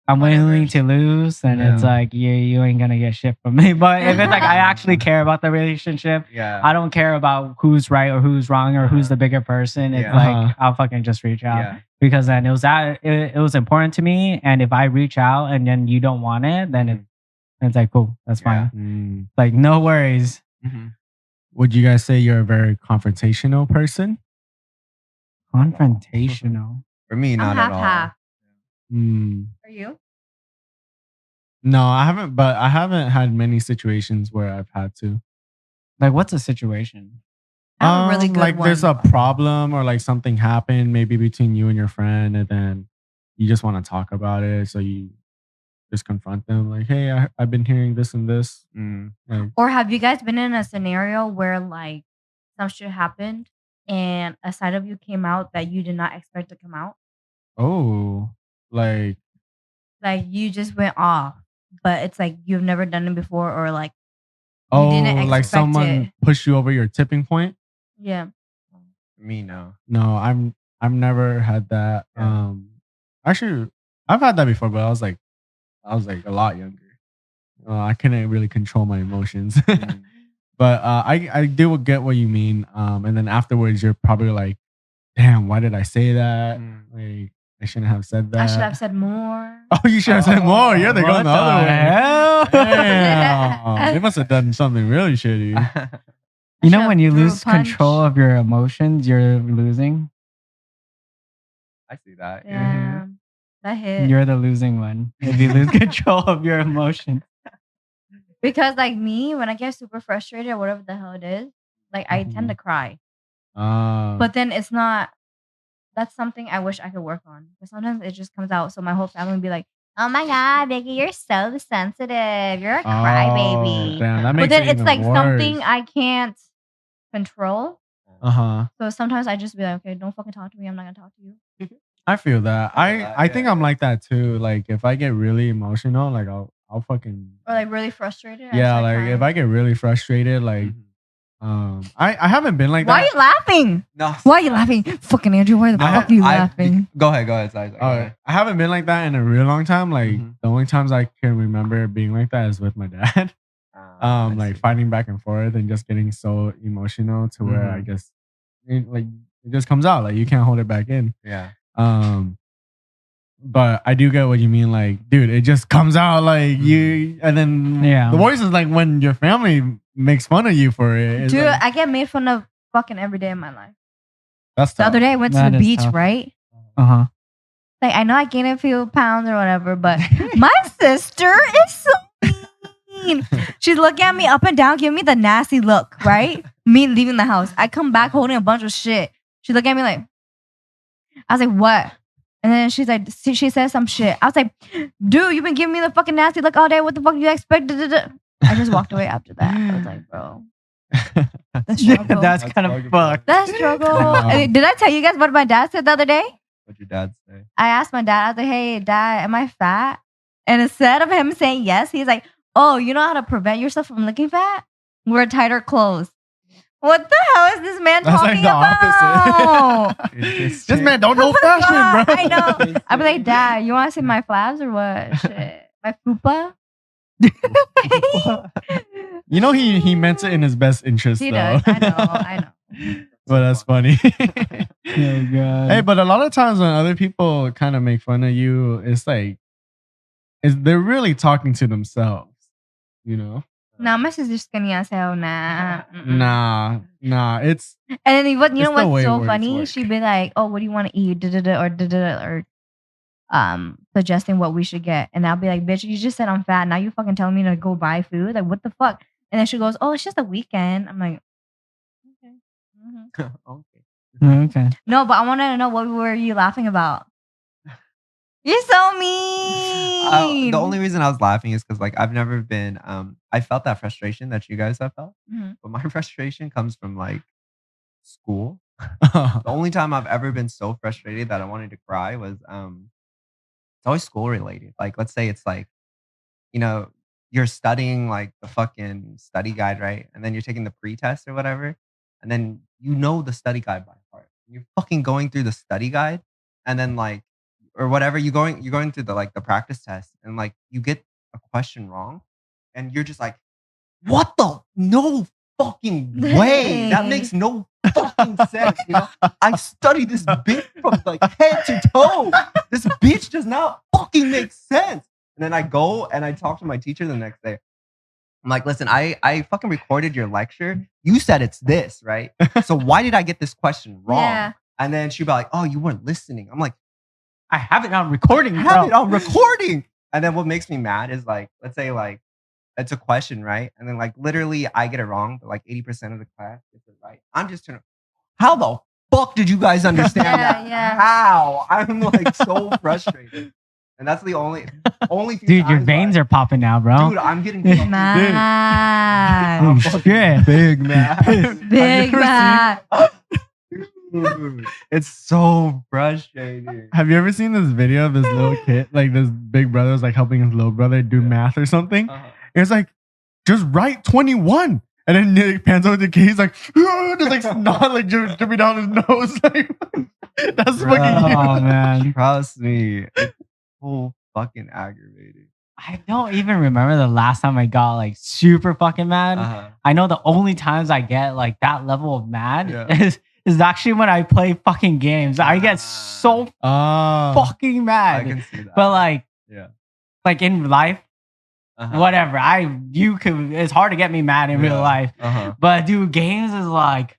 I'm Whatever. willing to lose, then it's Yeah. like you ain't gonna get shit from me. But if it's like I actually care about the relationship, Yeah. I don't care about who's right or who's wrong or who's the bigger person. It's Yeah. like I'll fucking just reach out. Yeah. because then it was important to me. And if I reach out and then you don't want it, then it's like cool, that's Yeah. fine. Like no worries. Would you guys say you're a very confrontational person? Confrontational. For me, I'm not at all. half. Mm. Are you? No, I haven't. But I haven't had many situations where I've had to. Like what's a situation? I have a really good like one. there's a problem or like something happened maybe between you and your friend, and then you just want to talk about it, so you just confront them like, hey, I've been hearing this and this. Like, Or have you guys been in a scenario where like some shit happened and a side of you came out that you did not expect to come out? oh, like Like you just went off, but it's like you've never done it before, or like oh, didn't like expect someone it. pushed you over your tipping point. Yeah. For me, no. No, I've never had that. Yeah. Actually, I've had that before, but I was like a lot younger. I couldn't really control my emotions. But I do get what you mean. And then afterwards, you're probably like, damn, why did I say that? Like, I shouldn't have said that. I should have said more. Oh, you should have said more. You're the going the other way. hell? Damn. They must have done something really shitty. You know should've when you threw a lose control punch. of your emotions, you're losing. I see that. Yeah. That hit. You're the losing one if you lose control of your emotions. Because like me, when I get super frustrated or whatever the hell it is, like I tend to cry. But then it's not. That's something I wish I could work on. Because sometimes it just comes out. So my whole family would be like, "Oh my god, Vicky, you're so sensitive. You're a crybaby." Damn, that But makes then it it's even like worse. something I can't control. Uh-huh. So sometimes I just be like, "Okay, don't fucking talk to me. I'm not gonna talk to you." I feel that. I feel that, I think yeah. I'm like that too. Like if I get really emotional, like I'll fucking Or like really frustrated. I yeah. start Like crying. if I get really frustrated, like I haven't been like Why are that. you laughing? No. Why are you laughing? Fucking Andrew, why the fuck are you laughing? Go ahead. Sorry. I haven't been like that in a real long time. Like Mhm. the only times I can remember being like that is with my dad. I Like see. fighting back and forth and just getting so emotional to where I Mhm. guess it just comes out. Like you can't hold it back in. Yeah. But I do get what you mean. Like, dude, it just comes out like you, and then Yeah. the worst is like when your family makes fun of you for it. It's Dude, like, I get made fun of fucking every day of my life. that's The tough. other day I went to That the is beach, tough. right? Uh-huh. Like I know I gained a few pounds or whatever, but my sister is so mean. She's looking at me up and down, giving me the nasty look, right? Me leaving the house. I come back holding a bunch of shit. She looked at me like, I was like, what? And then she's like, she says some shit. I was like, dude, you've been giving me the fucking nasty look all day. What the fuck do you expect? Da, da, da. I just walked away after that. I was like, bro, the struggle. That's kind of fucking fucked. That struggle. Wow. And did I tell you guys what my dad said the other day? What'd your dad say? I asked my dad, I was like, hey, dad, am I fat? And instead of him saying yes, he's like, oh, you know how to prevent yourself from looking fat? Wear tighter clothes. What the hell is this man That's talking like the about? opposite. This man don't know fashion, God, bro. I know. I'd be like, dad, you want to see my flaps or what? Shit. My fupa? You know he meant it in his best interest He though. does. I know. But that's funny. Oh god. Hey, but a lot of times when other people kind of make fun of you, it's like they're really talking to themselves, you know? No, my sister's skinny as hell. Nah. Mm-mm. Nah. It's And then you know It's the what's way so words funny? work. She'd be like, "Oh, what do you want to eat?" Or suggesting what we should get, and I'll be like, "Bitch, you just said I'm fat. Now you fucking telling me to go buy food? Like, what the fuck?" And then she goes, "Oh, it's just a weekend." I'm like, "Okay." Mhm. Okay. Okay. No, but I wanted to know what were you laughing about? You're so mean. The only reason I was laughing is because like I've never been. I felt that frustration that you guys have felt, Mhm. but my frustration comes from like school. The only time I've ever been so frustrated that I wanted to cry was it's always school related. Like let's say it's like, you know, you're studying like the fucking study guide, right? And then you're taking the pre-test or whatever. And then you know the study guide by heart. You're fucking going through the study guide and then like or whatever, you're going through the like the practice test and like you get a question wrong and you're just like, what the no fucking way. That makes no fucking sense. You know, I studied this bitch from like head to toe. This bitch does not fucking make sense. And then I go and I talk to my teacher the next day. I'm like, listen, I fucking recorded your lecture. You said it's this, right? So why did I get this question wrong? Yeah. And then she'd be like, oh, you weren't listening. I'm like, I have it on recording, I bro. have it on recording. And then what makes me mad is like, let's say like, it's a question, right? And then like literally I get it wrong, but like 80% of the class gets it right. I'm just turning, how the fuck did you guys understand that? Yeah. How? I'm like so frustrated. And that's the only few Dude, your times veins where are popping out, bro. dude, I'm getting Mad. Oh, shit. big man. Big mad. Dude, it's so frustrating. Have you ever seen this video of this little kid, like this big brother was like helping his little brother do math or something? Uh-huh. It's like, just write 21. And then it pans over to the kid. He's like, just like snot like dripping down his nose. Like, that's Bro. fucking Oh, man. Trust me, it's so fucking aggravating. I don't even remember the last time I got like super fucking mad. Uh-huh. I know the only times I get like that level of mad Yeah. is actually when I play fucking games. I get so fucking I mad. can see that. But like, yeah. like in life, Uh-huh. whatever. It's hard to get me mad in real Yeah. life. Uh-huh. But dude, games is like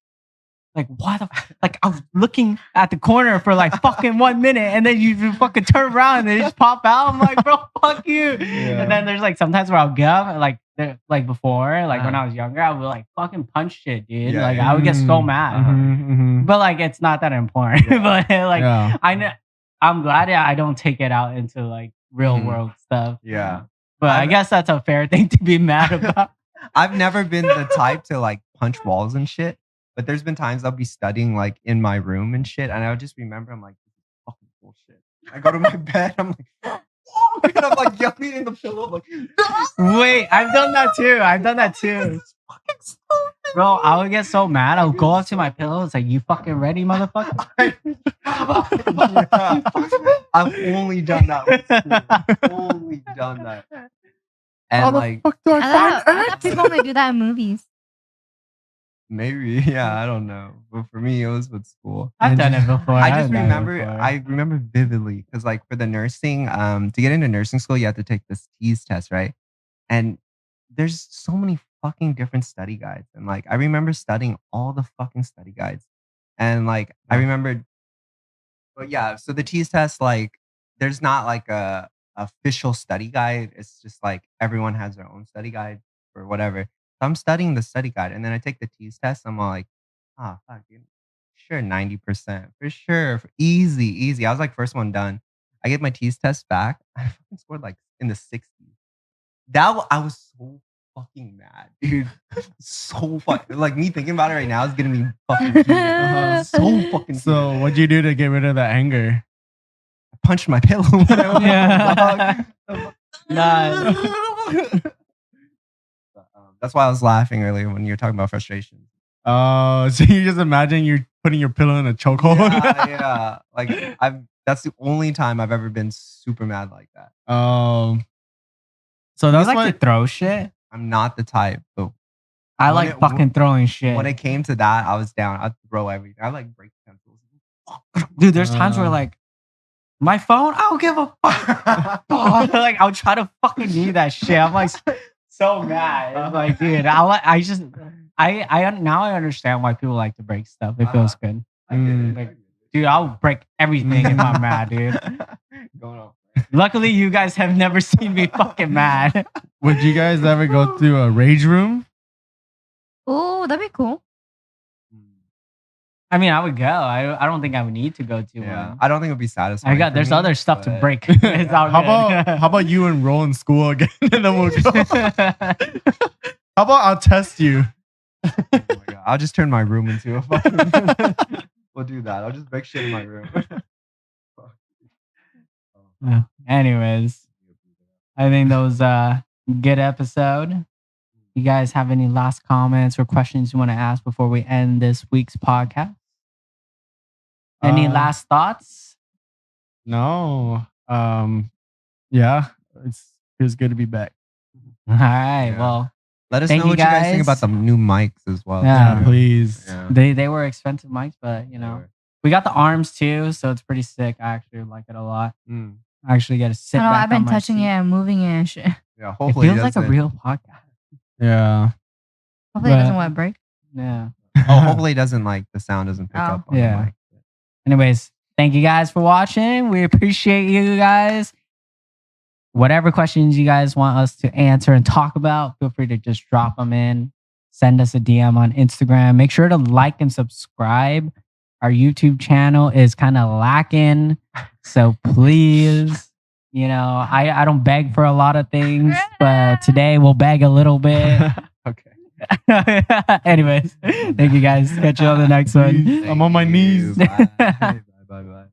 what the like I was looking at the corner for like fucking 1 minute and then you fucking turn around and they just pop out. I'm like, bro, fuck you. Yeah. And then there's like sometimes where I'll get up like before, like when Uh-huh. I was younger, I would like fucking punch shit, dude. Yeah, like yeah. I would get so mad. Uh-huh. But like it's not that important. Yeah. But like Yeah. I know I'm glad I don't take it out into like real Mhm. world stuff. Yeah. But I I've- guess that's a fair thing to be mad about. I've never been the type to like punch walls and shit, but there's been times I'll be studying like in my room and shit, and I'll just remember I'm like, this is fucking bullshit. I go to my bed, I'm like, fuck, and I'm like yelling in the pillow, like, Wait, I've done that too. this is fucking stupid. Bro, I would get so mad. I would go up to my pillow. It's like, you fucking ready, motherfucker? Yeah. I've only done that. With school. Only done that. And How like, the fuck do I I find thought people only do that in movies. maybe, yeah, I don't know. But for me, it was with school. I've done it before. I I've just done it remember, before. I remember vividly because like for the nursing, to get into nursing school, you have to take this TEAS test, right? And there's so many fucking different study guides. And like, I remember studying all the fucking study guides. And like, I remembered, but yeah, so the TEAS test, like, there's not like a official study guide. It's just like everyone has their own study guide or whatever. So I'm studying the study guide and then I take the TEAS test. I'm all like, fuck, dude. Sure, 90%. For sure. Easy. I was like first one done. I get my TEAS test back. I fucking scored like in the 60s. I was so fucking mad, dude. So fucking like me thinking about it right now is getting me fucking heated. So fucking So heated. what'd you do to get rid of that anger? I punched my pillow. Yeah. Nah. That's why I was laughing earlier when you were talking about frustration. Oh, so you just imagine you're putting your pillow in a chokehold? Yeah. Like that's the only time I've ever been super mad like that. So You that's like why to throw shit? I'm not the type, but I When like it- fucking throwing shit. when it came to that, I was down. I'd throw everything. I like break pencils. Dude, there's times where Uh. like my phone, I don't give a fuck. Like I'll try to fucking need that shit. I'm like so mad. It's like, dude, I now I understand why people like to break stuff. It feels good. I get it. Like, dude, I'll break everything if I'm mad, dude. Going on. Luckily, you guys have never seen me fucking mad. would you guys ever go to a rage room? Oh, that'd be cool. I mean, I would go. I don't think I would need to go to Yeah, one. I don't think it would be satisfying. for There's me, other stuff to but- break. It's all How good. about you enroll in school again and then we'll go? How about I'll test you? Oh my God. I'll just turn my room into a fucking. We'll do that. I'll just break shit in my room. Yeah. Anyways, I think that was a good episode. You guys have any last comments or questions you want to ask before we end this week's podcast? Any last thoughts? No. Yeah, it feels good to be back. All right. Yeah. Well, Let us Thank know what you guys think guys. about the new mics as well. Yeah. Yeah, please. Yeah. They were expensive mics, but you They know, were. we got the arms too, so it's pretty sick. I actually like it a lot. Mm. I actually get to sit I know back I've been on my touching seat. it and moving it and shit. Yeah, It hopefully feels like a doesn't- real podcast. Yeah. Hopefully it doesn't But- want to break. Yeah. Oh, hopefully it doesn't like the sound doesn't pick Oh. up on Yeah. the mic. Anyways, thank you guys for watching. We appreciate you guys. Whatever questions you guys want us to answer and talk about, feel free to just drop them in. Send us a DM on Instagram. Make sure to like and subscribe. Our YouTube channel is kind of lacking. So please, you know, I don't beg for a lot of things, but today we'll beg a little bit. Okay. Anyways, thank you guys. Catch you on the next one. I'm on my Thank you. knees. Bye. Bye. Bye. Bye.